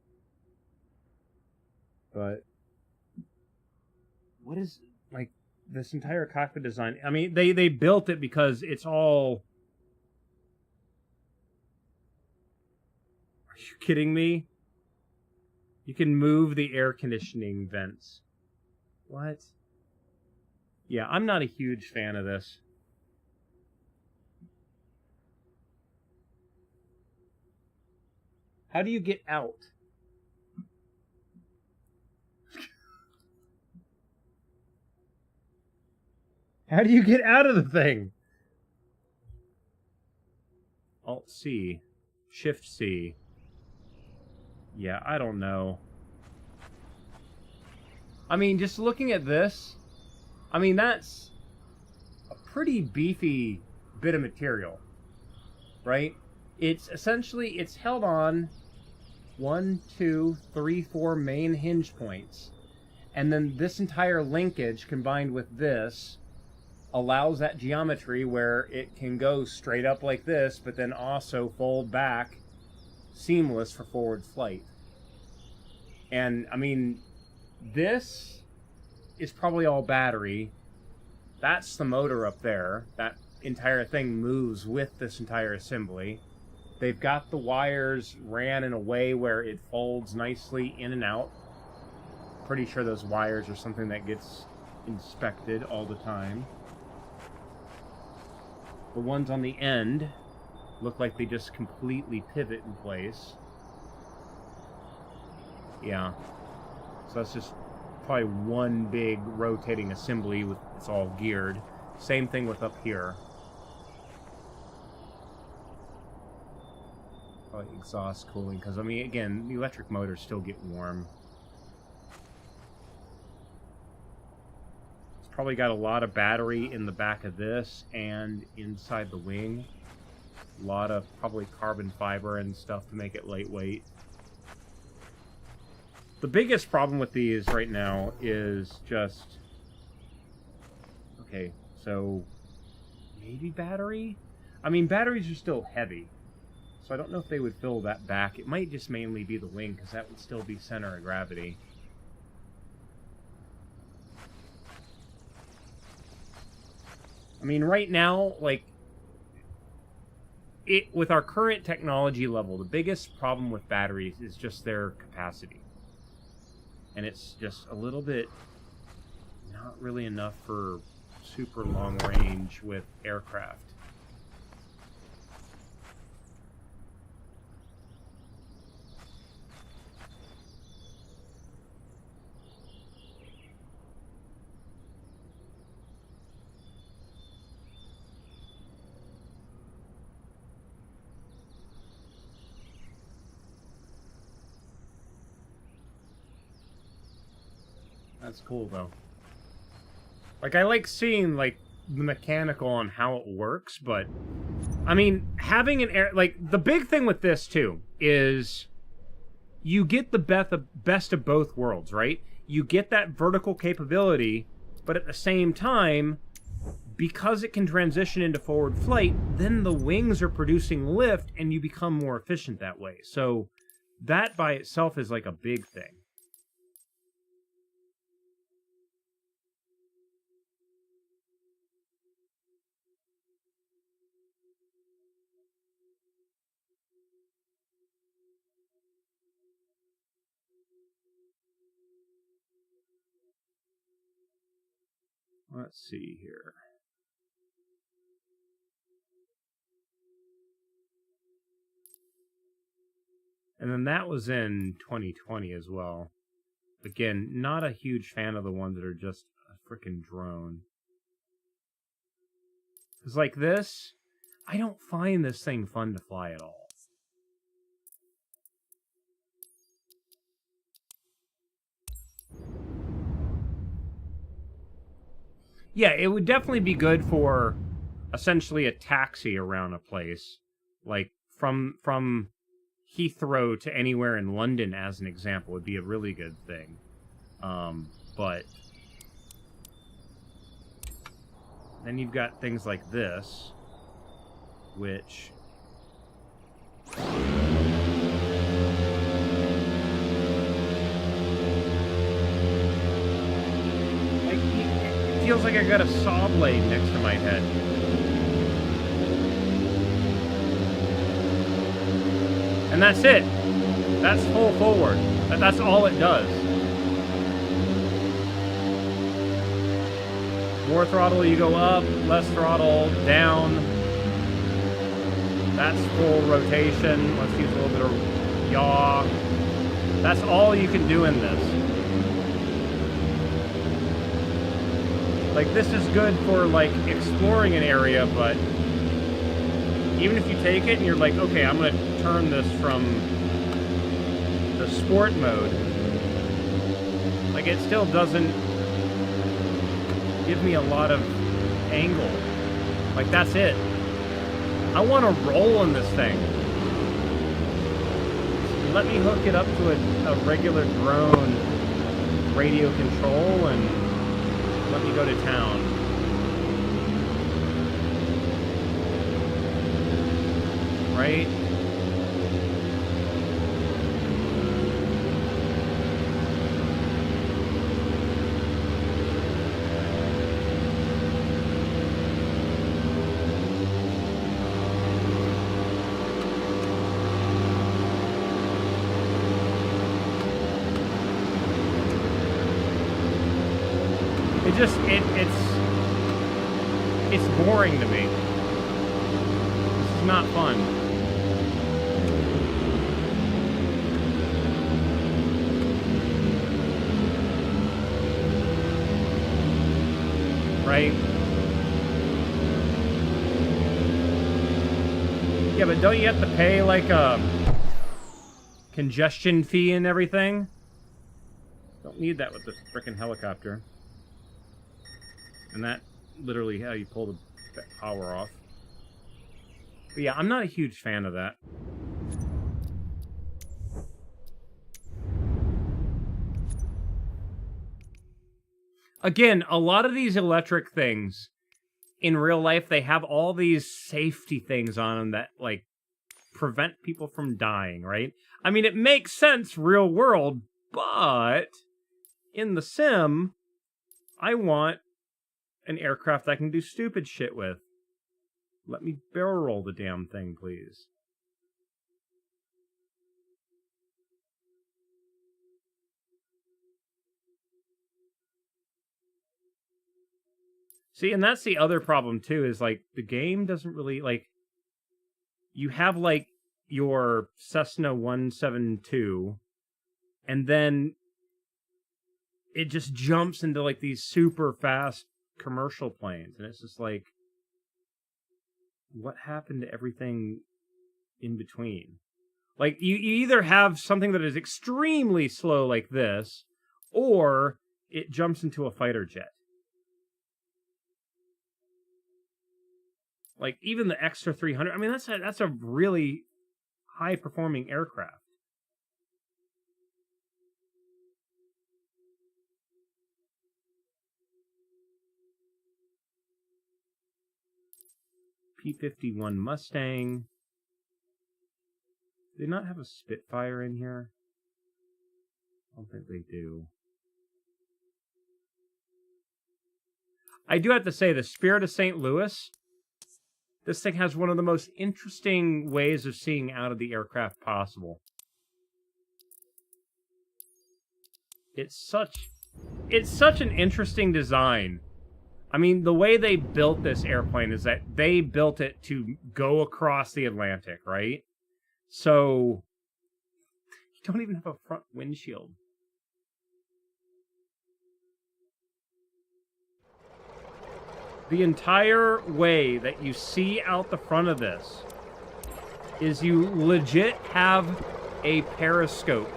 But what is, like, this entire cockpit design? I mean, they built it because it's all... Are you kidding me? You can move the air conditioning vents. What? Yeah, I'm not a huge fan of this. How do you get out? How do you get out of the thing? Alt C. Shift C. Yeah, I don't know. I mean, just looking at this, I mean, that's a pretty beefy bit of material, right? It's essentially, it's held on 1, 2, 3, 4 main hinge points. And then this entire linkage combined with this allows that geometry where it can go straight up like this, but then also fold back seamless for forward flight. And, I mean, this is probably all battery. That's the motor up there. That entire thing moves with this entire assembly. They've got the wires ran in a way where it folds nicely in and out. Pretty sure those wires are something that gets inspected all the time. The ones on the end look like they just completely pivot in place. Yeah. So that's just probably one big rotating assembly with it's all geared. Same thing with up here. Probably exhaust cooling, because I mean, again, the electric motors still get warm. It's probably got a lot of battery in the back of this and inside the wing. A lot of probably carbon fiber and stuff to make it lightweight. The biggest problem with these right now is just... Okay, so... Maybe battery? I mean, batteries are still heavy. So I don't know if they would fill that back. It might just mainly be the wing, because that would still be center of gravity. I mean, right now, like... with our current technology level, the biggest problem with batteries is just their capacity. And it's just a little bit not really enough for super long range with aircraft. That's cool, though. Like, I like seeing, like, the mechanical on how it works, but... I mean, having an air... Like, the big thing with this, too, is... You get the best of both worlds, right? You get that vertical capability, but at the same time, because it can transition into forward flight, then the wings are producing lift, and you become more efficient that way. So, that by itself is, like, a big thing. Let's see here. And then that was in 2020 as well. Again, not a huge fan of the ones that are just a freaking drone. Because like this, I don't find this thing fun to fly at all. Yeah, it would definitely be good for essentially a taxi around a place. Like from Heathrow to anywhere in London, as an example, would be a really good thing. But then you've got things like this, which... feels like I got a saw blade next to my head. And that's it. That's full forward. That's all it does. More throttle, you go up. Less throttle, down. That's full rotation. Let's use a little bit of yaw. That's all you can do in this. Like, this is good for, like, exploring an area, but even if you take it and you're like, okay, I'm going to turn this from the sport mode, like, it still doesn't give me a lot of angle. Like, that's it. I want to roll in this thing. Let me hook it up to a regular drone radio control and let me go to town. Right? It's boring to me. This is not fun. Right? Yeah, but don't you have to pay like a congestion fee and everything? Don't need that with the frickin' helicopter. And that literally how you pull the power off. But yeah, I'm not a huge fan of that. Again, a lot of these electric things, in real life, they have all these safety things on them that, like, prevent people from dying, right? I mean, it makes sense real world, but in the sim, I want an aircraft I can do stupid shit with. Let me barrel roll the damn thing, please. See, and that's the other problem, too, is, like, the game doesn't really, like... You have, like, your Cessna 172, and then it just jumps into, like, these super fast commercial planes, and it's just like, what happened to everything in between? Like, you either have something that is extremely slow like this, or it jumps into a fighter jet. Like, even the Extra 300, I mean, that's a really high-performing aircraft. P-51 Mustang. Do they not have a Spitfire in here? I don't think they do. I do have to say, the Spirit of St. Louis, this thing has one of the most interesting ways of seeing out of the aircraft possible. It's such an interesting design. I mean, the way they built this airplane is that they built it to go across the Atlantic, right? So, you don't even have a front windshield. The entire way that you see out the front of this is you legit have a periscope.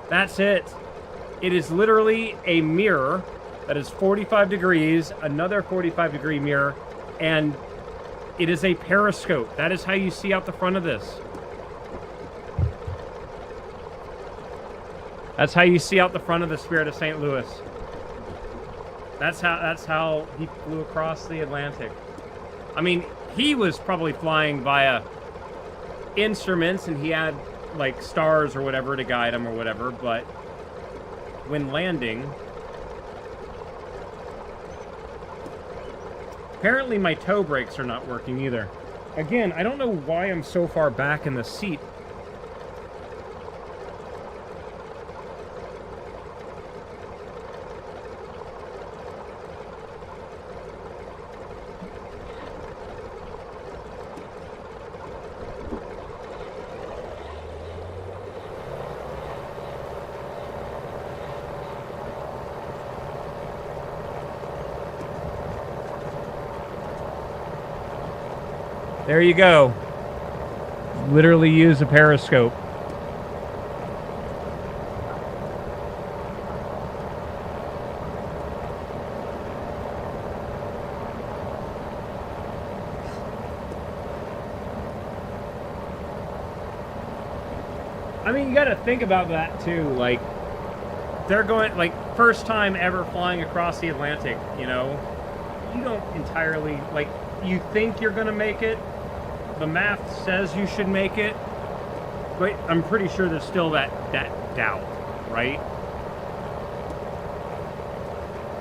That's it. It is literally a mirror that is 45 degrees, another 45-degree mirror, and it is a periscope. That is how you see out the front of this. That's how you see out the front of the Spirit of St. Louis. That's how he flew across the Atlantic. I mean, he was probably flying via instruments, and he had, like, stars or whatever to guide him or whatever, but when landing... Apparently my toe brakes are not working either. Again, I don't know why I'm so far back in the seat. There you go. Literally use a periscope. I mean, you gotta think about that too. Like, they're going, like, first time ever flying across the Atlantic, you know? You don't entirely, like, you think you're gonna make it. The math says you should make it. But I'm pretty sure there's still that doubt, right?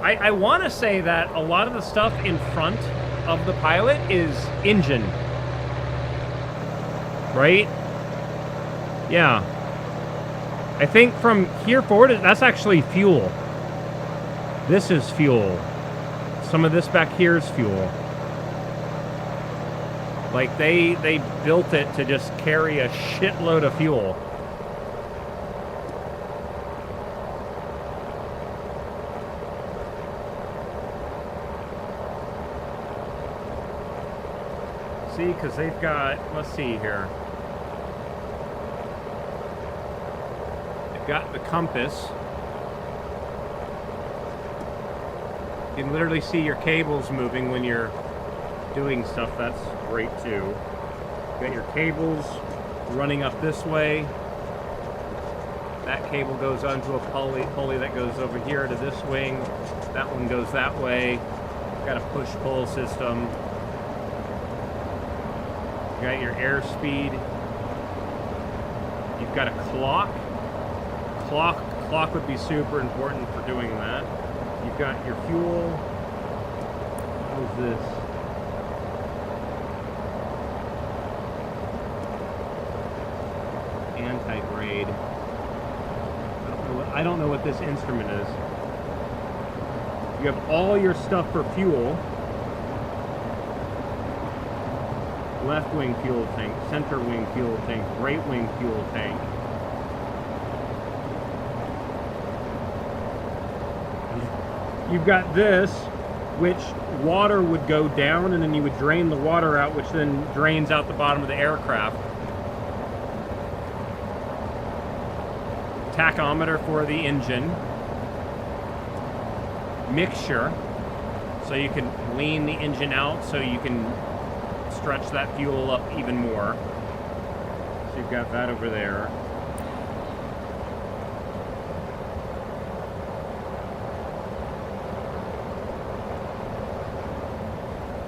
I want to say that a lot of the stuff in front of the pilot is engine. Right? Yeah. I think from here forward, that's actually fuel. This is fuel. Some of this back here is fuel. Like, they built it to just carry a shitload of fuel. See, because they've got, let's see here. They've got the compass. You can literally see your cables moving when you're doing stuff. That's great too. You got your cables running up this way. That cable goes onto a pulley that goes over here to this wing. That one goes that way. Got a push-pull system. You got your airspeed. You've got a clock. Clock would be super important for doing that. You've got your fuel. What is this? Anti-grade. I don't know what this instrument is. You have all your stuff for fuel. Left wing fuel tank, center wing fuel tank, right wing fuel tank. You've got this, which water would go down and then you would drain the water out, which then drains out the bottom of the aircraft. Tachometer for the engine. Mixture, so you can lean the engine out so you can stretch that fuel up even more. So you've got that over there.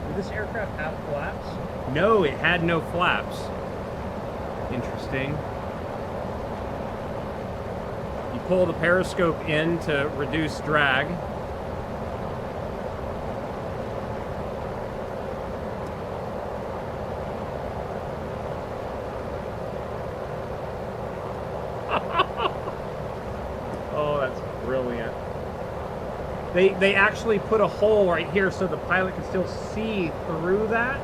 Did this aircraft have flaps? No, it had no flaps. Interesting. You pull the periscope in to reduce drag. They actually put a hole right here so the pilot can still see through that,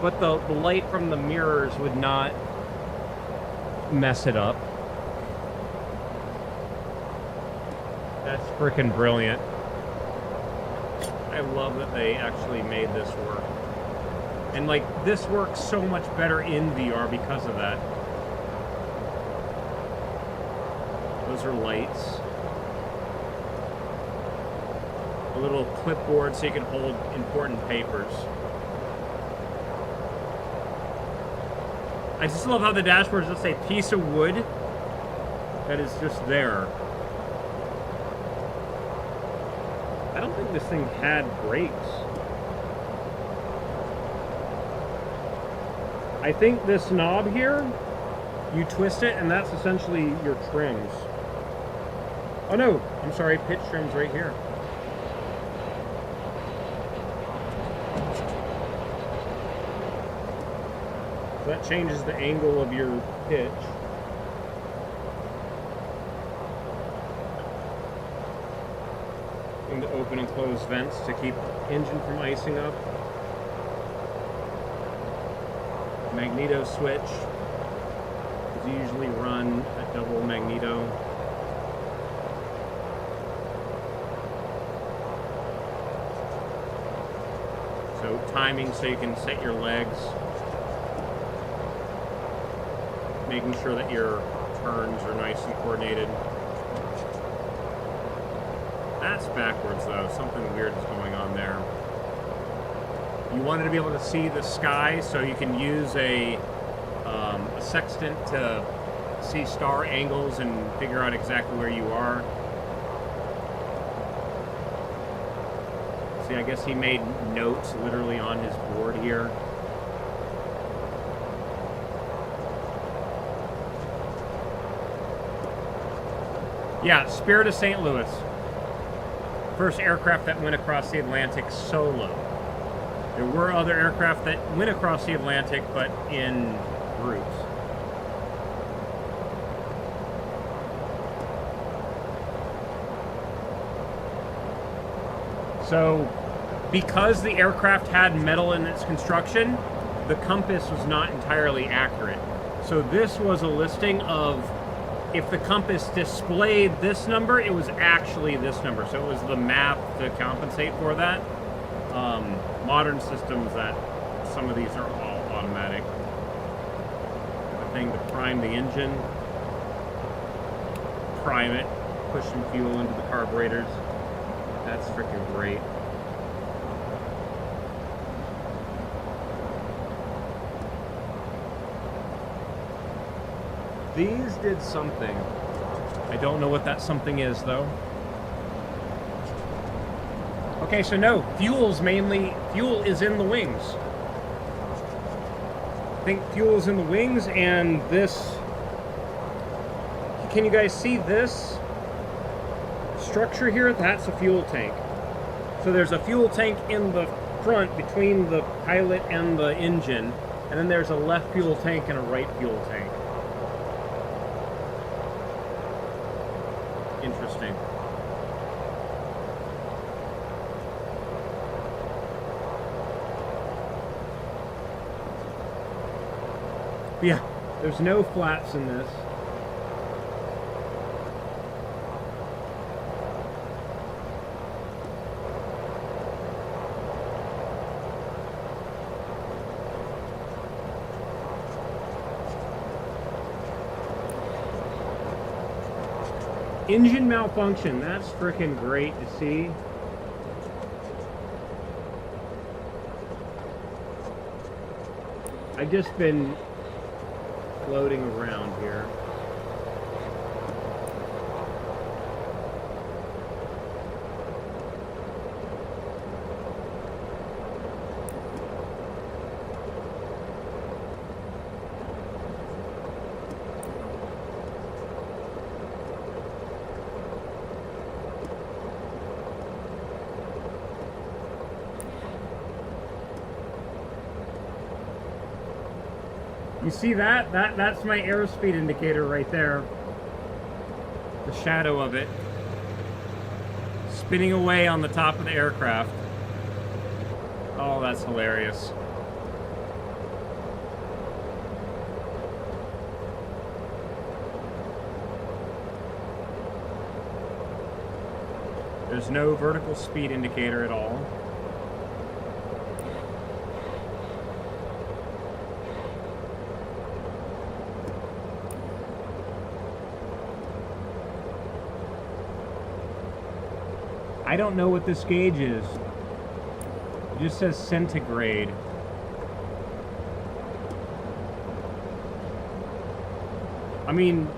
but the light from the mirrors would not mess it up. That's freaking brilliant. I love that they actually made this work. And like, this works so much better in VR because of that. Those are lights. A little clipboard so you can hold important papers. I just love how the dashboard just say piece of wood that is just there. I don't think this thing had brakes. I think this knob here, you twist it and that's essentially your trims. Oh no, I'm sorry, pitch trim's right here. That changes the angle of your pitch. And to open and close vents to keep engine from icing up. Magneto switch. You usually run a double magneto. So So timing so you can set your legs. Making sure that your turns are nice and coordinated. That's backwards though. Something weird is going on there. You wanted to be able to see the sky, so you can use a sextant to see star angles and figure out exactly where you are. See, I guess he made notes literally on his board here. Yeah, Spirit of St. Louis. First aircraft that went across the Atlantic solo. There were other aircraft that went across the Atlantic, but in groups. So, because the aircraft had metal in its construction, the compass was not entirely accurate. So this was a listing of, if the compass displayed this number, it was actually this number. So it was the math to compensate for that. Modern systems, that some of these are all automatic. The thing to prime the engine, prime it, push some fuel into the carburetors. That's freaking great. These did something. I don't know what that something is, though. Okay, so no, fuel is in the wings. I think fuel is in the wings, and this... Can you guys see this structure here? That's a fuel tank. So there's a fuel tank in the front between the pilot and the engine, and then there's a left fuel tank and a right fuel tank. Interesting. Yeah, there's no flaps in this. Engine malfunction, that's freaking great to see. I've just been floating around here. You see that? That's my airspeed indicator right there. The shadow of it. Spinning away on the top of the aircraft. Oh, that's hilarious. There's no vertical speed indicator at all. I don't know what this gauge is. It just says centigrade. I mean,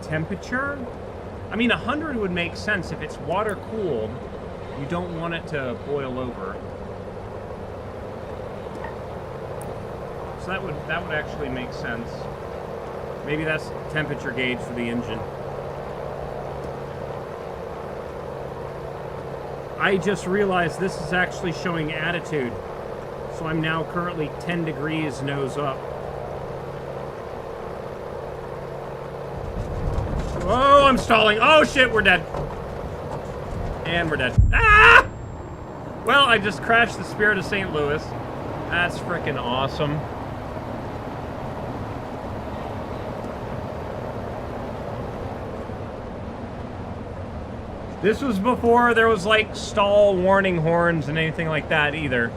temperature? I mean, 100 would make sense. If it's water cooled, you don't want it to boil over. So that would actually make sense. Maybe that's temperature gauge for the engine. I just realized this is actually showing attitude. So I'm now currently 10 degrees nose up. Oh, I'm stalling. Oh shit, we're dead. And we're dead. Ah! Well, I just crashed the Spirit of St. Louis. That's freaking awesome. This was before there was like stall warning horns and anything like that either.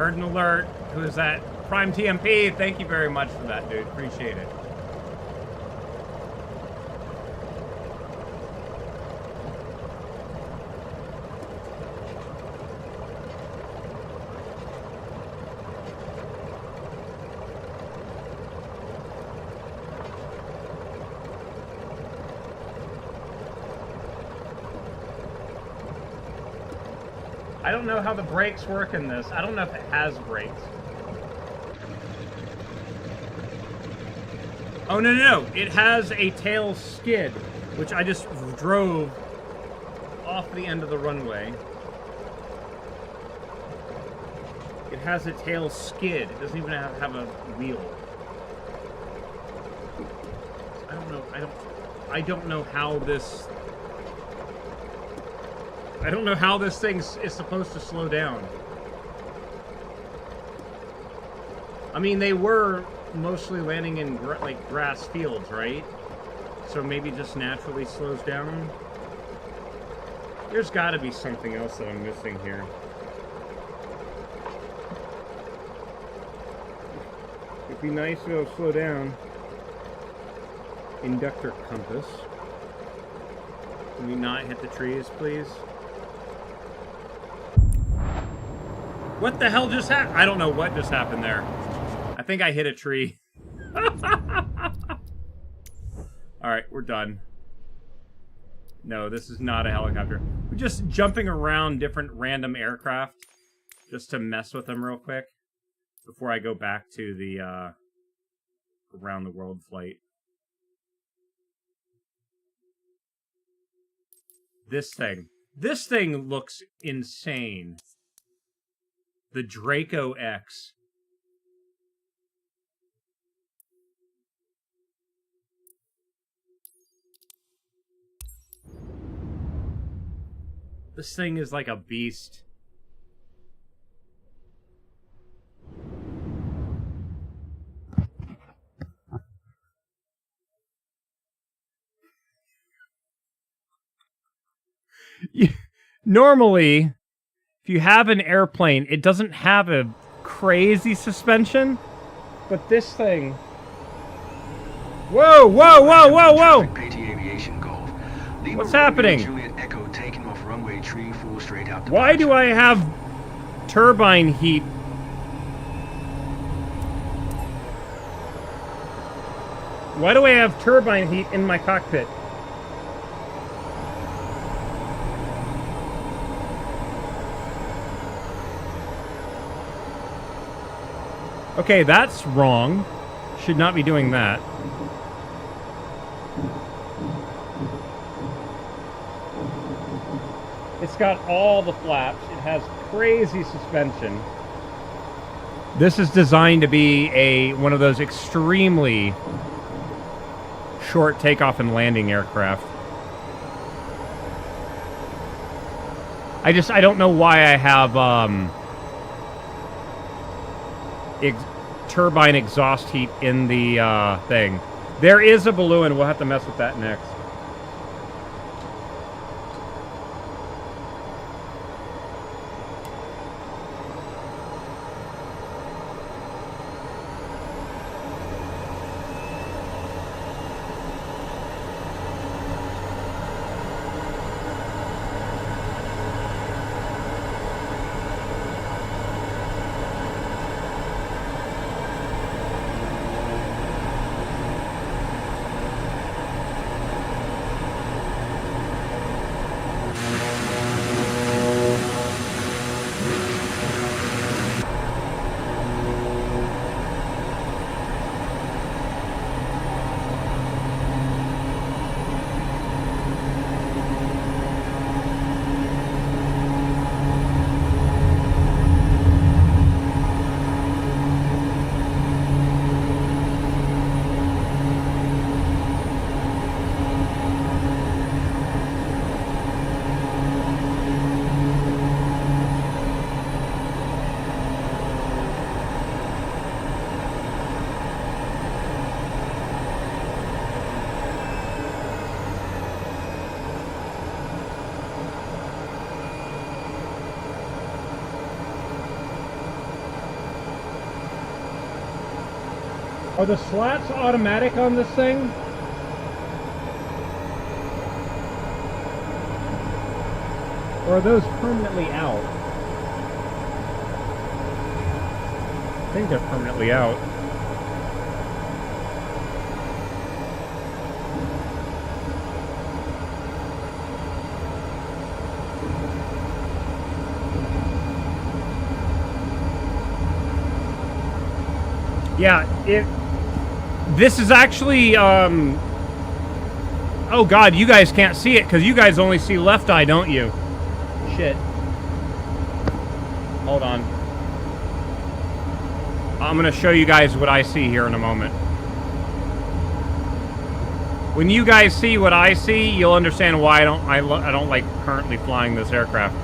Heard an alert. Who is that? Prime TMP. Thank you very much for that, dude. Appreciate it. I don't know how the brakes work in this. I don't know if it has brakes. Oh, no, no, no. It has a tail skid, which I just drove off the end of the runway. It has a tail skid. It doesn't even have a wheel. I don't know how this... I don't know how this thing is supposed to slow down. I mean, they were mostly landing in like grass fields, right? So maybe just naturally slows down. There's got to be something else that I'm missing here. It'd be nice to be able to slow down. Inductor compass. Can we not hit the trees, please? What the hell just happened? I don't know what just happened there. I think I hit a tree. Alright, we're done. No, this is not a helicopter. We're just jumping around different random aircraft just to mess with them real quick before I go back to the around the world flight. This thing looks insane. The Draco X. This thing is like a beast. Normally, if you have an airplane, it doesn't have a crazy suspension, but this thing... Whoa, whoa, whoa, whoa, whoa! What's happening? Why do I have turbine heat? Why do I have turbine heat in my cockpit? Okay, that's wrong. Should not be doing that. It's got all the flaps. It has crazy suspension. This is designed to be one of those extremely short takeoff and landing aircraft. I don't know why I have turbine exhaust heat in the thing. There is a balloon. We'll have to mess with that next. Are the slats automatic on this thing? Or are those permanently out? I think they're permanently out. Yeah, this is actually, oh god, you guys can't see it, because you guys only see left eye, don't you? Shit. Hold on. I'm gonna show you guys what I see here in a moment. When you guys see what I see, you'll understand why I don't like currently flying this aircraft.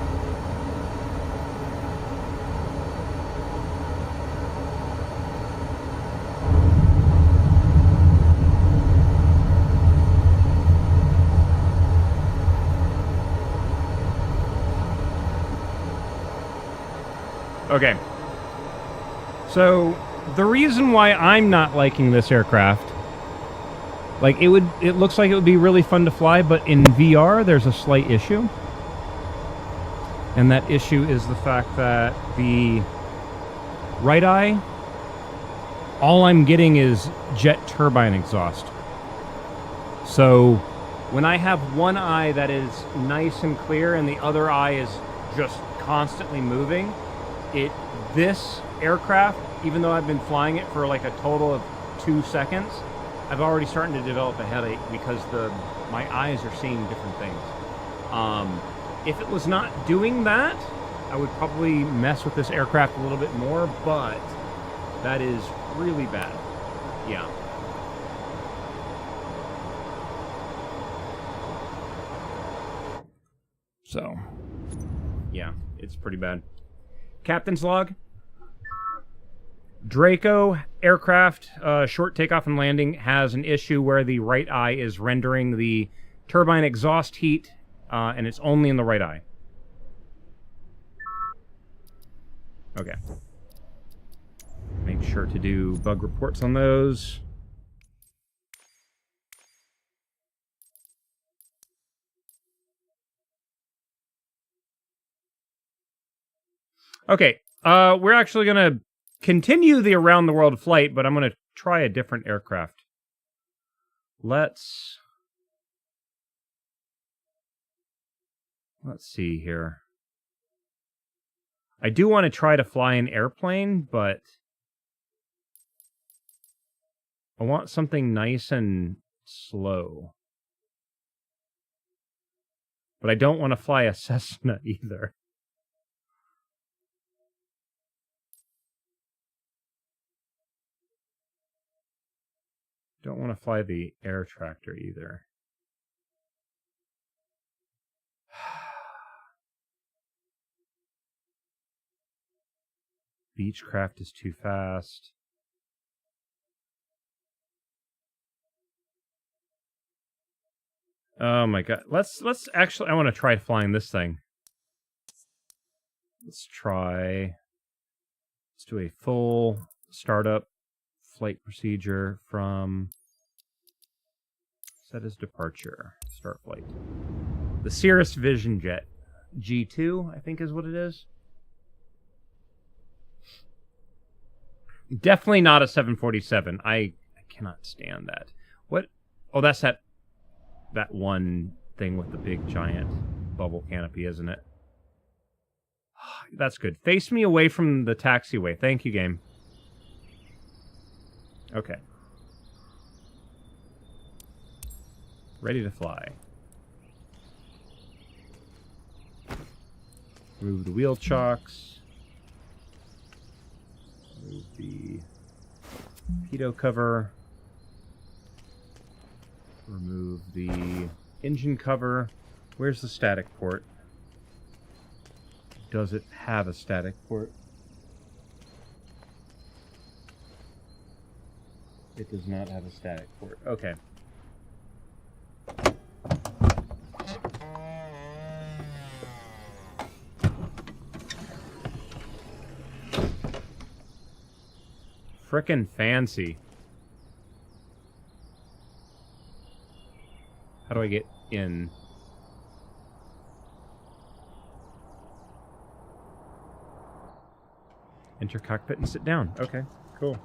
Okay. So, the reason why I'm not liking this aircraft, like, it looks like it would be really fun to fly, but in VR, there's a slight issue. And that issue is the fact that the right eye, all I'm getting is jet turbine exhaust. So, when I have one eye that is nice and clear and the other eye is just constantly moving, this aircraft, even though I've been flying it for like a total of 2 seconds, I've already starting to develop a headache because my eyes are seeing different things. If it was not doing that, I would probably mess with this aircraft a little bit more, but that is really bad. Yeah. So, yeah, it's pretty bad. Captain's log. Draco aircraft, short takeoff and landing, has an issue where the right eye is rendering the turbine exhaust heat, and it's only in the right eye. Okay. Make sure to do bug reports on those. Okay, we're actually going to continue the around the world flight, but I'm going to try a different aircraft. Let's see here. I do want to try to fly an airplane, but I want something nice and slow. But I don't want to fly a Cessna either. Don't want to fly the air tractor either. Beechcraft is too fast. Oh my god. Let's actually, I want to try flying this thing. Let's do a full startup flight procedure from set as departure. Start flight. The Cirrus Vision Jet. G2, I think is what it is. Definitely not a 747. I cannot stand that. What? Oh, that's that one thing with the big giant bubble canopy, isn't it? That's good. Face me away from the taxiway. Thank you, game. Okay. Ready to fly. Remove the wheel chocks. Remove the pitot cover. Remove the engine cover. Where's the static port? Does it have a static port? It does not have a static port. Okay. Frickin' fancy. How do I get in? Enter cockpit and sit down. Okay, cool.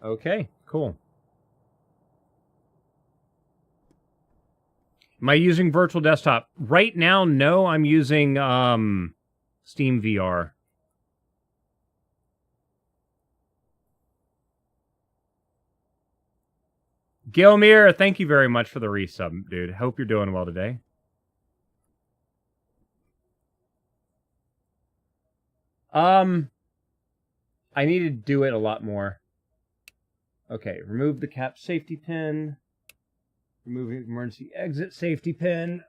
Okay, cool. Am I using virtual desktop? Right now, no, I'm using Steam VR. Gilmere, thank you very much for the resub, dude. Hope you're doing well today. I need to do it a lot more. Okay, remove the cap safety pin. Remove the emergency exit safety pin.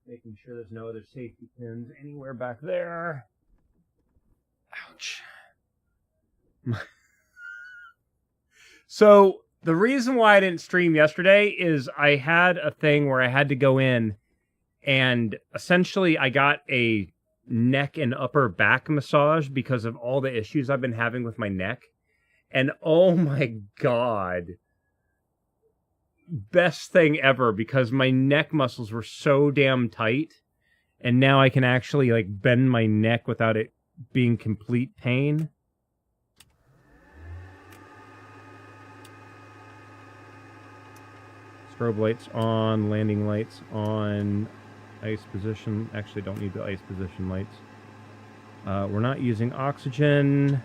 Making sure there's no other safety pins anywhere back there. Ouch. So, the reason why I didn't stream yesterday is I had a thing where I had to go in and essentially I got a neck and upper back massage because of all the issues I've been having with my neck. And oh my god, best thing ever, because my neck muscles were so damn tight, and now I can actually like bend my neck without it being complete pain. Strobe lights on, landing lights on, ice position. Actually, don't need the ice position lights. We're not using oxygen.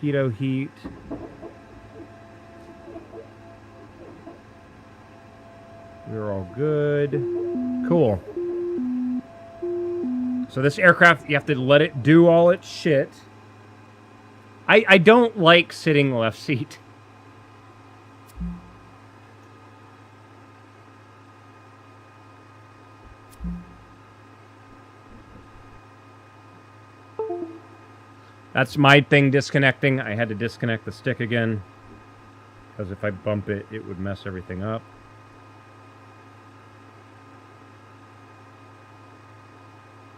Pitot heat. We're all good. Cool. So this aircraft, you have to let it do all its shit. I don't like sitting left seat. That's my thing disconnecting. I had to disconnect the stick again, because if I bump it, it would mess everything up.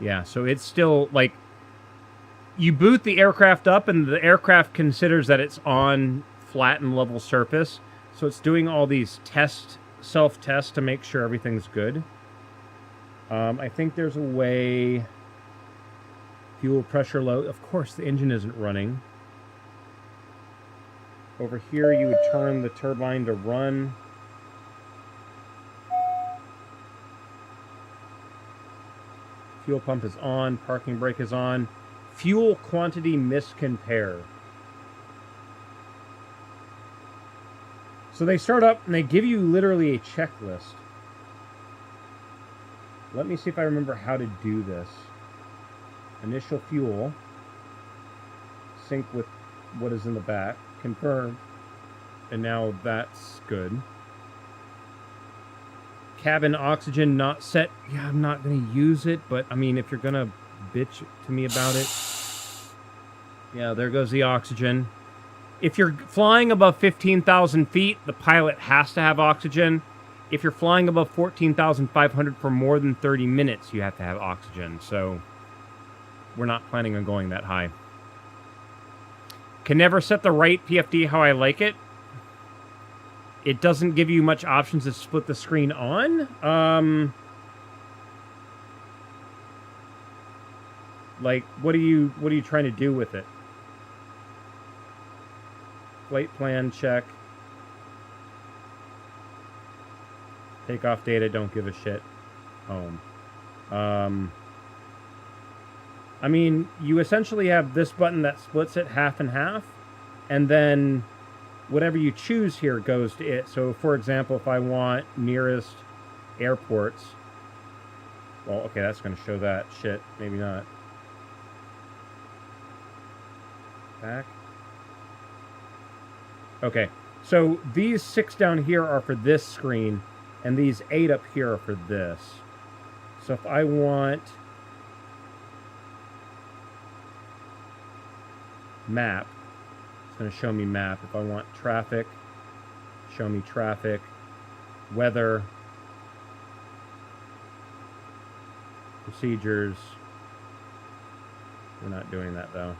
Yeah, so it's still, like, you boot the aircraft up, and the aircraft considers that it's on flat and level surface. So it's doing all these self-tests to make sure everything's good. I think there's a way... Fuel pressure low. Of course, the engine isn't running. Over here, you would turn the turbine to run. Fuel pump is on. Parking brake is on. Fuel quantity miscompare. So they start up and they give you literally a checklist. Let me see if I remember how to do this. Initial fuel, sync with what is in the back, confirm, and now that's good. Cabin oxygen not set. Yeah, I'm not going to use it, but I mean, if you're going to bitch to me about it. Yeah, there goes the oxygen. If you're flying above 15,000 feet, the pilot has to have oxygen. If you're flying above 14,500 for more than 30 minutes, you have to have oxygen, so... We're not planning on going that high. Can never set the right PFD how I like it. It doesn't give you much options to split the screen on. Like, what are you trying to do with it? Flight plan, check. Takeoff data, don't give a shit. Home. I mean, you essentially have this button that splits it half and half, and then whatever you choose here goes to it. So, for example, if I want nearest airports, well, okay, that's going to show that. Shit, maybe not. Back. Okay, so these 6 down here are for this screen, and these 8 up here are for this. So if I want... map, it's going to show me map. If I want traffic, show me traffic, weather, procedures, We're not doing that, though.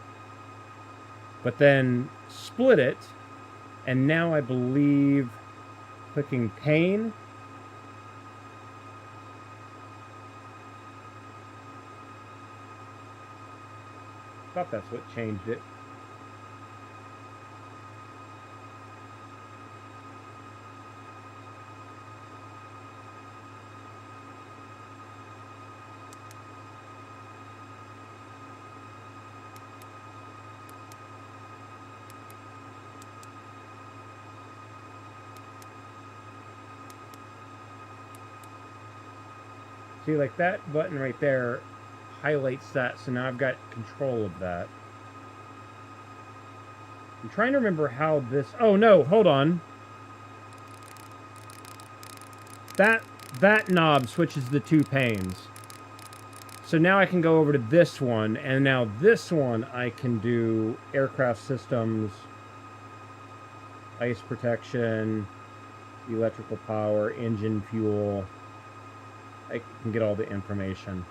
But then split it, and now I believe clicking pane. Thought that's what changed it. See, like that button right there highlights that, so now I've got control of that. I'm trying to remember how this... Oh, no, hold on. That knob switches the two panes. So now I can go over to this one, and now this one I can do aircraft systems, ice protection, electrical power, engine fuel. I can get all the information.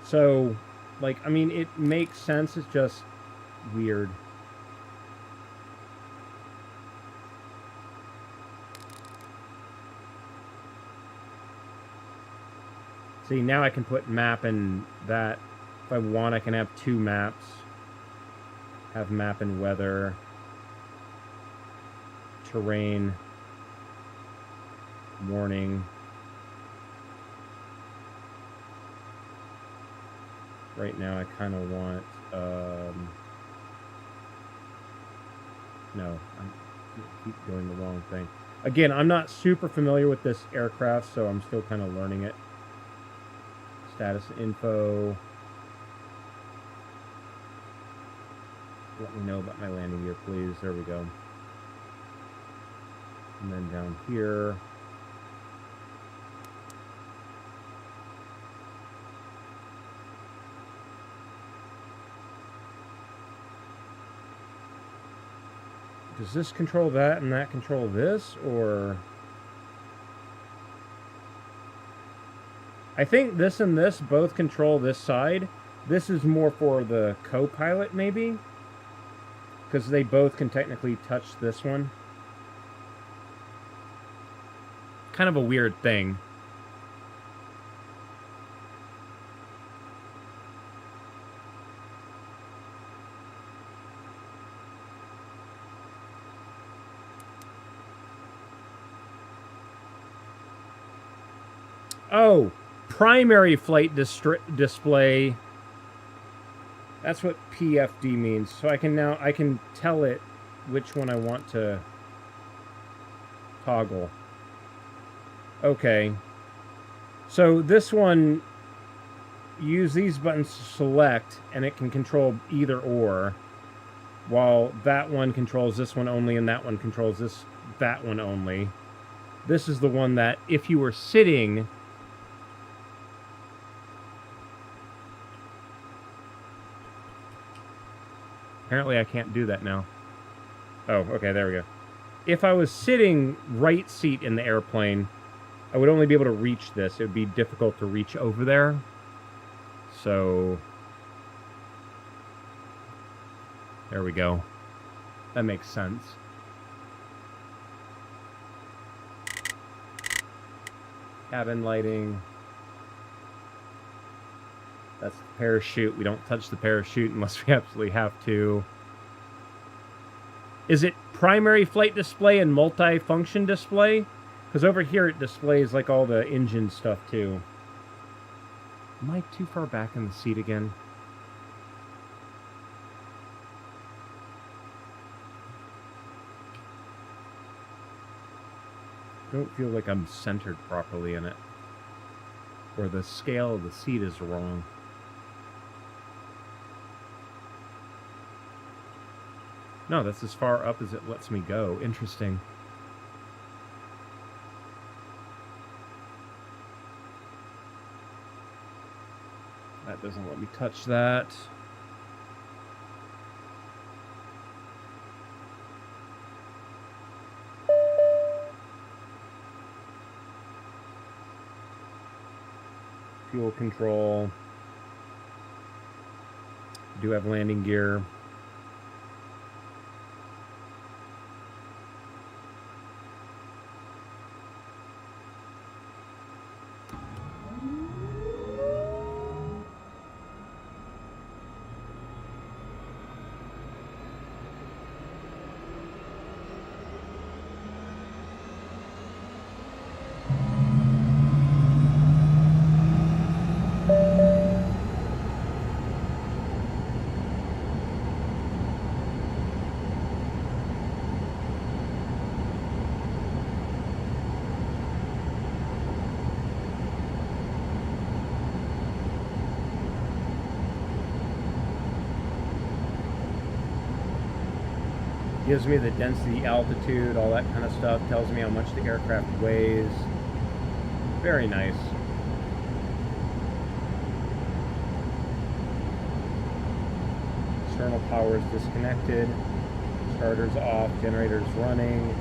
So, like, I mean, it makes sense. It's just weird. See, now I can put map in that. If I want, I can have two maps. Have map and weather. Terrain. Warning. Right now, I kind of want, no, I keep doing the wrong thing. Again, I'm not super familiar with this aircraft, so I'm still kind of learning it. Status info. Let me know about my landing gear, please. There we go. And then down here. Does this control that and that control this, or... I think this and this both control this side. This is more for the co-pilot, maybe? Because they both can technically touch this one. Kind of a weird thing. Oh, primary flight display. That's what PFD means. So I can tell it which one I want to toggle. Okay. So this one, use these buttons to select, and it can control either or, while that one controls this one only, and that one controls that one only. This is the one that if you were sitting... Apparently I can't do that now. Oh, okay, there we go. If I was sitting right seat in the airplane, I would only be able to reach this. It would be difficult to reach over there. So... there we go. That makes sense. Cabin lighting. That's the parachute. We don't touch the parachute unless we absolutely have to. Is it primary flight display and multi-function display? Because over here it displays like all the engine stuff too. Am I too far back in the seat again? I don't feel like I'm centered properly in it. Or the scale of the seat is wrong. No, that's as far up as it lets me go. Interesting. That doesn't let me touch that. Fuel control. Do have landing gear. Gives me the density, altitude, all that kind of stuff. Tells me how much the aircraft weighs. Very nice. External power is disconnected. Starter's off. Generator's running.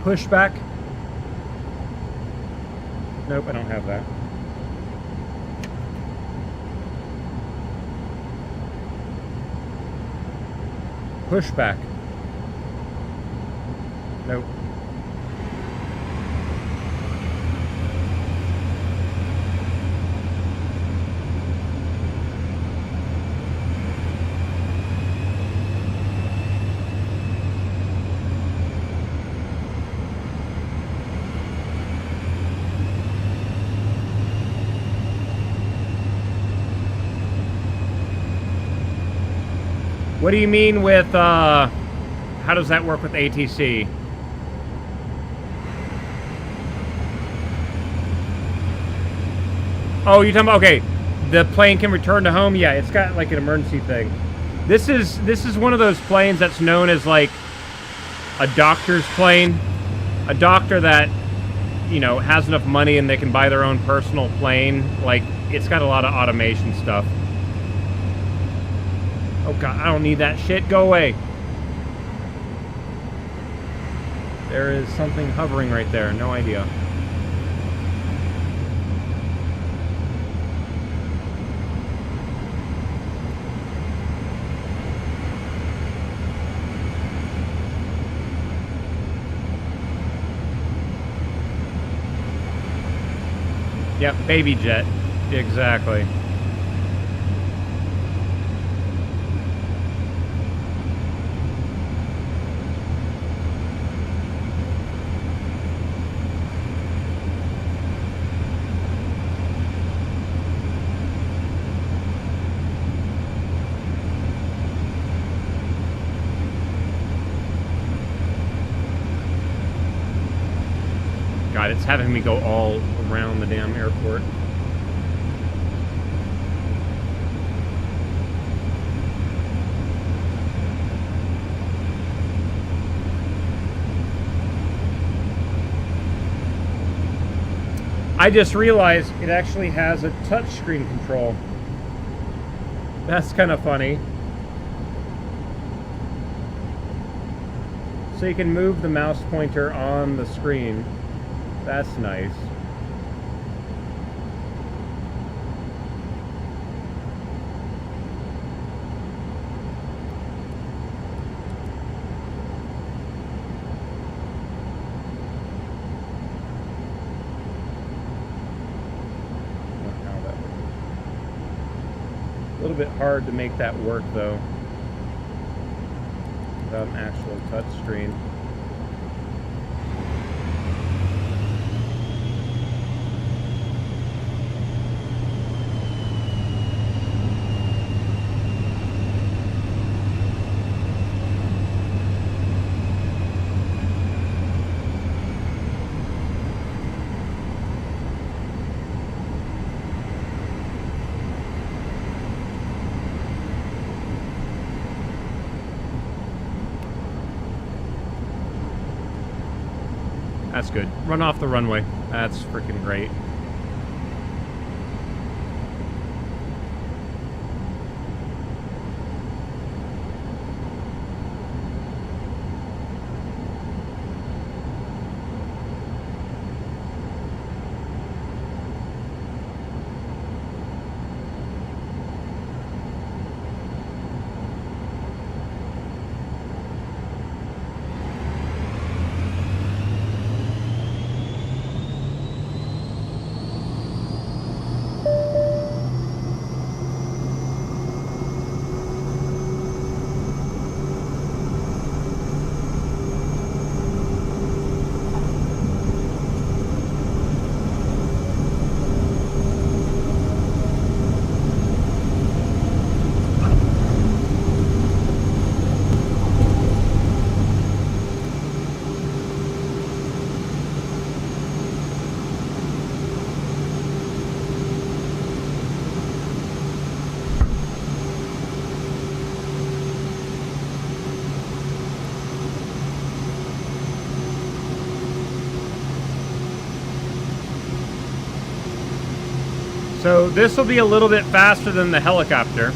Pushback. Nope, I don't have that. Pushback. Nope. What do you mean with, how does that work with ATC? Oh, you're talking about, okay, the plane can return to home? Yeah, it's got like an emergency thing. This is one of those planes that's known as like a doctor's plane. A doctor that, you know, has enough money and they can buy their own personal plane. Like, it's got a lot of automation stuff. Oh god, I don't need that shit. Go away. There is something hovering right there. No idea. Yep, baby jet. Exactly. God, it's having me go all around the damn airport. I just realized it actually has a touchscreen control. That's kind of funny. So you can move the mouse pointer on the screen. That's nice. A little bit hard to make that work though, without an actual touch screen. That's good. Run off the runway. That's freaking great. So this will be a little bit faster than the helicopter.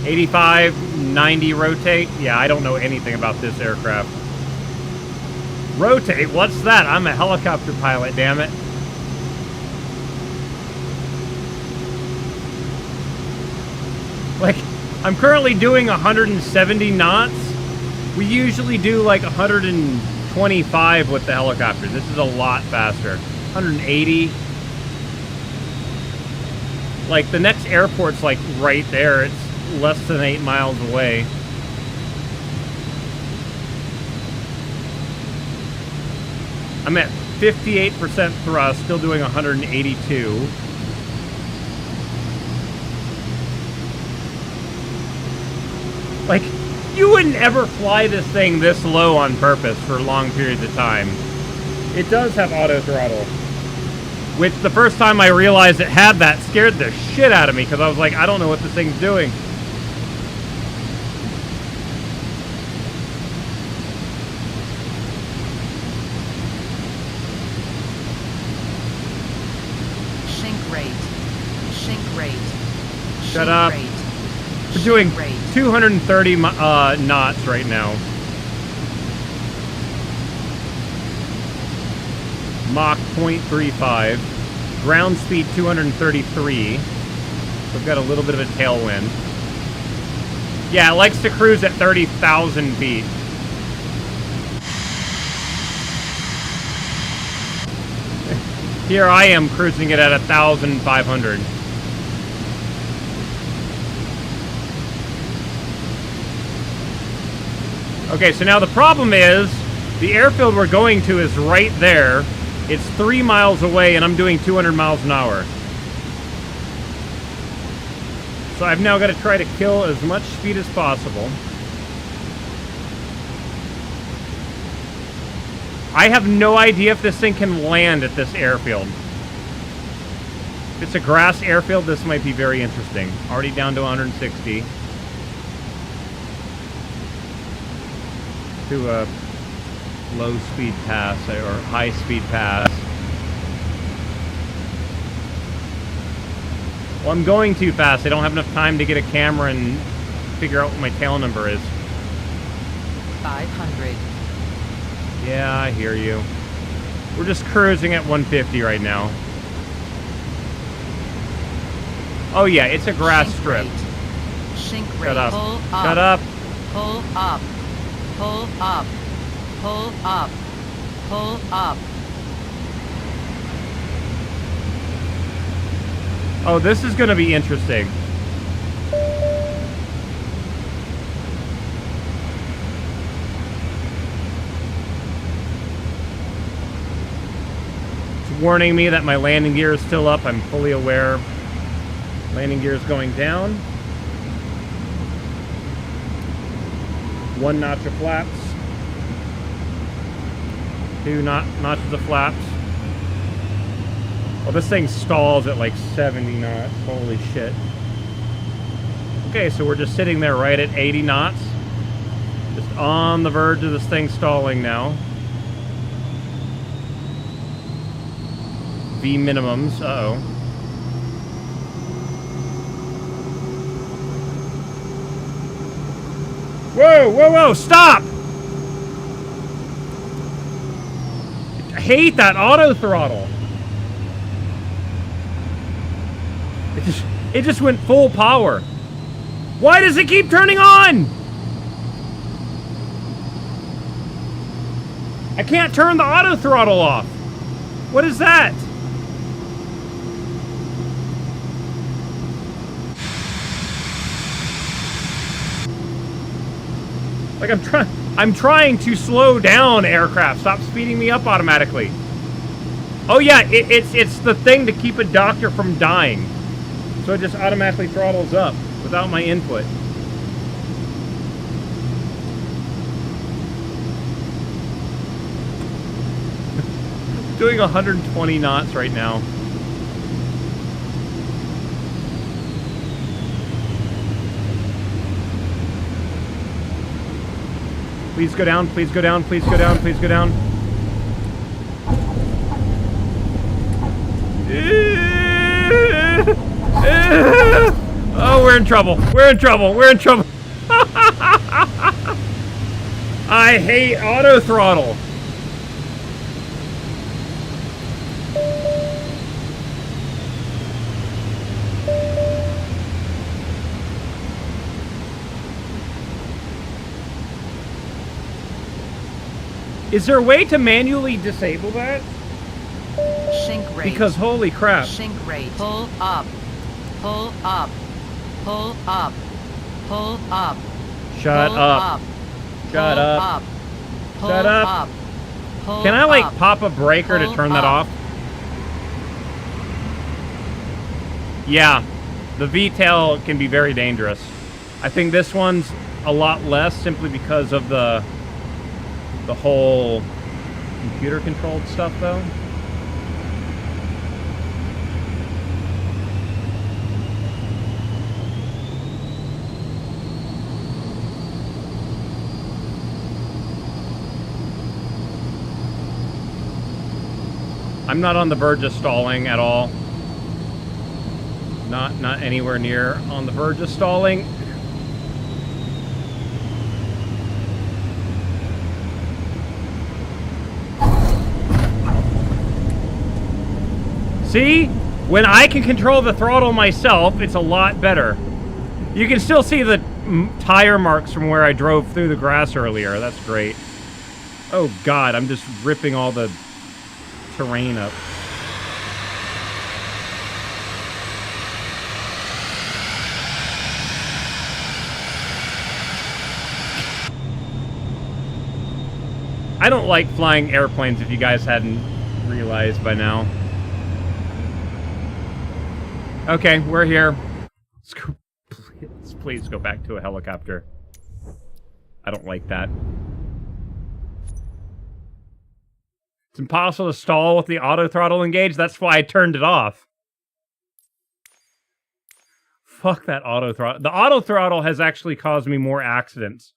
85, 90 rotate. Yeah, I don't know anything about this aircraft. Rotate? What's that? I'm a helicopter pilot, damn it. Like, I'm currently doing 170 knots. We usually do like 125 with the helicopter. This is a lot faster. 180. Like, the next airport's, like, right there. It's less than 8 miles away. I'm at 58% thrust, still doing 182. Like, you wouldn't ever fly this thing this low on purpose for long periods of time. It does have auto throttle. Which, the first time I realized it had that, scared the shit out of me, because I was like, I don't know what this thing's doing. Sink rate. Sink rate. Shut up. We're doing 230 knots right now. Mach 0.35. Ground speed 233. We've got a little bit of a tailwind. Yeah, it likes to cruise at 30,000 feet. Here I am cruising it at 1,500. Okay, so now the problem is, the airfield we're going to is right there. It's 3 miles away, and I'm doing 200 miles an hour. So I've now got to try to kill as much speed as possible. I have no idea if this thing can land at this airfield. If it's a grass airfield, this might be very interesting. Already down to 160. To a low speed pass, or high speed pass. Well, I'm going too fast. I don't have enough time to get a camera and figure out what my tail number is. 500. Yeah, I hear you. We're just cruising at 150 right now. Oh yeah, it's a grass Sink strip. rate. Sink rate. Shut up. Pull up. Shut up. Pull up. Pull up. Pull up. Pull up. Oh, this is going to be interesting. It's warning me that my landing gear is still up. I'm fully aware. Landing gear is going down. 1 notch of flaps. 2 notches of flaps. Well, this thing stalls at like 70 knots. Holy shit. Okay, so we're just sitting there right at 80 knots. Just on the verge of this thing stalling now. V minimums. Uh-oh. Whoa, whoa, whoa, stop! I hate that auto throttle. It just went full power. Why does it keep turning on? I can't turn the auto throttle off. What is that? Like I'm trying to slow down aircraft. Stop speeding me up automatically. Oh yeah, it's the thing to keep a doctor from dying. So it just automatically throttles up without my input. Doing 120 knots right now. Please go down, please go down, please go down, please go down. Oh, we're in trouble. We're in trouble. We're in trouble. I hate auto throttle. Is there a way to manually disable that? Sink rate. Because holy crap. Sink rate. Pull up. Pull up. Pull up. Pull up. Shut Pull up. Shut Pull up. Pull Shut up. Pull Can I like up. pop a breaker to Pull turn that up. off? Yeah, the V-tail can be very dangerous. I think this one's a lot less simply because of the whole computer controlled stuff though. I'm not on the verge of stalling at all. Not anywhere near on the verge of stalling. See? When I can control the throttle myself, it's a lot better. You can still see the tire marks from where I drove through the grass earlier. That's great. Oh god, I'm just ripping all the terrain up. I don't like flying airplanes, if you guys hadn't realized by now. Okay, we're here. Let's go. Please go back to a helicopter. I don't like that. It's impossible to stall with the auto throttle engaged. That's why I turned it off. Fuck that auto throttle. The auto throttle has actually caused me more accidents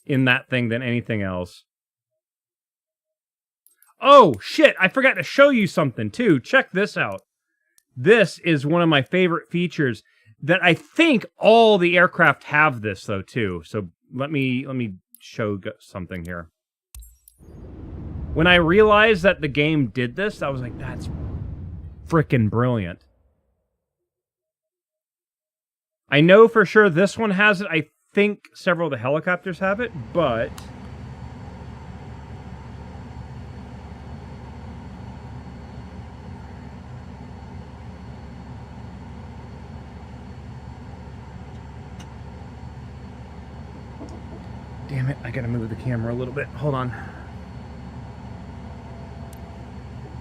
in that thing than anything else. Oh, shit. I forgot to show you something, too. Check this out. This is one of my favorite features that I think all the aircraft have this, though, too. So let me show something here. When I realized that the game did this, I was like, that's frickin' brilliant. I know for sure this one has it. I think several of the helicopters have it, but... Damn it, I gotta move the camera a little bit. Hold on.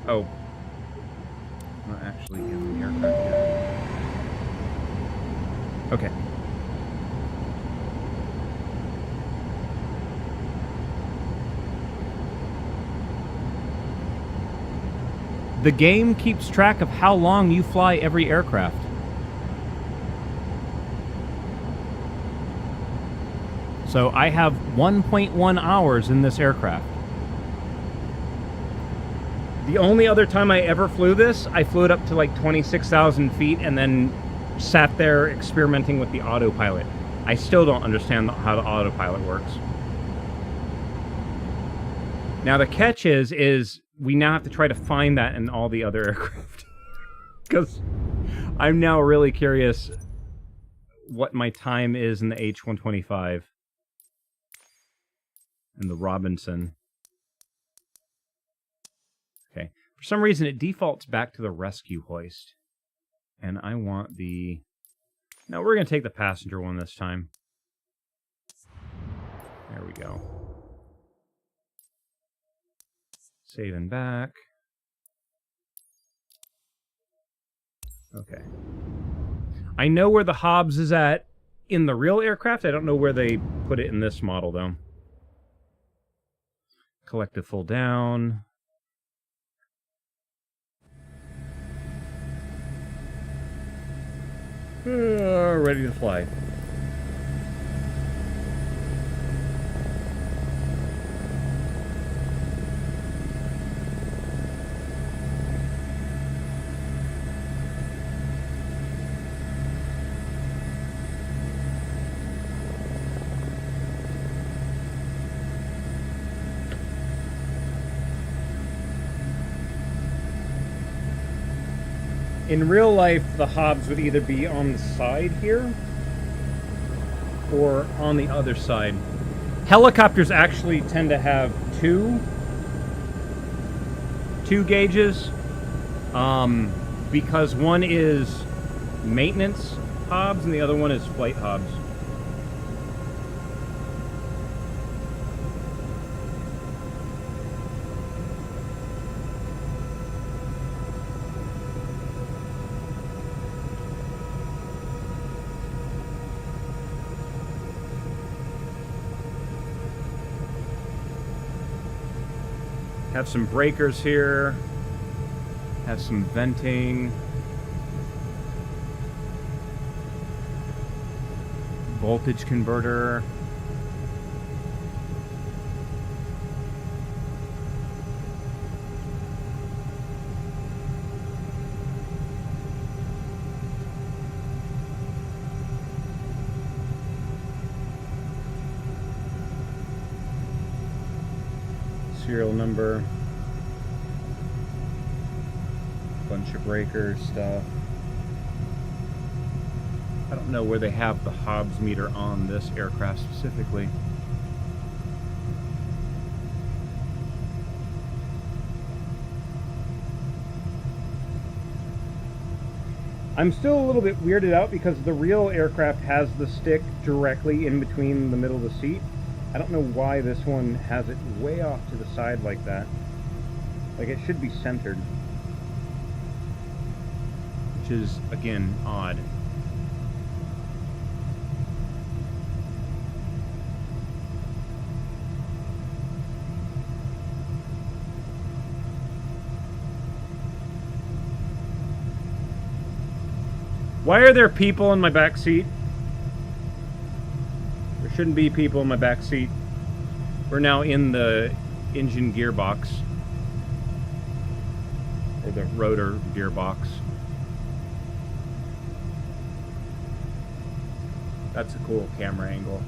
Oh. I'm not actually in the aircraft yet. Okay. The game keeps track of how long you fly every aircraft. So I have 1.1 hours in this aircraft. The only other time I ever flew this, I flew it up to like 26,000 feet and then sat there experimenting with the autopilot. I still don't understand how the autopilot works. Now the catch is we now have to try to find that in all the other aircraft. Because I'm now really curious what my time is in the H-125 and the Robinson. Okay. For some reason, it defaults back to the rescue hoist. And I want the... No, we're going to take the passenger one this time. There we go. Saving back. Okay. I know where the Hobbs is at in the real aircraft. I don't know where they put it in this model, though. Collective full down. Ready to fly. In real life, the Hobbs would either be on the side here or on the other side. Helicopters actually tend to have two gauges because one is maintenance Hobbs and the other one is flight Hobbs. Have some breakers here. Have some venting. Voltage converter. Serial number, bunch of breakers stuff. I don't know where they have the Hobbs meter on this aircraft specifically. I'm still a little bit weirded out because the real aircraft has the stick directly in between the middle of the seat. I don't know why this one has it way off to the side like that. Like it should be centered. Which is, again, odd. Why are there people in my back seat? Shouldn't be people in my back seat. We're now in the engine gearbox. Or the rotor gearbox. That's a cool camera angle.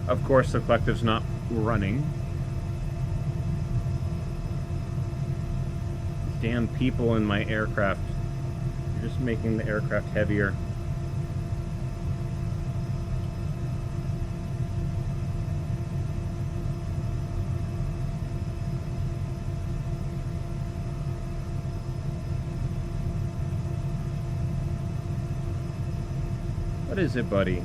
Of course, the collective's not running. Damn people in my aircraft. You're just making the aircraft heavier. What is it, buddy?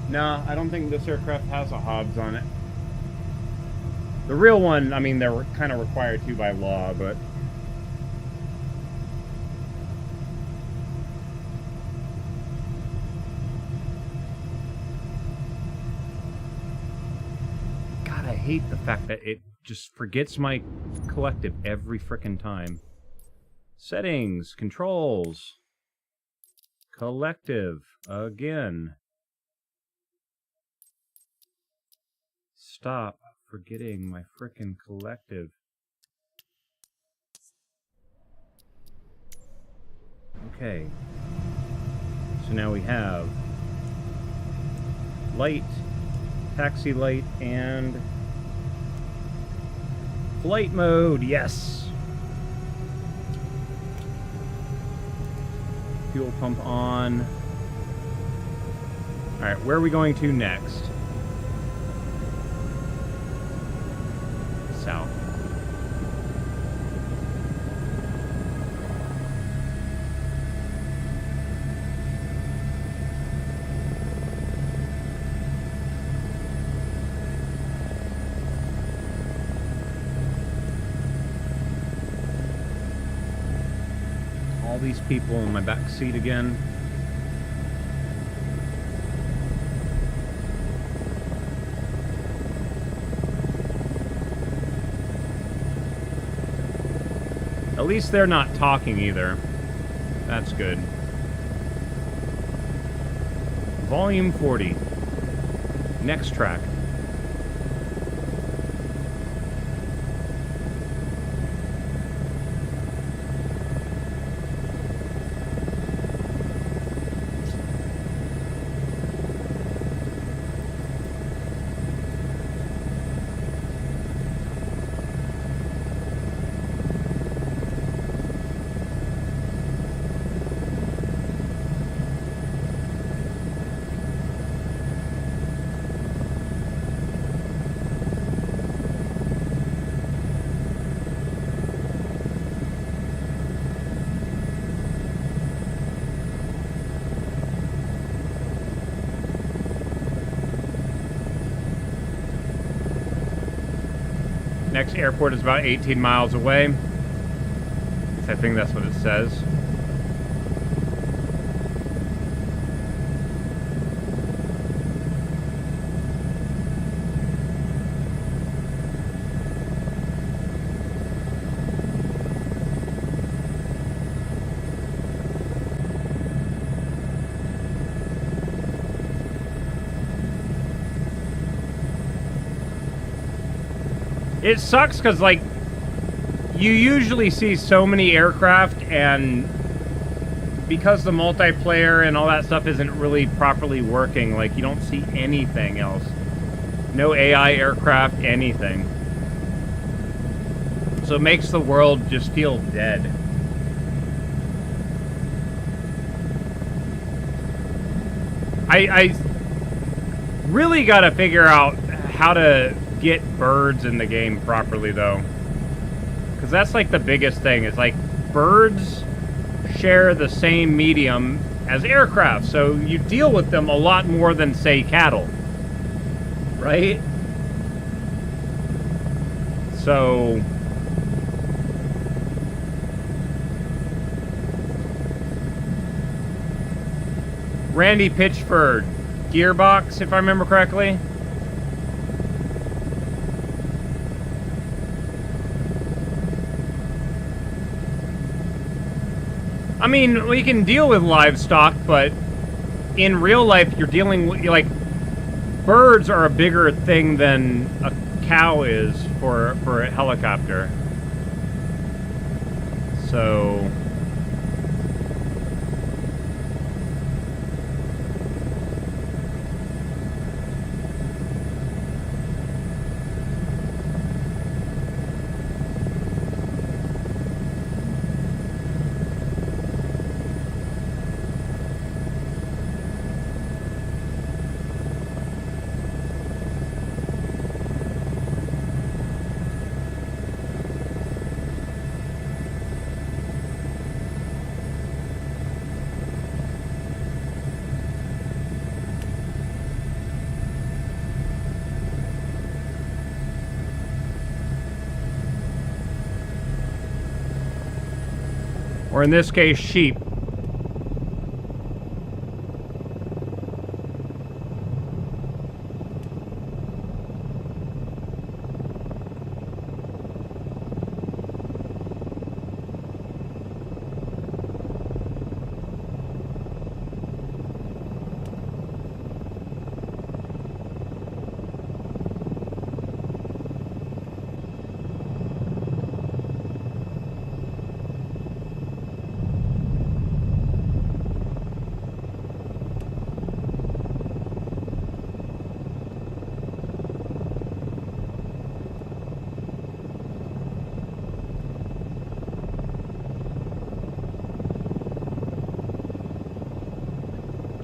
No, I don't think this aircraft has a Hobbs on it. The real one, I mean, they're kind of required to by law, but... hate the fact that it just forgets my collective every frickin' time. Settings, controls, collective, again. Stop forgetting my frickin' collective. Okay. So now we have light, taxi light, and flight mode, yes! Fuel pump on. Alright, where are we going to next? South. All these people in my back seat again. At least they're not talking either. That's good. Volume 40. Next track. Next airport is about 18 miles away. I think that's what it says. It sucks because, like, you usually see so many aircraft, and because the multiplayer and all that stuff isn't really properly working, like, you don't see anything else. No AI aircraft, anything. So it makes the world just feel dead. I really gotta figure out how to get birds in the game properly, though, because that's like the biggest thing. Is like birds share the same medium as aircraft, so you deal with them a lot more than, say, cattle, right? So Randy pitched for Gearbox, if I remember correctly. I mean, we can deal with livestock, but in real life, you're dealing with, like, birds are a bigger thing than a cow is for a helicopter. So or in this case, sheep.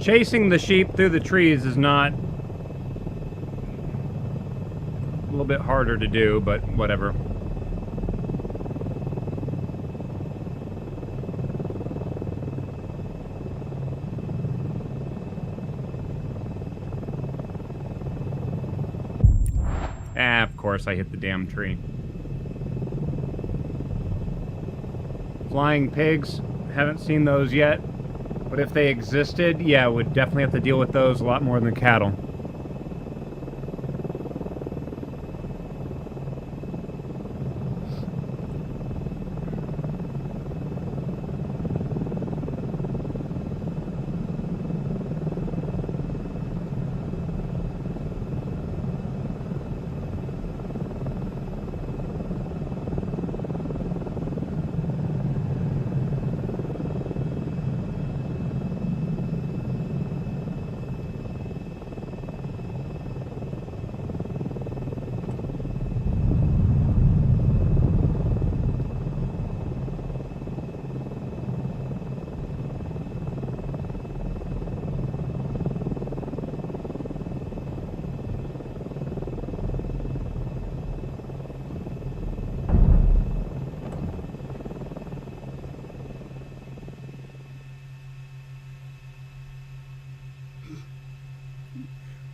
chasing the sheep through the trees is not... a little bit harder to do, but whatever. Ah, of course I hit the damn tree. Flying pigs, haven't seen those yet. But if they existed, yeah, would definitely have to deal with those a lot more than cattle.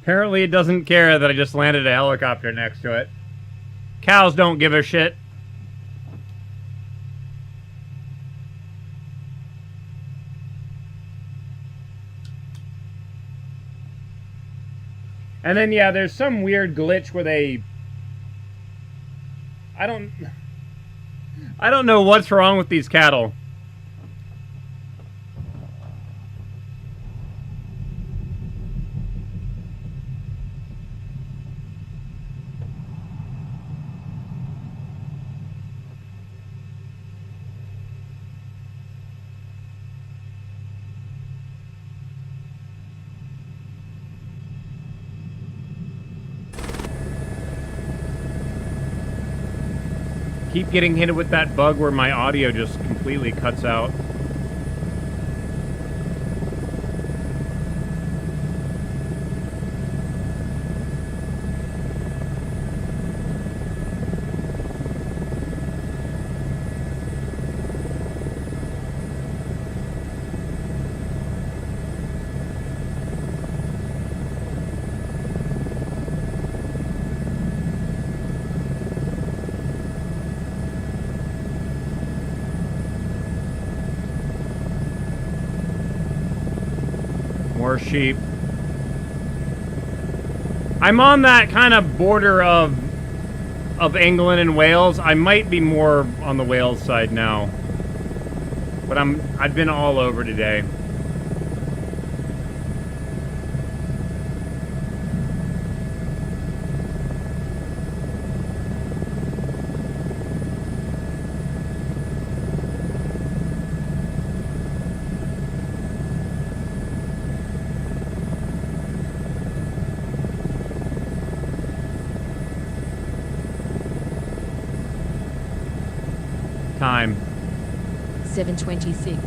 Apparently it doesn't care that I just landed a helicopter next to it. Cows don't give a shit. And then, yeah, there's some weird glitch where they... I don't know what's wrong with these cattle. Keep getting hit with that bug where my audio just completely cuts out. More sheep. I'm on that kind of border of England and Wales. I might be more on the Wales side now. But I've been all over today. Time. 7:26.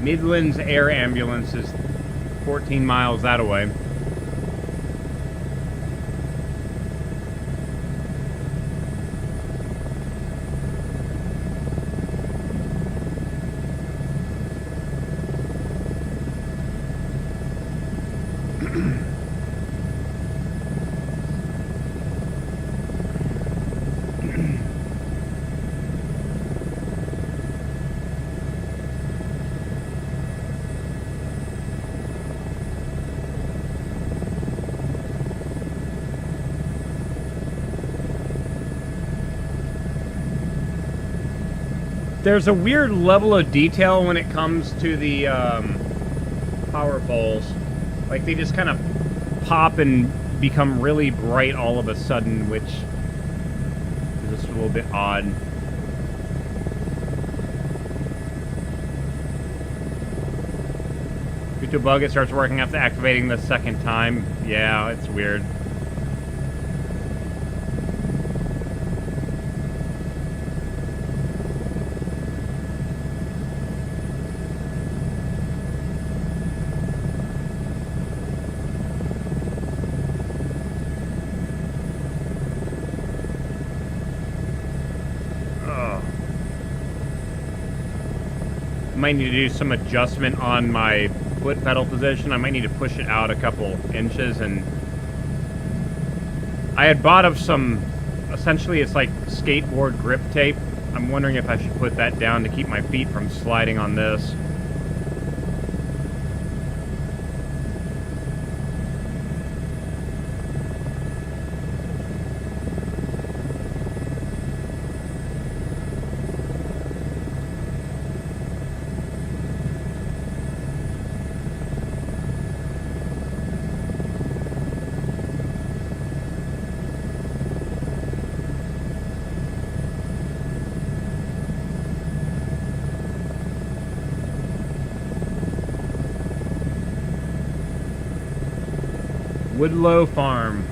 Midlands Air Ambulance is 14 miles that away. There's a weird level of detail when it comes to the power poles. Like, they just kind of pop and become really bright all of a sudden, which is just a little bit odd. Due to a bug, it starts working after activating the second time. Yeah, it's weird. Might need to do some adjustment on my foot pedal position. I might need to push it out a couple inches, and I had bought of some, essentially it's like skateboard grip tape. I'm wondering if I should put that down to keep my feet from sliding on this. Woodlow Farm.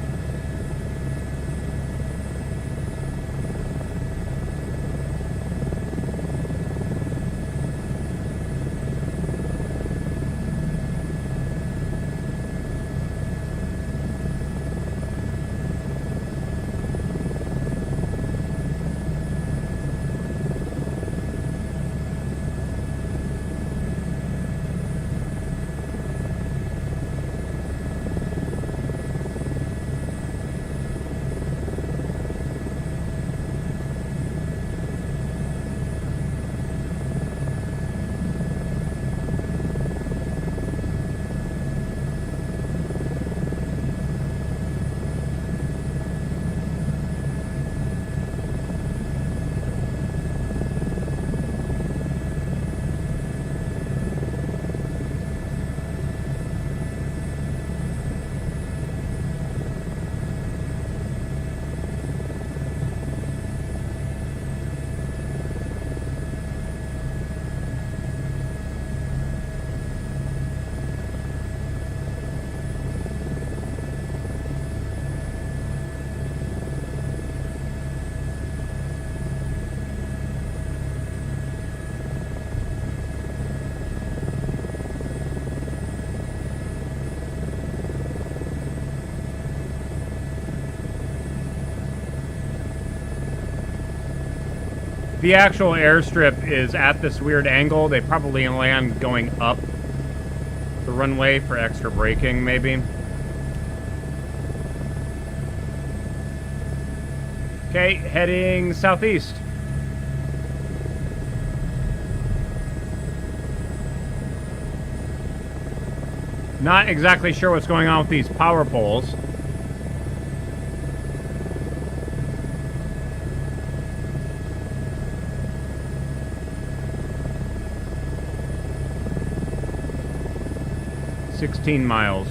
The actual airstrip is at this weird angle. They probably land going up the runway for extra braking, maybe. Okay, heading southeast. Not exactly sure what's going on with these power poles. $16 miles.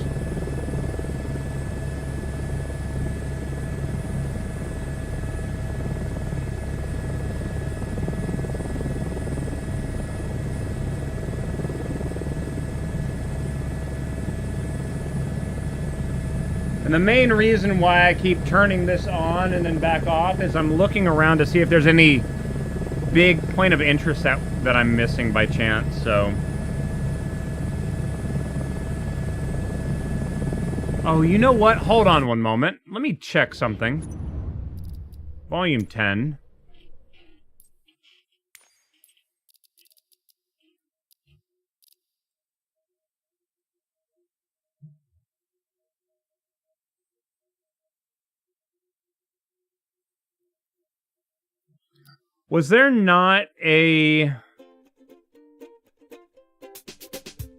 And the main reason why I keep turning this on and then back off is I'm looking around to see if there's any big point of interest that I'm missing by chance, so. Oh, you know what? Hold on one moment. Let me check something. Volume 10. Was there not a...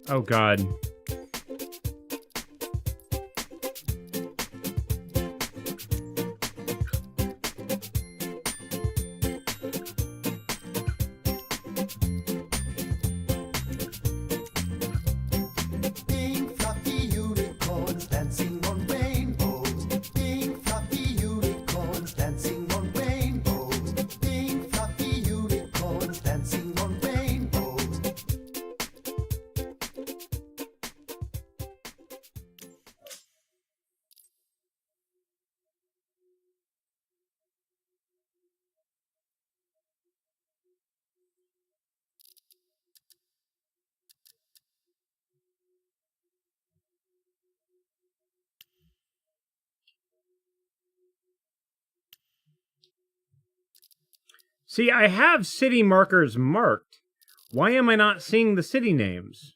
Oh, God. See, I have city markers marked. Why am I not seeing the city names?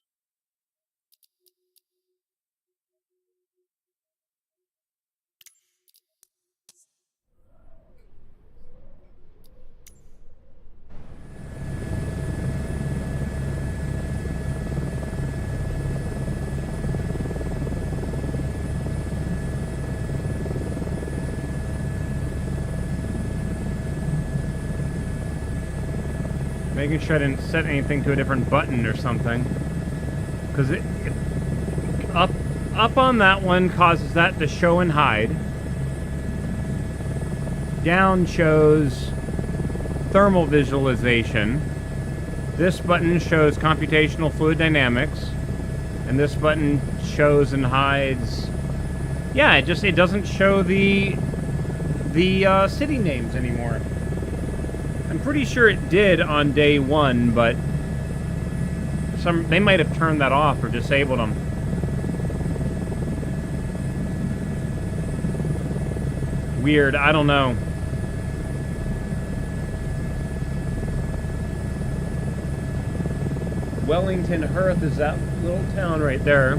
Making sure I didn't set anything to a different button or something. Because up on that one causes that to show and hide. Down shows thermal visualization. This button shows computational fluid dynamics. And this button shows and hides... Yeah, it doesn't show the city names anymore. I'm pretty sure it did on day one, but they might have turned that off or disabled them. Weird, I don't know. Wellington Hearth is that little town right there.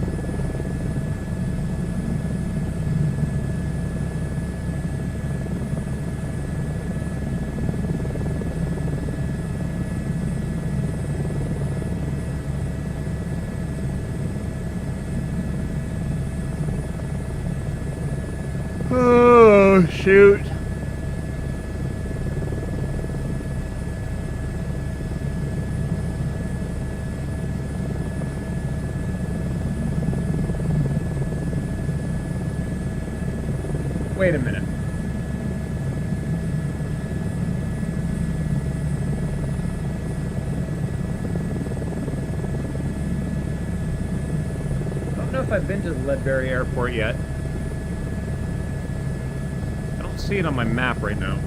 Oh, shoot. Wait a minute. I don't know if I've been to the Ledbury Airport yet. I don't see it on my map right now.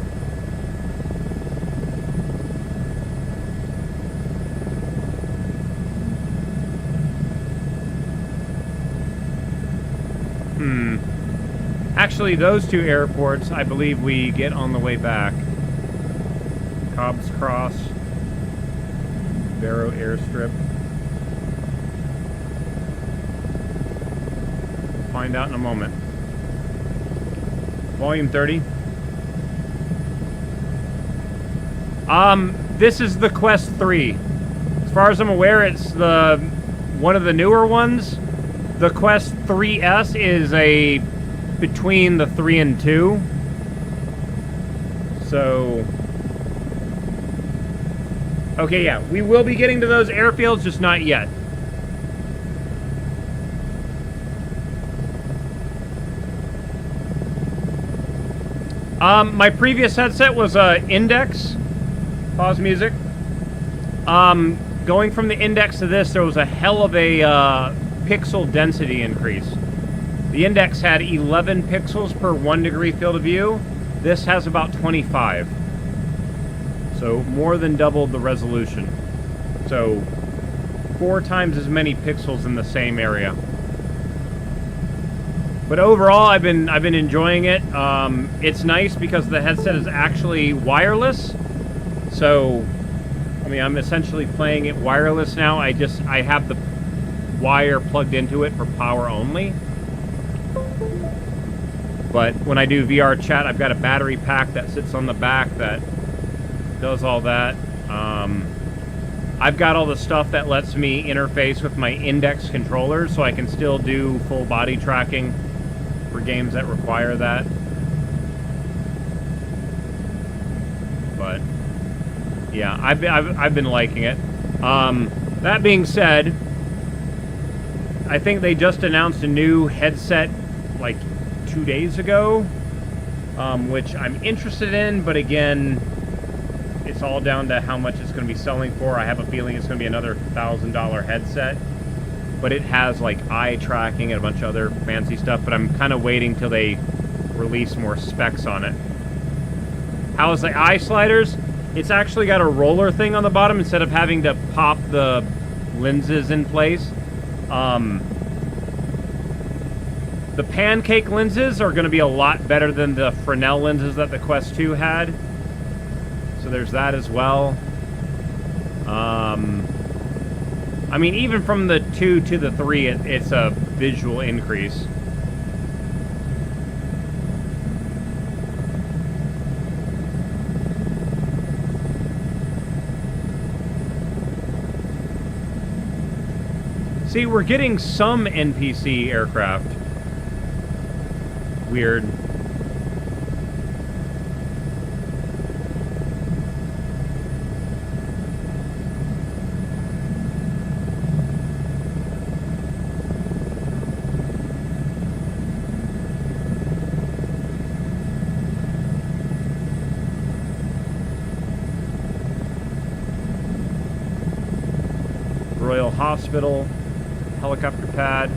Actually, those two airports, I believe we get on the way back. Cobb's Cross, Barrow Airstrip. Find out in a moment. Volume 30. This is the Quest 3. As far as I'm aware, it's one of the newer ones. The Quest 3S is between the 3 and 2. So... Okay, yeah. We will be getting to those airfields, just not yet. My previous headset was Index. Pause music. Going from the Index to this, there was a hell of a pixel density increase. The Index had 11 pixels per 1 degree field of view. This has about 25. So more than doubled the resolution. So 4 times as many pixels in the same area. But overall, I've been enjoying it. It's nice because the headset is actually wireless. So, I mean, I'm essentially playing it wireless now. I have the wire plugged into it for power only. But when I do VR chat, I've got a battery pack that sits on the back that does all that. I've got all the stuff that lets me interface with my Index controller, so I can still do full body tracking for games that require that. But yeah, I've been liking it. That being said, I think they just announced a new headset like 2 days ago, which I'm interested in, but again, it's all down to how much it's going to be selling for. I have a feeling it's going to be another $1,000 headset, but it has like eye tracking and a bunch of other fancy stuff, but I'm kind of waiting till they release more specs on it. How's the eye sliders? It's actually got a roller thing on the bottom instead of having to pop the lenses in place. The pancake lenses are going to be a lot better than the Fresnel lenses that the Quest 2 had. So there's that as well. I mean, even from the 2 to the 3, it's a visual increase. See, we're getting some NPC aircraft. Weird. Royal Hospital. Helicopter pad.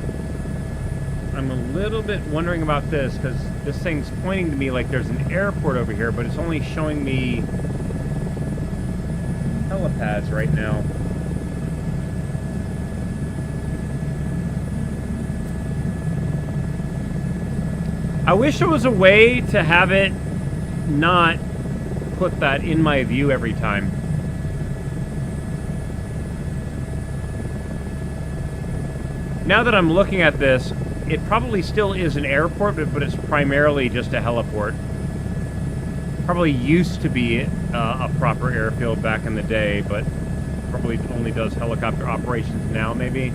I'm a little bit wondering about this because this thing's pointing to me like there's an airport over here, but it's only showing me helipads right now. I wish there was a way to have it not put that in my view every time. Now that I'm looking at this, it probably still is an airport, but it's primarily just a heliport. Probably used to be a proper airfield back in the day, but probably only does helicopter operations now, maybe.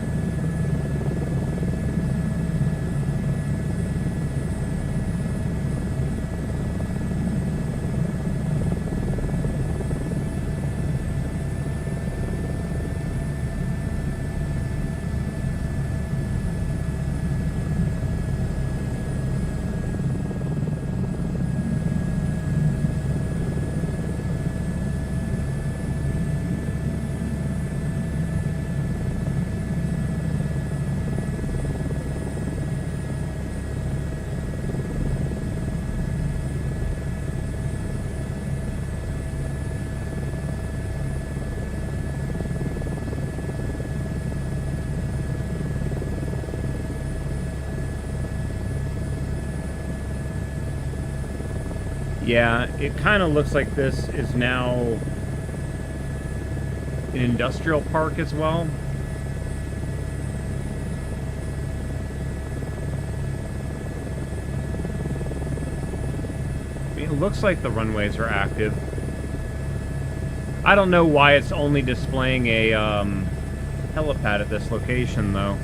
Yeah, it kind of looks like this is now an industrial park as well. I mean, it looks like the runways are active. I don't know why it's only displaying a helipad at this location, though.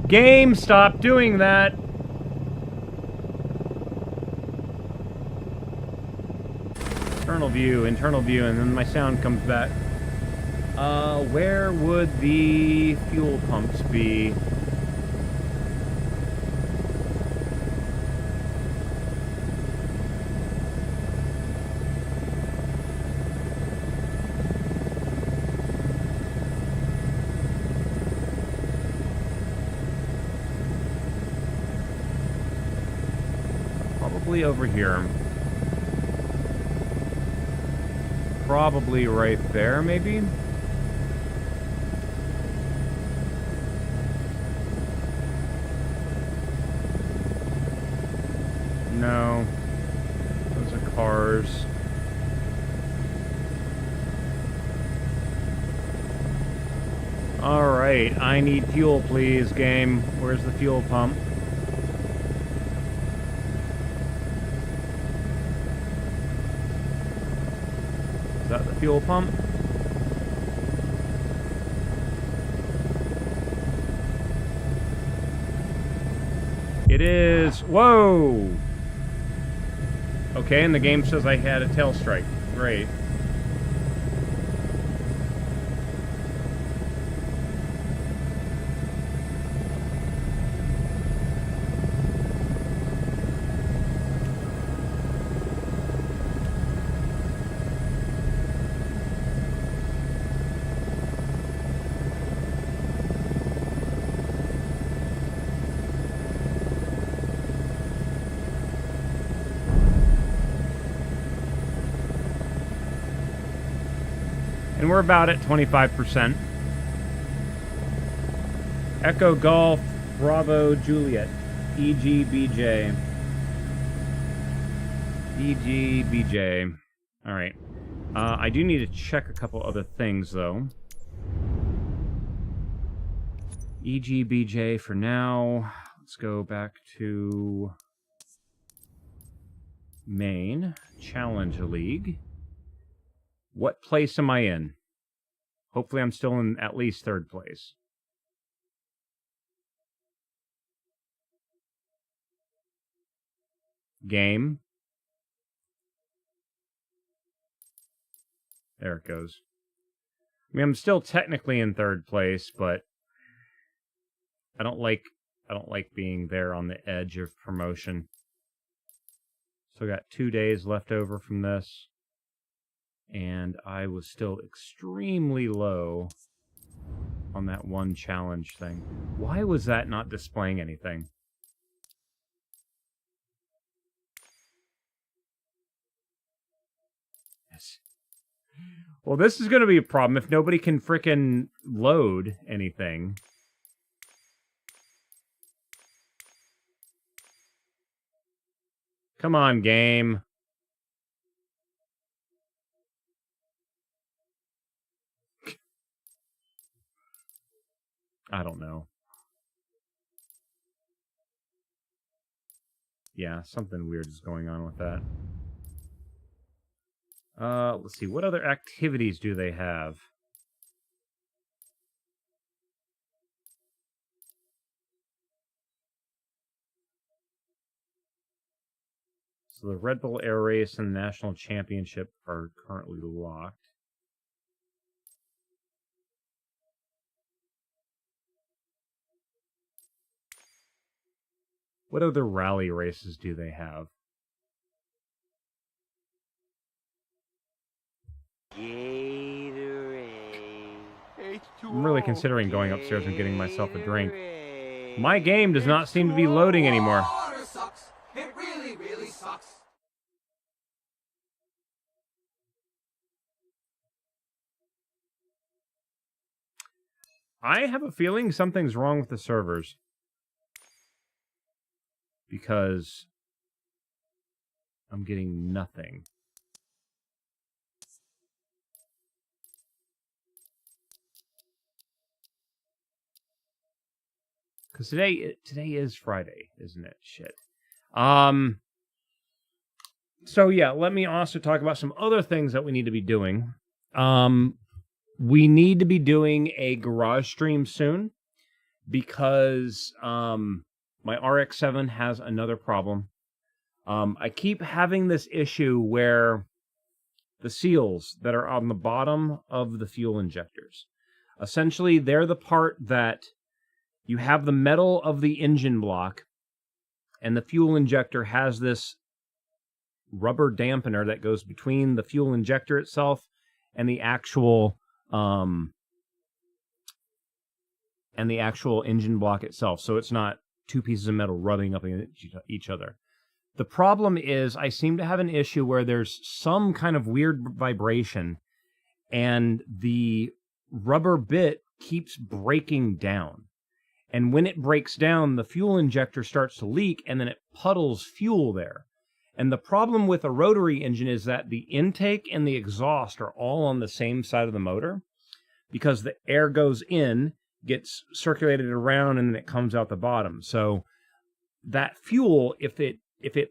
Game, stop doing that. Internal view, and then my sound comes back. Where would the fuel pumps be? Over here. Probably right there, maybe? No. Those are cars. Alright, I need fuel, please, game. Where's the fuel pump? Is that the fuel pump? It is. Whoa! Okay, and the game says I had a tail strike. Great. And we're about at 25%. Echo Golf Bravo Juliet. EGBJ. EGBJ. All right. I do need to check a couple other things, though. EGBJ for now. Let's go back to main. Challenge League. What place am I in? Hopefully I'm still in at least 3rd place. Game. There it goes. I mean, I'm still technically in 3rd place, but I don't like being there on the edge of promotion. So I got 2 days left over from this, and I was still extremely low on that one challenge thing. Why was that not displaying anything? Yes. Well, this is going to be a problem if nobody can frickin' load anything. Come on, game. I don't know. Yeah, something weird is going on with that. Let's see. What other activities do they have? So the Red Bull Air Race and the National Championship are currently locked. What other rally races do they have? I'm really considering going upstairs and getting myself a drink. My game does not seem to be loading anymore. Water sucks. It really, really sucks. I have a feeling something's wrong with the servers. Because I'm getting nothing. Because today is Friday, isn't it? Shit. So yeah, let me also talk about some other things that we need to be doing. We need to be doing a garage stream soon because my RX-7 has another problem. I keep having this issue where the seals that are on the bottom of the fuel injectors, essentially they're the part that you have the metal of the engine block, and the fuel injector has this rubber dampener that goes between the fuel injector itself and the actual engine block itself. So it's not two pieces of metal rubbing up against each other. The problem is I seem to have an issue where there's some kind of weird vibration and the rubber bit keeps breaking down. And when it breaks down, the fuel injector starts to leak, and then it puddles fuel there. And the problem with a rotary engine is that the intake and the exhaust are all on the same side of the motor, because the air goes in, gets circulated around, and then it comes out the bottom. So that fuel, if it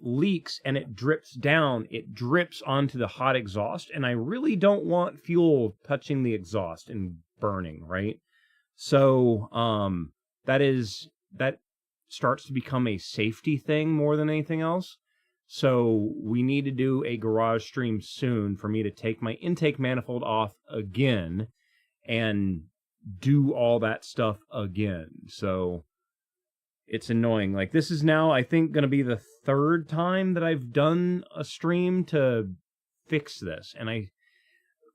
leaks and it drips down, it drips onto the hot exhaust, and I really don't want fuel touching the exhaust and burning, right? So, that starts to become a safety thing more than anything else. So we need to do a garage stream soon for me to take my intake manifold off again and do all that stuff again. So it's annoying. Like, this is now, I think, going to be the third time that I've done a stream to fix this. And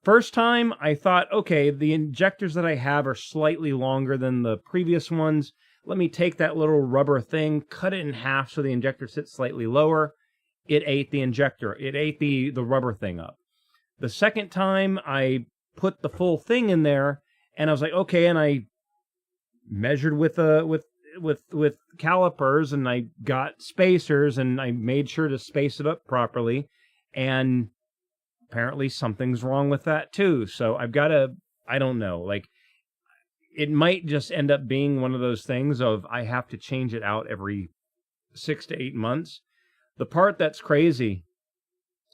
first time, I thought, okay, the injectors that I have are slightly longer than the previous ones. Let me take that little rubber thing, cut it in half so the injector sits slightly lower. It ate the injector. It ate the rubber thing up. The second time, I put the full thing in there, and I was like, okay, and I measured with calipers, and I got spacers, and I made sure to space it up properly, and apparently something's wrong with that too. So I've got to, I don't know, like, it might just end up being one of those things of I have to change it out every 6 to 8 months. The part that's crazy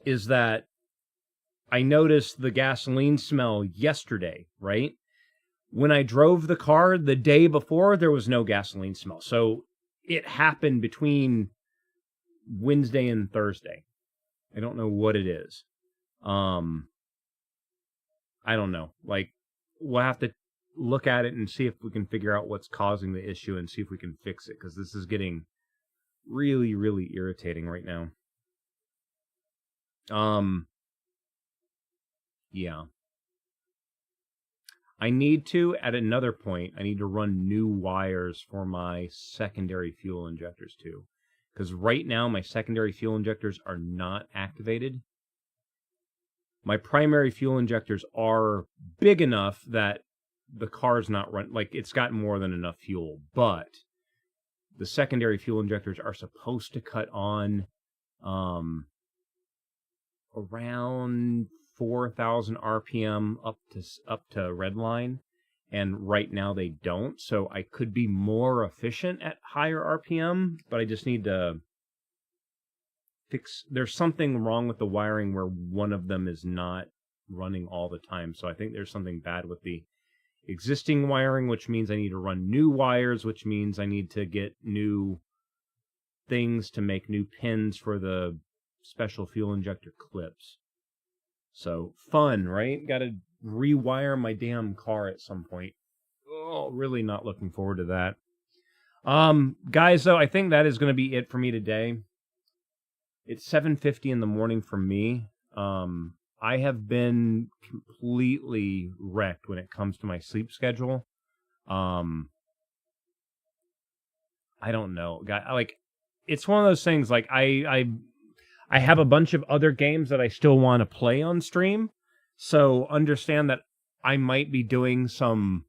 is that I noticed the gasoline smell yesterday, right? When I drove the car the day before, there was no gasoline smell. So it happened between Wednesday and Thursday. I don't know what it is. I don't know. Like, we'll have to look at it and see if we can figure out what's causing the issue and see if we can fix it, because this is getting really, really irritating right now. Yeah. I need to, at another point, I need to run new wires for my secondary fuel injectors too. Because right now, my secondary fuel injectors are not activated. My primary fuel injectors are big enough that the car's not run, like, it's got more than enough fuel, but the secondary fuel injectors are supposed to cut on around 4,000 RPM up to red line, and right now they don't. So I could be more efficient at higher RPM, but I just need to fix. There's something wrong with the wiring where one of them is not running all the time. So I think there's something bad with the existing wiring, which means I need to run new wires, which means I need to get new things to make new pins for the special fuel injector clips. So fun, right? Got to rewire my damn car at some point. Oh, really not looking forward to that. Guys, though, I think that is going to be it for me today. It's 7:50 in the morning for me. I have been completely wrecked when it comes to my sleep schedule. I don't know. Like, it's one of those things, like, I have a bunch of other games that I still want to play on stream. So understand that I might be doing some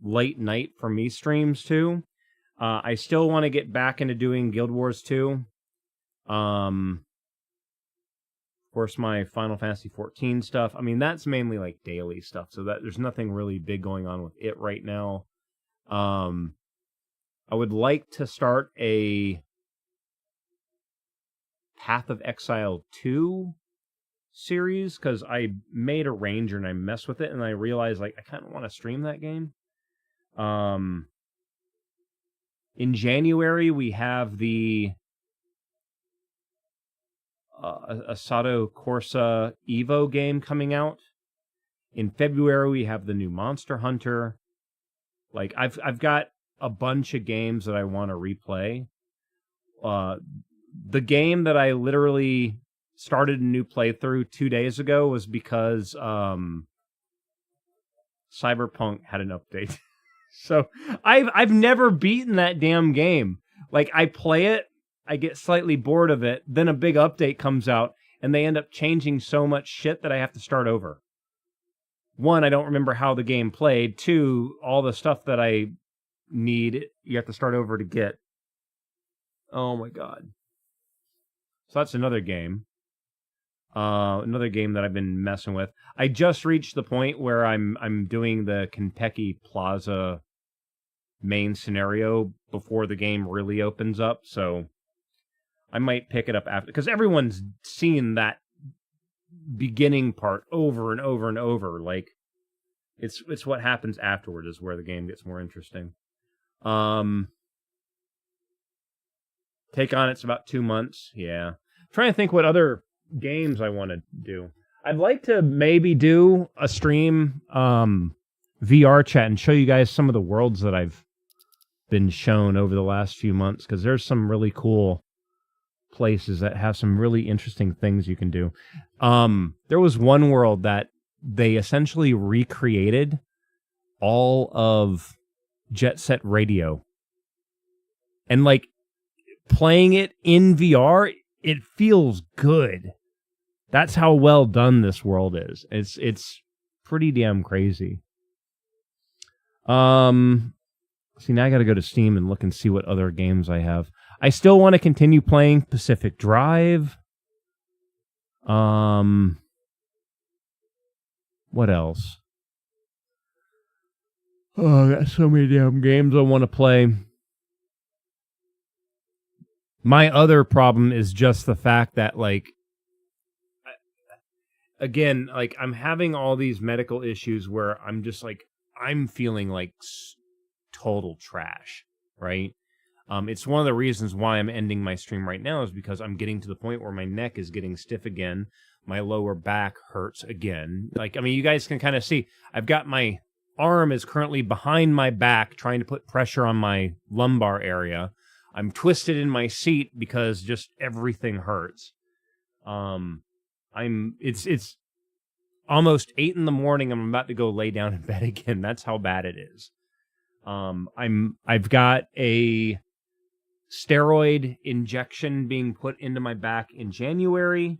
late night for me streams too. I still want to get back into doing Guild Wars 2. Of course, my Final Fantasy 14 stuff. I mean, that's mainly like daily stuff, so that there's nothing really big going on with it right now. I would like to start a Path of Exile 2 series, because I made a Ranger and I messed with it, and I realized, like, I kind of want to stream that game. In January, we have the Assetto Corsa Evo game coming out. In February, we have the new Monster Hunter. Like, I've got a bunch of games that I want to replay. The game that I literally started a new playthrough 2 days ago was because Cyberpunk had an update. So I've never beaten that damn game. Like, I play it, I get slightly bored of it, then a big update comes out, and they end up changing so much shit that I have to start over. One, I don't remember how the game played. Two, all the stuff that I need, you have to start over to get. Oh my god. So that's another game. Another game that I've been messing with. I just reached the point where I'm doing the Kentucky Plaza main scenario before the game really opens up, so I might pick it up after, because everyone's seen that beginning part over and over and over. Like, it's what happens afterward is where the game gets more interesting. Take on it's about 2 months. Yeah. I'm trying to think what other games I want to do. I'd like to maybe do a stream VR chat and show you guys some of the worlds that I've been shown over the last few months, because there's some really cool places that have some really interesting things you can do. There was one world that they essentially recreated all of Jet Set Radio, and like playing it in VR, it feels good. That's how well done this world is. It's pretty damn crazy. See, now I got to go to Steam and look and see what other games I have. I still want to continue playing Pacific Drive. What else? Oh, I got so many damn games I want to play. My other problem is just the fact that, like, again, like, I'm having all these medical issues where I'm just, like, I'm feeling like total trash, right? It's one of the reasons why I'm ending my stream right now is because I'm getting to the point where my neck is getting stiff again. My lower back hurts again. Like, I mean, you guys can kind of see, I've got my arm is currently behind my back trying to put pressure on my lumbar area. I'm twisted in my seat because just everything hurts. It's almost 8 in the morning. I'm about to go lay down in bed again. That's how bad it is. I've got a steroid injection being put into my back in January,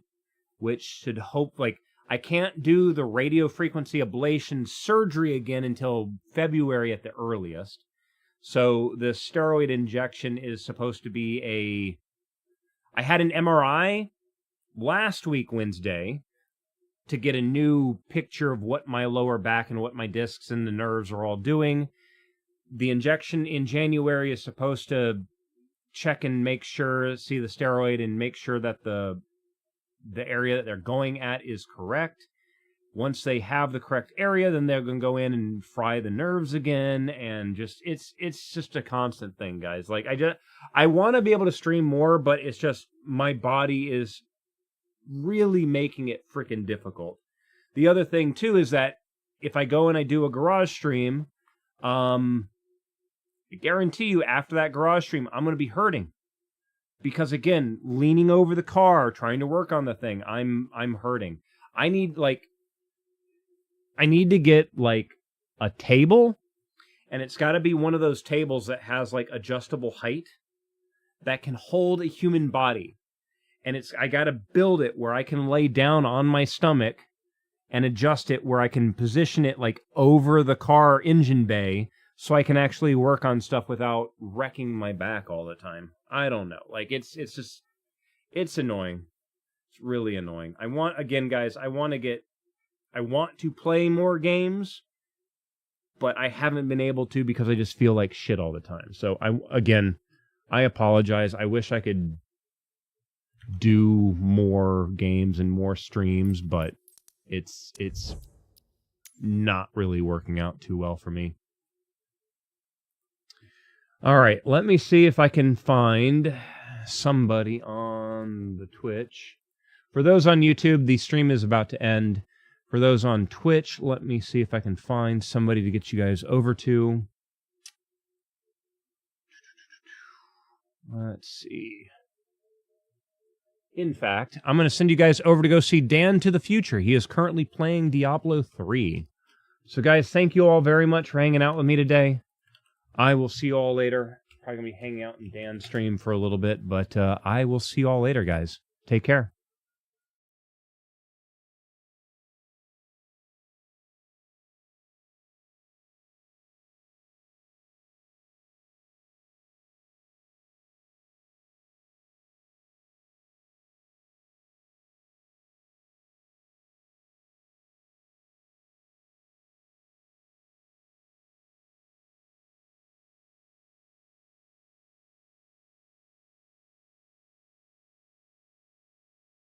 which should hope, like, I can't do the radio frequency ablation surgery again until February at the earliest. So the steroid injection is supposed to be I had an MRI last week, Wednesday, to get a new picture of what my lower back and what my discs and the nerves are all doing. The injection in January is supposed to check and make sure, see the steroid and make sure that the area that they're going at is correct. Once they have the correct area, then they're going to go in and fry the nerves again, and just it's just a constant thing, guys. Like, I want to be able to stream more, but it's just my body is really making it freaking difficult. The other thing too is that if I go and I do a garage stream, I guarantee you after that garage stream, I'm going to be hurting. Because again, leaning over the car, trying to work on the thing, I'm hurting. I need to get like a table, and it's got to be one of those tables that has like adjustable height that can hold a human body. And I got to build it where I can lay down on my stomach and adjust it where I can position it like over the car engine bay so I can actually work on stuff without wrecking my back all the time. I don't know. Like, it's annoying. It's really annoying. Again, guys, I want to play more games, but I haven't been able to because I just feel like shit all the time. So, I apologize. I wish I could do more games and more streams, but it's not really working out too well for me. All right, let me see if I can find somebody on the Twitch. For those on YouTube, the stream is about to end. For those on Twitch, let me see if I can find somebody to get you guys over to. Let's see. In fact, I'm going to send you guys over to go see Dan to the Future. He is currently playing Diablo 3. So, guys, thank you all very much for hanging out with me today. I will see you all later. Probably going to be hanging out in Dan's stream for a little bit, but I will see you all later, guys. Take care.